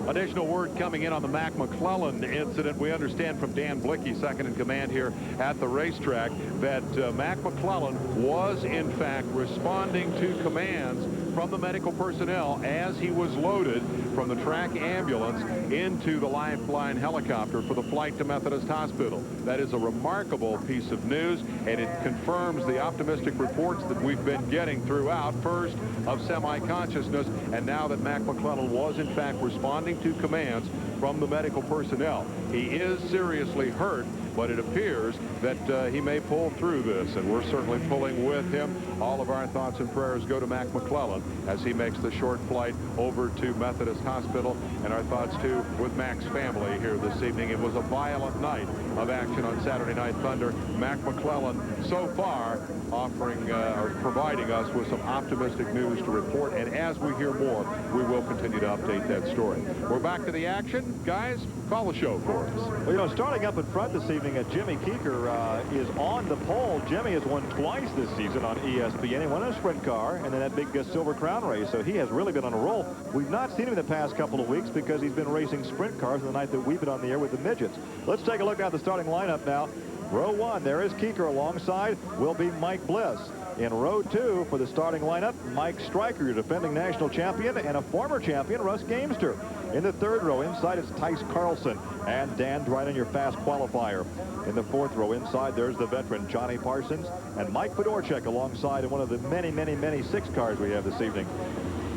Additional word coming in on the Mack McClellan incident. We understand from Dan Blicky, second in command here at the racetrack, that Mack McClellan was, in fact, responding to commands from the medical personnel as he was loaded from the track ambulance into the Lifeline helicopter for the flight to Methodist Hospital. That is a remarkable piece of news, and it confirms the optimistic reports that we've been getting throughout, first of semi-consciousness, and now that Mack McClellan was, in fact, responding to commands from the medical personnel. He is seriously hurt, but it appears that he may pull through this, and we're certainly pulling with him. All of our thoughts and prayers go to Mack McClellan as he makes the short flight over to Methodist Hospital, and our thoughts, too, with Mack's family here this evening. It was a violent night of action on Saturday Night Thunder. Mack McClellan, so far, offering or providing us with some optimistic news to report, and as we hear more, we will continue to update that story. We're back to the action. Guys, call the show for us. Well, you know, starting up in front this evening, Jimmy Keeker is on the pole. Jimmy has won twice this season on ESPN. He won in a sprint car and then that big Silver Crown race, so he has really been on a roll. We've not seen him in the past couple of weeks because he's been racing sprint cars the night that we've been on the air with the midgets. Let's take a look at the starting lineup now. Row 1, there is Keeker. Alongside will be Mike Bliss. In row 2 for the starting lineup, Mike Stryker, your defending national champion, and a former champion, Russ Gamester. In the third row, inside it's Tice Carlson and Dan Dryden, your fast qualifier. In the fourth row, inside there's the veteran Johnny Parsons and Mike Fedorchak alongside in one of the many 6 cars we have this evening.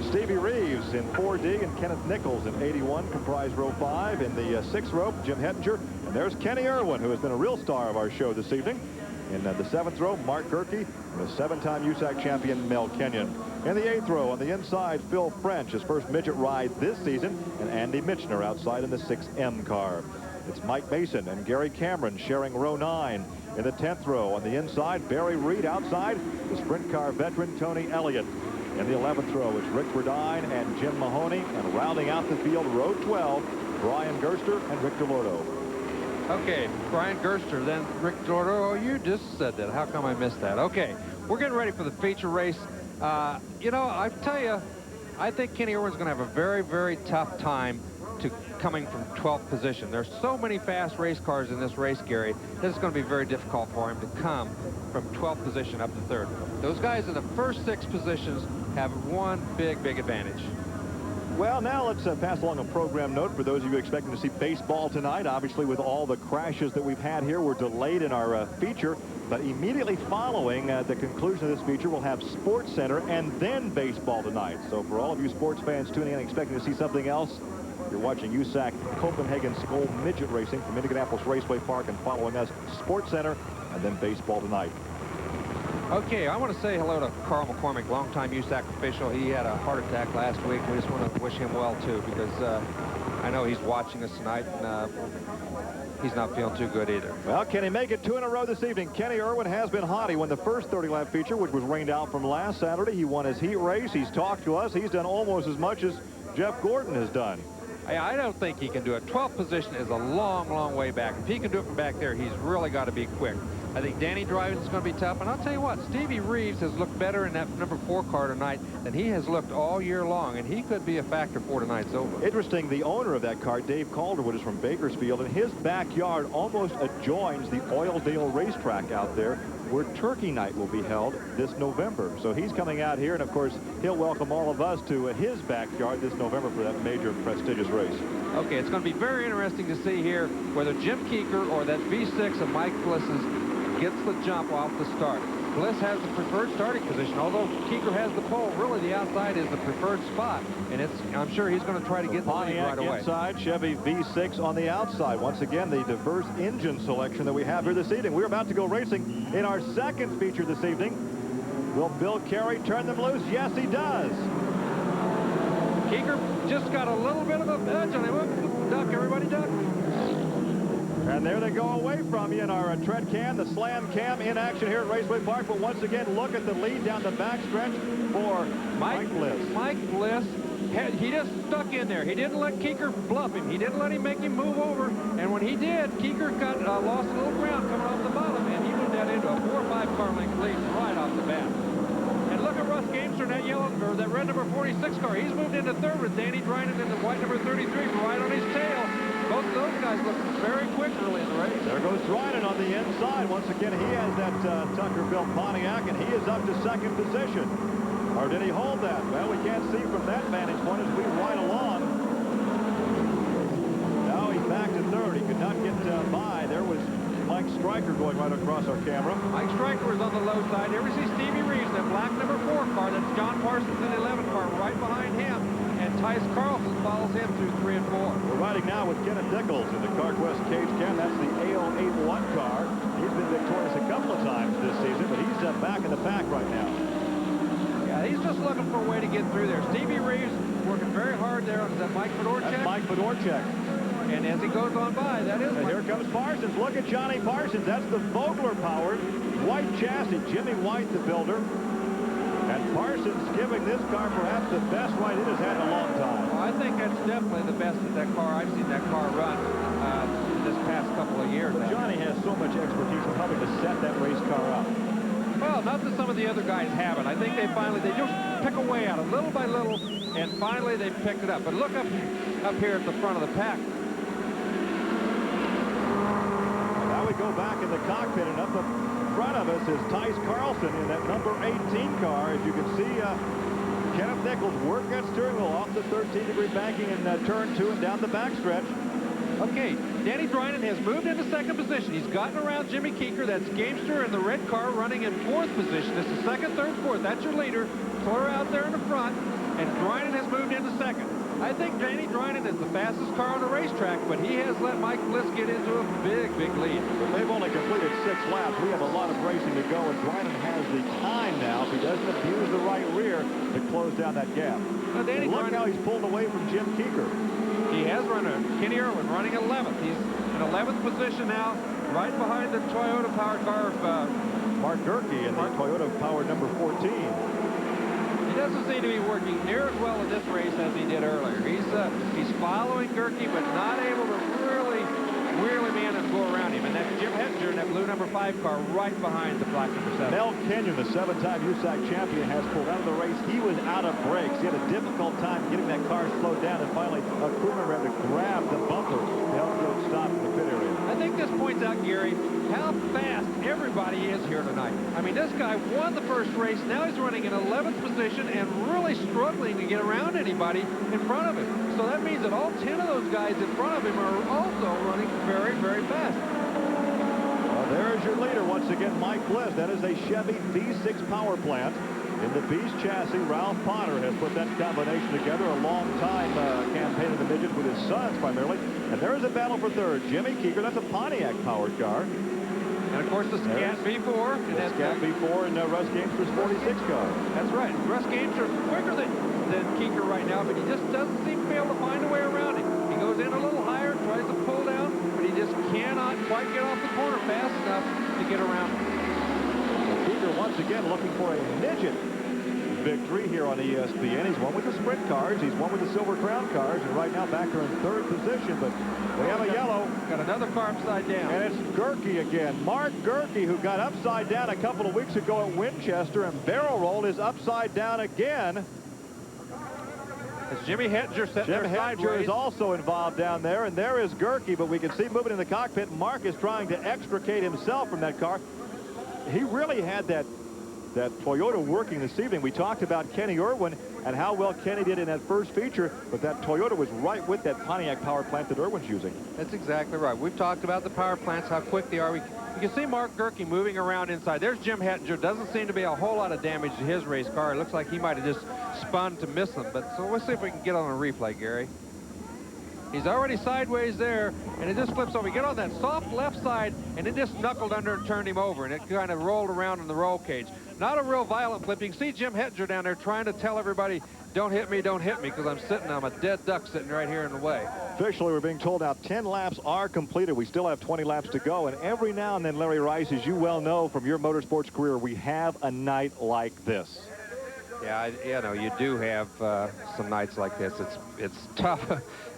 Stevie Reeves in 4D and Kenneth Nichols in 81 comprise row 5. In the 6th row, Jim Hettinger. And there's Kenny Irwin, who has been a real star of our show this evening. In the 7th row, Mark Gerke, and the 7-time USAC champion, Mel Kenyon. In the 8th row, on the inside, Phil French, his first midget ride this season, and Andy Michener outside in the 6M car. It's Mike Mason and Gary Cameron sharing row 9. In the 10th row, on the inside, Barry Reed outside, the sprint car veteran, Tony Elliott. In the 11th row, it's Rick Verdine and Jim Mahoney, and rounding out the field, row 12, Brian Gerster and Rick DeLorto. Okay, Brian Gerster, then Rick DeLorto. Oh, you just said that. How come I missed that? Okay, we're getting ready for the feature race. You know, I tell you, I think Kenny Irwin's going to have a very tough time coming from 12th position. There's so many fast race cars in this race, Gary, that it's going to be very difficult for him to come from 12th position up to 3rd. Those guys in the first 6 positions have one big advantage. Well, now let's pass along a program note for those of you expecting to see baseball tonight. Obviously, with all the crashes that we've had here, we're delayed in our feature. But immediately following the conclusion of this feature, we'll have Sports Center and then baseball tonight. So for all of you sports fans tuning in and expecting to see something else, you're watching USAC Copenhagen Skull Midget Racing from Indianapolis Raceway Park and following us Sports Center and then baseball tonight. Okay, I want to say hello to Carl McCormick, longtime USAC official. He had a heart attack last week. We just want to wish him well, too, because I know he's watching us tonight, and he's not feeling too good either. Well, can he make it 2 in a row this evening? Kenny Irwin has been hot. He won the first 30-lap feature, which was rained out from last Saturday. He won his heat race. He's talked to us. He's done almost as much as Jeff Gordon has done. I don't think he can do it. 12th position is a long way back. If he can do it from back there, he's really got to be quick. I think Danny Dryden's going to be tough. And I'll tell you what, Stevie Reeves has looked better in that number 4 car tonight than he has looked all year long. And he could be a factor for tonight's over. Interesting, the owner of that car, Dave Calderwood, is from Bakersfield. And his backyard almost adjoins the Oildale racetrack out there, where Turkey Night will be held this November. So he's coming out here, and of course, he'll welcome all of us to his backyard this November for that major prestigious race. Okay, it's going to be very interesting to see here whether Jim Keeker or that V6 of Mike Bliss's gets the jump off the start. Bliss has the preferred starting position. Although Keeker has the pole, really the outside is the preferred spot. And I'm sure he's going to try to get the lead right away. Inside, Chevy V6 on the outside. Once again, the diverse engine selection that we have here this evening. We're about to go racing in our second feature this evening. Will Bill Carey turn them loose? Yes, he does. Keeker just got a little bit of a edge on him. Duck, everybody duck. And there they go away from you in our tread cam, the slam cam in action here at Raceway Park. But once again, look at the lead down the backstretch for Mike Bliss. Mike Bliss, he just stuck in there. He didn't let Keeker bluff him. He didn't let him make him move over. And when he did, Keeker got lost a little ground coming off the bottom, and he moved that into a 4 or 5 car length lead right off the bat. And look at Russ Gamester in that yellow, or that red number 46 car. He's moved into third with Danny Dryden in the white number 33 right on his tail. Both of those guys look very quick early in the race. There goes Dryden on the inside. Once again, he has that Tucker-built Pontiac, and he is up to second position. Or did he hold that? Well, we can't see from that vantage point as we ride along. Now he's back to third. He could not get by. There was Mike Stryker going right across our camera. Mike Stryker was on the low side. There we see Stevie Reeves, that black number 4 car. That's John Parsons in the 11 car right behind him. And Tice Carlson follows him through 3 and 4. We're riding now with Kenneth Nichols in the CarQuest Cage Cam. That's the AO81 car. He's been victorious a couple of times this season, but he's back in the pack right now. Yeah, he's just looking for a way to get through there. Stevie Reeves working very hard there. Is that Mike Fedorchak? That's Mike Fedorchak. And as he goes on by, that is... And here comes Parsons. Look at Johnny Parsons. That's the Vogler-powered white chassis. Jimmy White, the builder. And Parsons giving this car perhaps the best ride it has had in a long time. Well, I think that's definitely the best of that car. I've seen that car run this past couple of years. But Johnny has so much expertise in helping to set that race car up. Well, not that some of the other guys haven't. I think they just pick away at it little by little, and finally they picked it up. But look up here at the front of the pack. And now we go back in the cockpit, and up the front of us is Tice Carlson in that number 18 car. As you can see, Kenneth Nichols worked that steering wheel off the 13-degree banking in turn 2 and down the backstretch. Okay, Danny Dryden has moved into second position. He's gotten around Jimmy Keeker. That's Gamester in the red car running in 4th position. This is second, third, fourth. That's your leader. Clear out there in the front, and Dryden has moved into second. I think Danny Dryden is the fastest car on the racetrack, but he has let Mike Bliss get into a big, big lead. But they've only completed 6 laps. We have a lot of racing to go, and Dryden has the time now, if he doesn't abuse the right rear, to close down that gap. Now, look how he's pulled away from Jim Keeker. He has run Kenny Irwin running 11th. He's in 11th position now, right behind the Toyota-powered car of Mark Gerke in the Toyota-powered number 14. He doesn't seem to be working near as well in this race as he did earlier. He's following Gerke, but not able to really man and go around him. And that's Jim Hettinger in that blue number 5 car right behind the black number 7. Mel Kenyon, the 7-time USAC champion, has pulled out of the race. He was out of brakes. He had a difficult time getting that car slowed down, and finally a crew member had to grab the bumper to help get it stopped in the pit area. I think this points out, Gary, how fast everybody is here tonight. I mean, this guy won the first race. Now he's running in 11th position and really struggling to get around anybody in front of him. So that means that all 10 of those guys in front of him are also running very, very fast. Well, there's your leader once again, Mike Bliss. That is a Chevy V6 power plant. In the Beast chassis, Ralph Potter has put that combination together. A long time campaign in the midgets with his sons primarily. And there's a battle for third. Jimmy Keeker, that's a Pontiac powered car. And of course the Scat V4. And that's Scat V4 and Russ Gamester's 46 car. That's right. Russ Gamester's quicker than Keeker right now, but he just doesn't seem to be able to find a way around him. He goes in a little higher, tries to pull down, but he just cannot quite get off the corner fast enough to get around him. Keeker once again looking for a midget victory here on ESPN. He's won with the sprint cars. He's won with the Silver Crown cars. And right now back there in 3rd position. But we have a yellow. Got another car upside down. And it's Gerke again. Mark Gerke, who got upside down a couple of weeks ago at Winchester and barrel rolled, is upside down again. It's Jimmy Hettinger setting there sideways. Jim Hettinger is also involved down there. And there is Gerke. But we can see moving in the cockpit. Mark is trying to extricate himself from that car. He really had that Toyota working this evening. We talked about Kenny Irwin and how well Kenny did in that first feature, but that Toyota was right with that Pontiac power plant that Irwin's using. That's exactly right. We've talked about the power plants, how quick they are. You can see Mark Gerke moving around inside. There's Jim Hettinger. Doesn't seem to be a whole lot of damage to his race car. It looks like he might have just spun to miss them. But so let's see if we can get on a replay, Gary. He's already sideways there, and it just flips over. You get on that soft left side, and it just knuckled under and turned him over, and it kind of rolled around in the roll cage. Not a real violent flip. You can see Jim Hettinger down there trying to tell everybody, don't hit me, because I'm a dead duck sitting right here in the way. Officially, we're being told now 10 laps are completed. We still have 20 laps to go, and every now and then, Larry Rice, as you well know from your motorsports career, we have a night like this. Yeah, you know, you do have some nights like this. It's tough.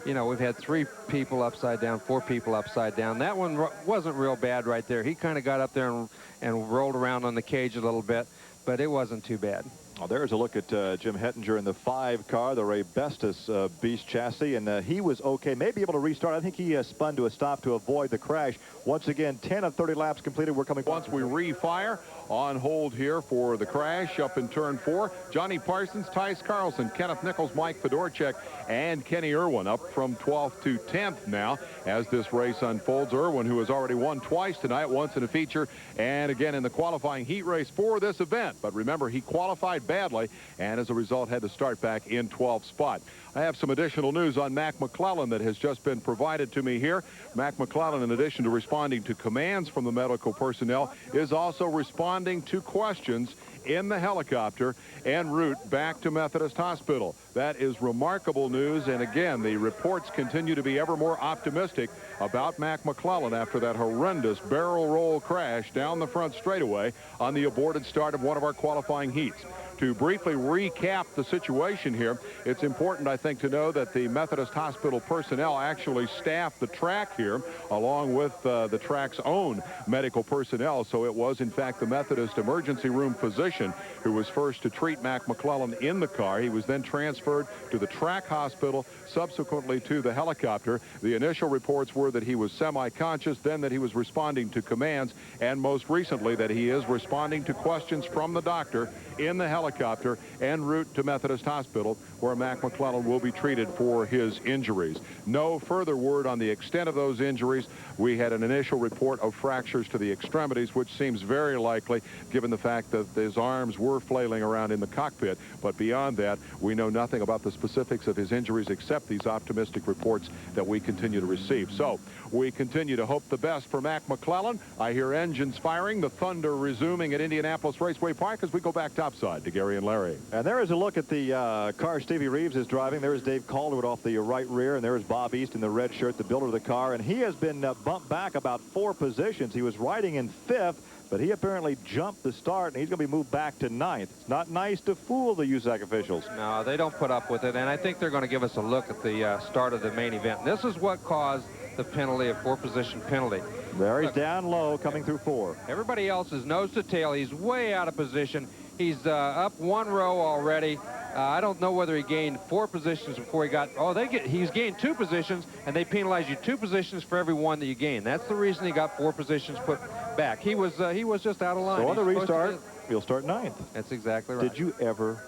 You know, we've had 3 people upside down, 4 people upside down. That one wasn't real bad right there. He kind of got up there and rolled around on the cage a little bit, but it wasn't too bad. Well, there's a look at Jim Hettinger in the 5 car, the Ray Bestis Beast chassis, and he was okay. Maybe able to restart. I think he spun to a stop to avoid the crash. Once again, 10 of 30 laps completed. We're coming. Once we refire, on hold here for the crash up in turn 4. Johnny Parsons, Tice Carlson, Kenneth Nichols, Mike Fedorchak, and Kenny Irwin up from 12th to 10th now as this race unfolds. Irwin, who has already won twice tonight, once in a feature and again in the qualifying heat race for this event. But remember, he qualified badly and as a result had to start back in 12th spot. I have some additional news on Mack McClellan that has just been provided to me here. Mack McClellan, in addition to responding to commands from the medical personnel, is also responding to questions in the helicopter en route back to Methodist Hospital. That is remarkable news, and again, the reports continue to be ever more optimistic about Mack McClellan after that horrendous barrel roll crash down the front straightaway on the aborted start of one of our qualifying heats. To briefly recap the situation here, it's important, I think, to know that the Methodist Hospital personnel actually staffed the track here along with the track's own medical personnel. So it was, in fact, the Methodist emergency room physician who was first to treat Mack McClellan in the car. He was then transferred to the track hospital, subsequently to the helicopter. The initial reports were that he was semi-conscious, then that he was responding to commands, and most recently that he is responding to questions from the doctor in the helicopter en route to Methodist Hospital, where Mack McClellan will be treated for his injuries. No further word on the extent of those injuries. We had an initial report of fractures to the extremities, which seems very likely given the fact that his arms were flailing around in the cockpit. But beyond that, we know nothing about the specifics of his injuries except these optimistic reports that we continue to receive. So we continue to hope the best for Mack McClellan. I hear engines firing, the thunder resuming at Indianapolis Raceway Park as we go back topside to Gary and Larry. And there is a look at the car Stevie Reeves is driving. There's Dave Calderwood off the right rear, and there's Bob East in the red shirt, the builder of the car. And he has been bumped back about 4 positions. He was riding in 5th, but he apparently jumped the start, and he's going to be moved back to 9th. It's not nice to fool the USAC officials. No, they don't put up with it, and I think they're going to give us a look at the start of the main event. This is what caused the penalty, a 4-position penalty. There he's down low, coming through 4. Everybody else is nose to tail. He's way out of position. He's up 1 row already. I don't know whether he gained 4 positions before he got. Oh, he's gained 2 positions, and they penalize you 2 positions for every 1 that you gain. That's the reason he got 4 positions put back. He was just out of line. So on the restart, he'll start 9th. That's exactly right. Did you ever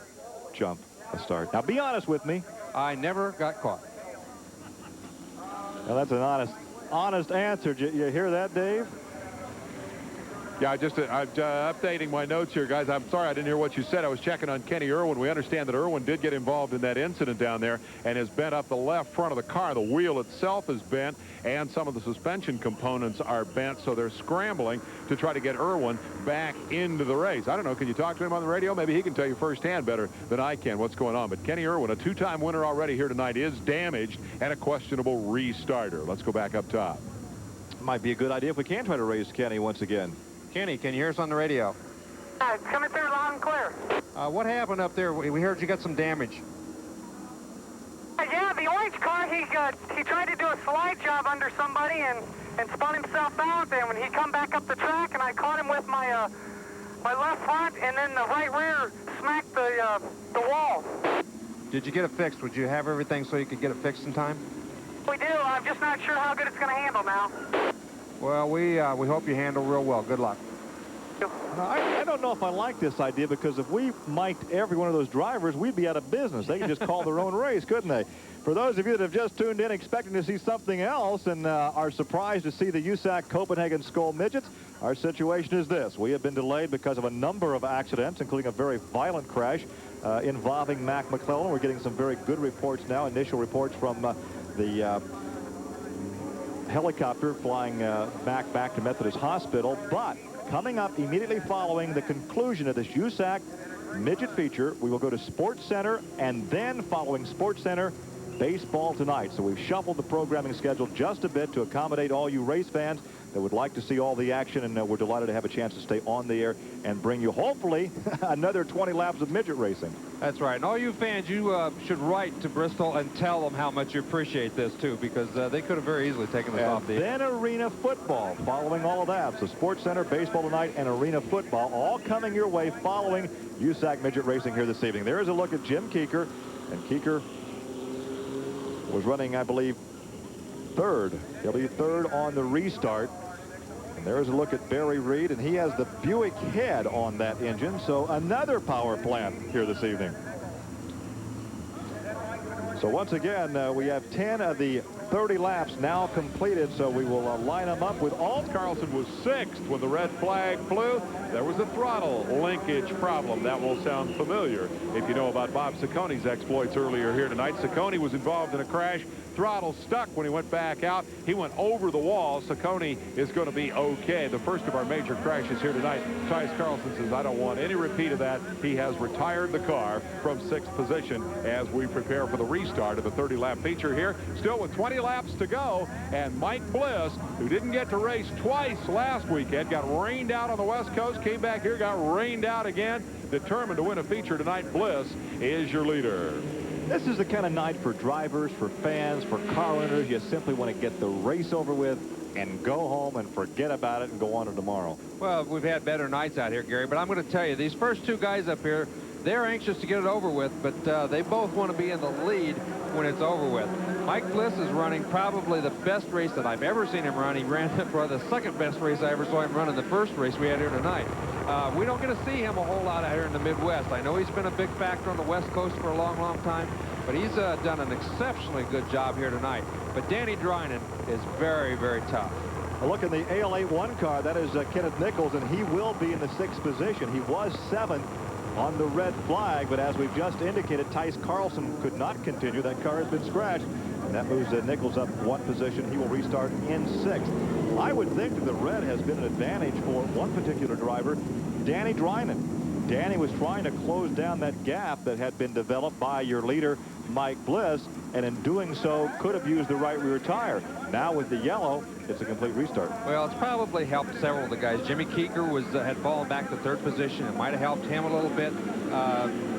jump a start? Now be honest with me. I never got caught. Well, that's an honest answer. Did you hear that, Dave? Yeah, I'm updating my notes here, guys. I'm sorry I didn't hear what you said. I was checking on Kenny Irwin. We understand that Irwin did get involved in that incident down there and has bent up the left front of the car. The wheel itself is bent, and some of the suspension components are bent, so they're scrambling to try to get Irwin back into the race. I don't know. Can you talk to him on the radio? Maybe he can tell you firsthand better than I can what's going on. But Kenny Irwin, a 2-time winner already here tonight, is damaged and a questionable restarter. Let's go back up top. Might be a good idea if we can try to raise Kenny once again. Kenny, can you hear us on the radio? Coming through loud and clear. What happened up there? We heard you got some damage. Yeah, the orange car, he tried to do a slide job under somebody and spun himself out. And when he come back up the track, and I caught him with my my left front, and then the right rear smacked the wall. Did you get it fixed? Would you have everything so you could get it fixed in time? We do. I'm just not sure how good it's going to handle now. Well, we hope you handle real well. Good luck. I don't know if I like this idea, because if we mic'd every one of those drivers, we'd be out of business. They could just call their own race, couldn't they? For those of you that have just tuned in expecting to see something else and are surprised to see the USAC Copenhagen Skull Midgets, Our situation is this. We have been delayed because of a number of accidents, including a very violent crash involving Mack McClellan. We're getting some very good reports now, initial reports from the helicopter flying Mack back to Methodist Hospital. But coming up immediately following the conclusion of this USAC midget feature, we will go to Sports Center, and then following Sports Center, baseball tonight. So we've shuffled the programming schedule just a bit to accommodate all you race fans that would like to see all the action, and we're delighted to have a chance to stay on the air and bring you, hopefully, another 20 laps of midget racing. That's right. And all you fans, you should write to Bristol and tell them how much you appreciate this, too, because they could have very easily taken this off the air. Then arena football following all of that. So Sports Center, baseball tonight, and arena football all coming your way following USAC midget racing here this evening. There is a look at Jim Keeker, and Keeker was running, I believe, third. He'll be third on the restart. And there's a look at Barry Reed, and he has the Buick head on that engine, so another power plant here this evening. So once again, we have 10 of the 30 laps now completed, so we will line them up with all. Carlson was 6th when the red flag flew. There was a throttle linkage problem. That will sound familiar if you know about Bob Cicconi's exploits earlier here tonight. Cicconi was involved in a crash. Throttle stuck when he went back out. He went over the wall. Cicconi is going to be okay. The first of our major crashes here tonight. Tyce Carlson says, I don't want any repeat of that. He has retired the car from 6th position as we prepare for the restart of the 30-lap feature here. Still with 20 laps to go. And Mike Bliss, who didn't get to race twice last weekend, got rained out on the West Coast, came back here, got rained out again. Determined to win a feature tonight. Bliss is your leader. This is the kind of night for drivers, for fans, for car owners. You simply want to get the race over with and go home and forget about it and go on to tomorrow. Well, we've had better nights out here, Gary, but I'm going to tell you, these first two guys up here, they're anxious to get it over with, but they both want to be in the lead when it's over with. Mike Bliss is running probably the best race that I've ever seen him run. He ran for the second best race I ever saw him run in the first race we had here tonight. We don't get to see him a whole lot out here in the Midwest. I know he's been a big factor on the West Coast for a long, long time, but he's done an exceptionally good job here tonight. But Danny Drynan is very, very tough. A look in the AL81 car. That is Kenneth Nichols, and he will be in the 6th position. He was 7th on the red flag, but as we've just indicated, Tyce Carlson could not continue. That car has been scratched, and that moves Nichols up 1 position. He will restart in 6th. I would think that the red has been an advantage for one particular driver, Danny Drynan. Danny was trying to close down that gap that had been developed by your leader, Mike Bliss, and in doing so could have used the right rear tire. Now with the yellow, it's a complete restart. Well, it's probably helped several of the guys. Jimmy Keeker had fallen back to 3rd position. It might have helped him a little bit.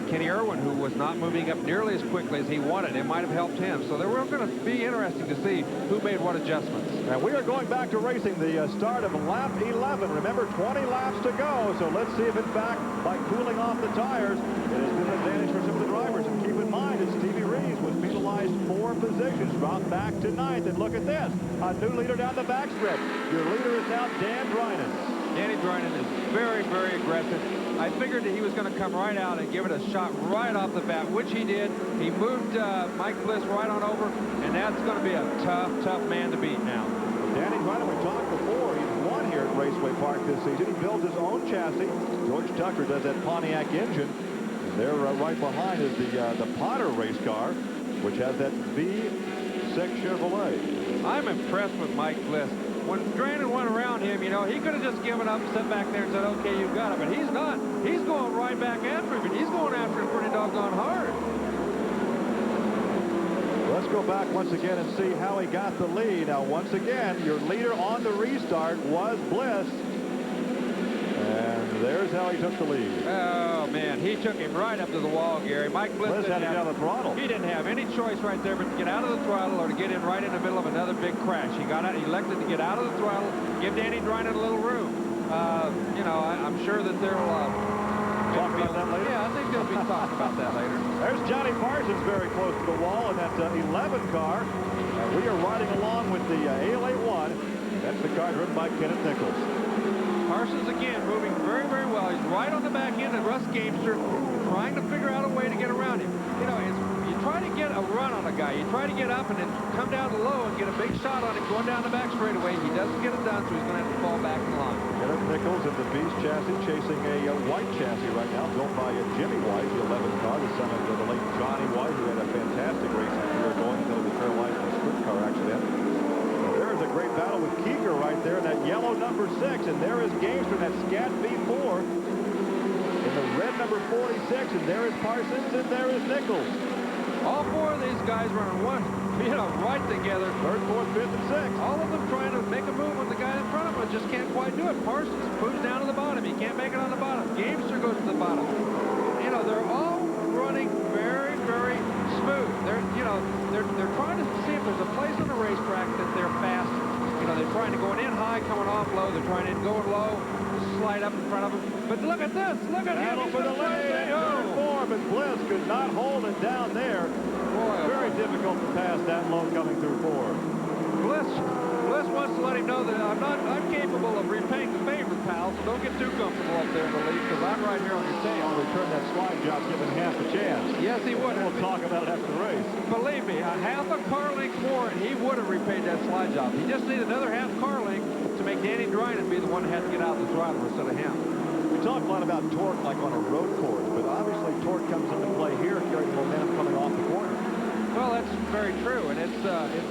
Kenny Irwin, who was not moving up nearly as quickly as he wanted, it might have helped him. So they were going to be interesting to see who made what adjustments. And we are going back to racing the start of lap 11. Remember, 20 laps to go. So let's see if, in fact, by cooling off the tires, it has been an advantage for some of the drivers. And keep in mind that Stevie Reeves was penalized 4 positions, dropped back to 9th. And look at this, a new leader down the backstretch. Your leader is now Dan Drynan. Danny Drynan is very, very aggressive. I figured that he was going to come right out and give it a shot right off the bat, which he did. He moved Mike Bliss right on over, and that's going to be a tough, tough man to beat now. Danny Drynan, we talked before, he's won here at Raceway Park this season. He builds his own chassis. George Tucker does that Pontiac engine. And there right behind is the Potter race car, which has that V6 Chevrolet. I'm impressed with Mike Bliss. When Drynan went around him, you know, he could have just given up and sat back there and said, okay, you got it. But he's not. He's going right back after him, and he's going after him pretty doggone hard. Let's go back once again and see how he got the lead. Now, once again, your leader on the restart was Bliss. And there's how he took the lead. Oh, man, he took him right up to the wall, Gary. Mike Bliss had to get out of the throttle. He didn't have any choice right there but to get out of the throttle or to get in right in the middle of another big crash. He elected to get out of the throttle, give Danny Drynan a little room. You know, I'm sure that they'll talk about that later. Yeah, I think they'll be talking about that later. There's Johnny Parsons very close to the wall in that 11 car. We are riding along with the AL81. That's the car driven by Kenneth Nichols. Parsons again moving very, very well. He's right on the back end of Russ Gamester, trying to figure out a way to get around him. You know, you try to get a run on a guy. You try to get up and then come down to low and get a big shot on him going down the back straightaway. He doesn't get it done, so he's going to have to fall back in line. Kenneth Nichols in the Beast chassis chasing a white chassis right now, built by Jimmy White, the 11th car, the son of the late Johnny White, who had a fantastic racing career going until the Carolina in a sprint car accident. There's a great battle with Keeker right there in that yellow number 6, and there is Gamester in that Scat V4 in the red number 46, and there is Parsons, and there is Nichols. All four of these guys running right together. 3rd, 4th, 5th, and 6th. All of them trying to make a move on the guy in front of them, just can't quite do it. Parsons moves down to the bottom. He can't make it on the bottom. Gamester goes to the bottom. You know, they're all running very, very smooth. They're trying to see if there's a place on the racetrack that they're fast. You know, they're trying to go in high, coming off low. They're trying to go low, slide up in front of them. But look at this. Look at him. Battle for the lead. Third form, but Bliss could not hold it down there. Boy, very difficult to pass that low coming through 4. Bliss wants to let him know that I'm capable of repaying the favor, pal, so don't get too comfortable up there in the lead, because I'm right here on your tail. I'll return that slide job, giving half a chance. Yes, he would. We'll talk about it after the race. Believe me, a half a car length more, and he would have repaid that slide job. He just needed another half car length to make Danny Drynan be the one that had to get out of the throttle instead of him. We talk a lot about torque like on a road course, but obviously torque comes into play here, carrying the momentum coming off the corner. Well, that's very true, and it's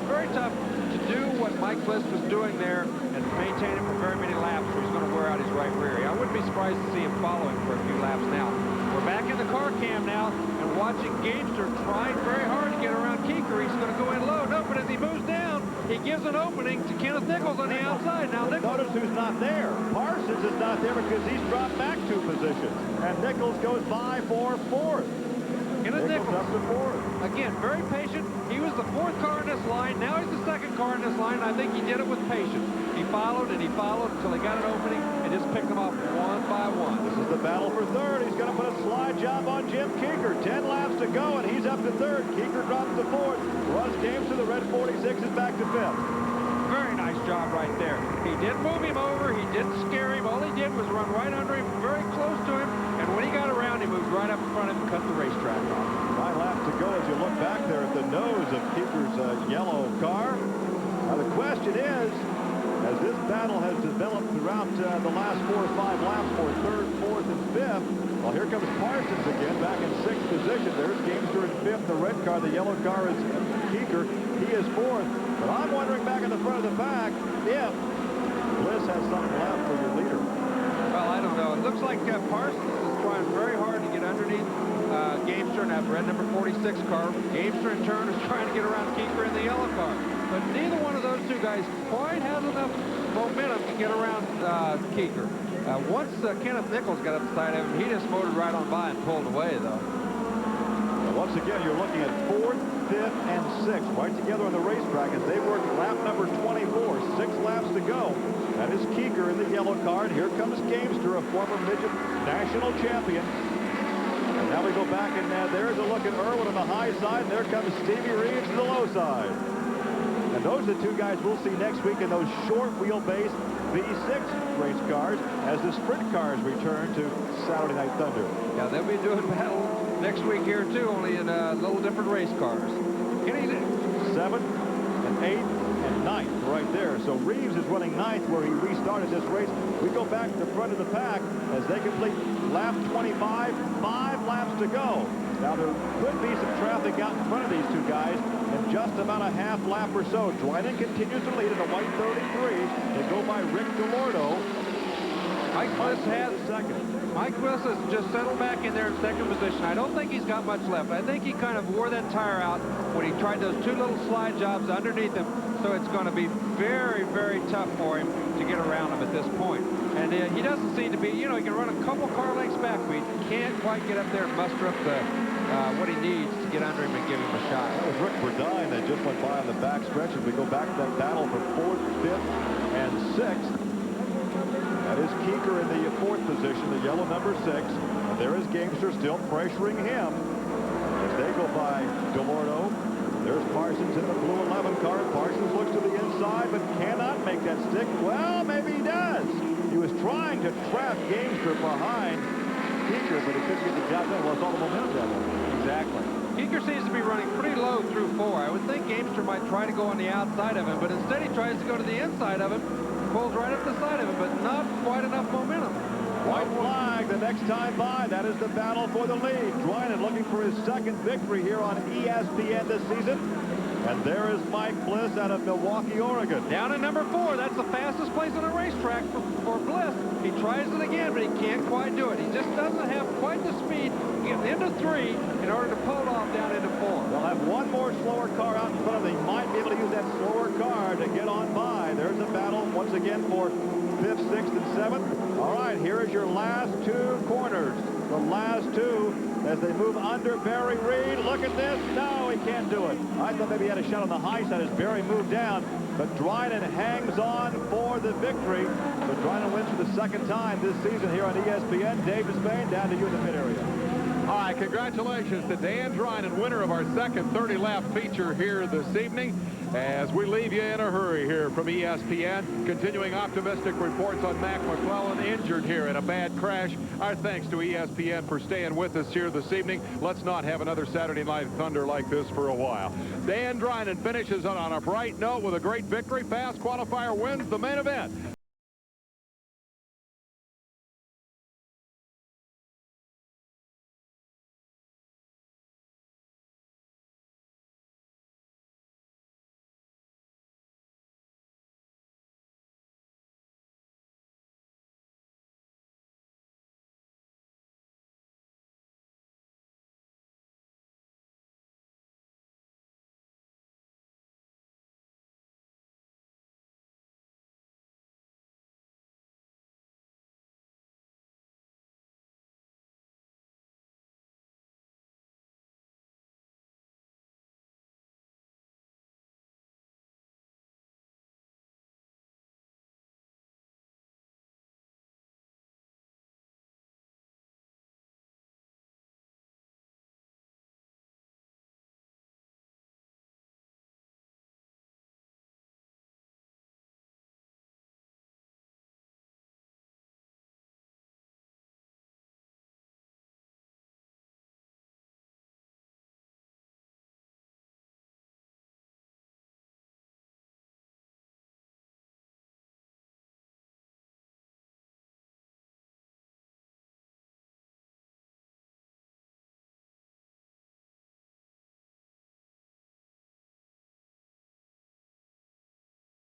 very tough to do what Mike Bliss was doing there and maintain it for very many laps where he's going to wear out his right rear. I wouldn't be surprised to see him following for a few laps now. We're back in the car cam now and watching Gamester trying very hard to get around Keeker. He's going to go in low. No, but as he moves down, he gives an opening to Kenneth Nichols on the outside. Now, Nichols, notice who's not there. Parsons is not there because he's dropped back 2 positions. And Nichols goes by for 4th. Kenneth Nichols up to 4th. Again, very patient. He was the 4th car in this line. Now he's the 2nd car in this line. I think he did it with patience. He followed and he followed until he got an opening and just picked them off one by one. This is the battle for 3rd. He's going to put a slide job on Jim Keeker. 10 laps to go, and he's up to 3rd. Keeker drops to 4th. Russ Gamester, the red 46, is back to 5th. Very nice job right there. He didn't move him over. He didn't scare him. All he did was run right under him, very close to him. And when he got around, he moved right up in front of him and cut the racetrack off. 9 laps to go as you look back there at the nose of Keeker's yellow car. Now the question is, as this battle has developed throughout the last 4 or 5 laps for 3rd, 4th, and 5th, well, here comes Parsons again, back in 6th position. There's Gamester in 5th, the red car. The yellow car is Keeker. He is 4th. But I'm wondering back in the front of the pack if Bliss has something left for your leader. Well, I don't know. It looks like Parsons is trying very hard to get underneath Gamester in that red number 46 car. Gamester, in turn, is trying to get around Keeker in the yellow car. But neither one of those two guys quite has enough momentum to get around Keeker. Once Kenneth Nichols got up the side of him, he just motored right on by and pulled away, though. Well, once again, you're looking at 4th, 5th, and 6th right together on the racetrack as they work lap number 24. 6 laps to go. That is Keeker in the yellow car, and here comes Gamester, a former midget national champion. And now we go back, and there's a look at Irwin on the high side, and there comes Stevie Reeves to the low side. And those are the 2 guys we'll see next week in those short wheelbase V6 race cars as the sprint cars return to Saturday Night Thunder. Yeah, they'll be doing battle next week here, too, only in little different race cars. 7th and 8th and 9th right there. So Reeves is running 9th where he restarted this race. We go back to the front of the pack as they complete lap 25, 5 laps to go. Now there could be some traffic out in front of these 2 guys in just about a half lap or so. Drynan continues to lead in the white 33. They go by Rick DeLordo. Mike Bliss has second. Mike Bliss has just settled back in there in 2nd position. I don't think he's got much left. I think he kind of wore that tire out when he tried those 2 little slide jobs underneath him. So it's going to be very, very tough for him to get around him at this point. And he doesn't seem to be, you know, he can run a couple car lengths back, but he can't quite get up there and muster up the what he needs to get under him and give him a shot. That was Rick Burdine that just went by on the back stretch as we go back to that battle for 4th, 5th, and 6th. That is Keeker in the 4th position, the yellow number 6. And there is Gamester still pressuring him as they go by DeLordo. There's Parsons in the blue 11 car. Parsons looks to the inside but cannot make that stick. Well, maybe he does. He was trying to trap Gamester behind Keeker, but he couldn't get the job done. Well, it's all the momentum down there. Exactly. Keeker seems to be running pretty low through 4. I would think Gamester might try to go on the outside of him, but instead he tries to go to the inside of him, pulls right up the side of him, but not quite enough momentum. White flag the next time by. That is the battle for the lead. Drynan looking for his second victory here on ESPN this season. And there is Mike Bliss out of Milwaukee, Oregon. Down at number 4. That's the fastest place on a racetrack for Bliss. He tries it again, but he can't quite do it. He just doesn't have quite the speed to get into 3 in order to pull it off down into 4. They'll have one more slower car out in front of them. He might be able to use that slower car to get on by. There's a battle once again for 5th, 6th, and 7th. All right, here is your last 2 corners. The last 2 as they move under Barry Reed. Look at this. No, he can't do it. I thought maybe he had a shot on the high side as Barry moved down, but Drynan hangs on for the victory. So Drynan wins for the second time this season here on ESPN. Dave Despain, down to you in the pit area. All right, congratulations to Dan Drynan, winner of our second 30-lap feature here this evening. As we leave you in a hurry here from ESPN, continuing optimistic reports on Mack McClellan injured here in a bad crash. Our thanks to ESPN for staying with us here this evening. Let's not have another Saturday Night Thunder like this for a while. Dan Drynan finishes on a bright note with a great victory. Fast qualifier wins the main event.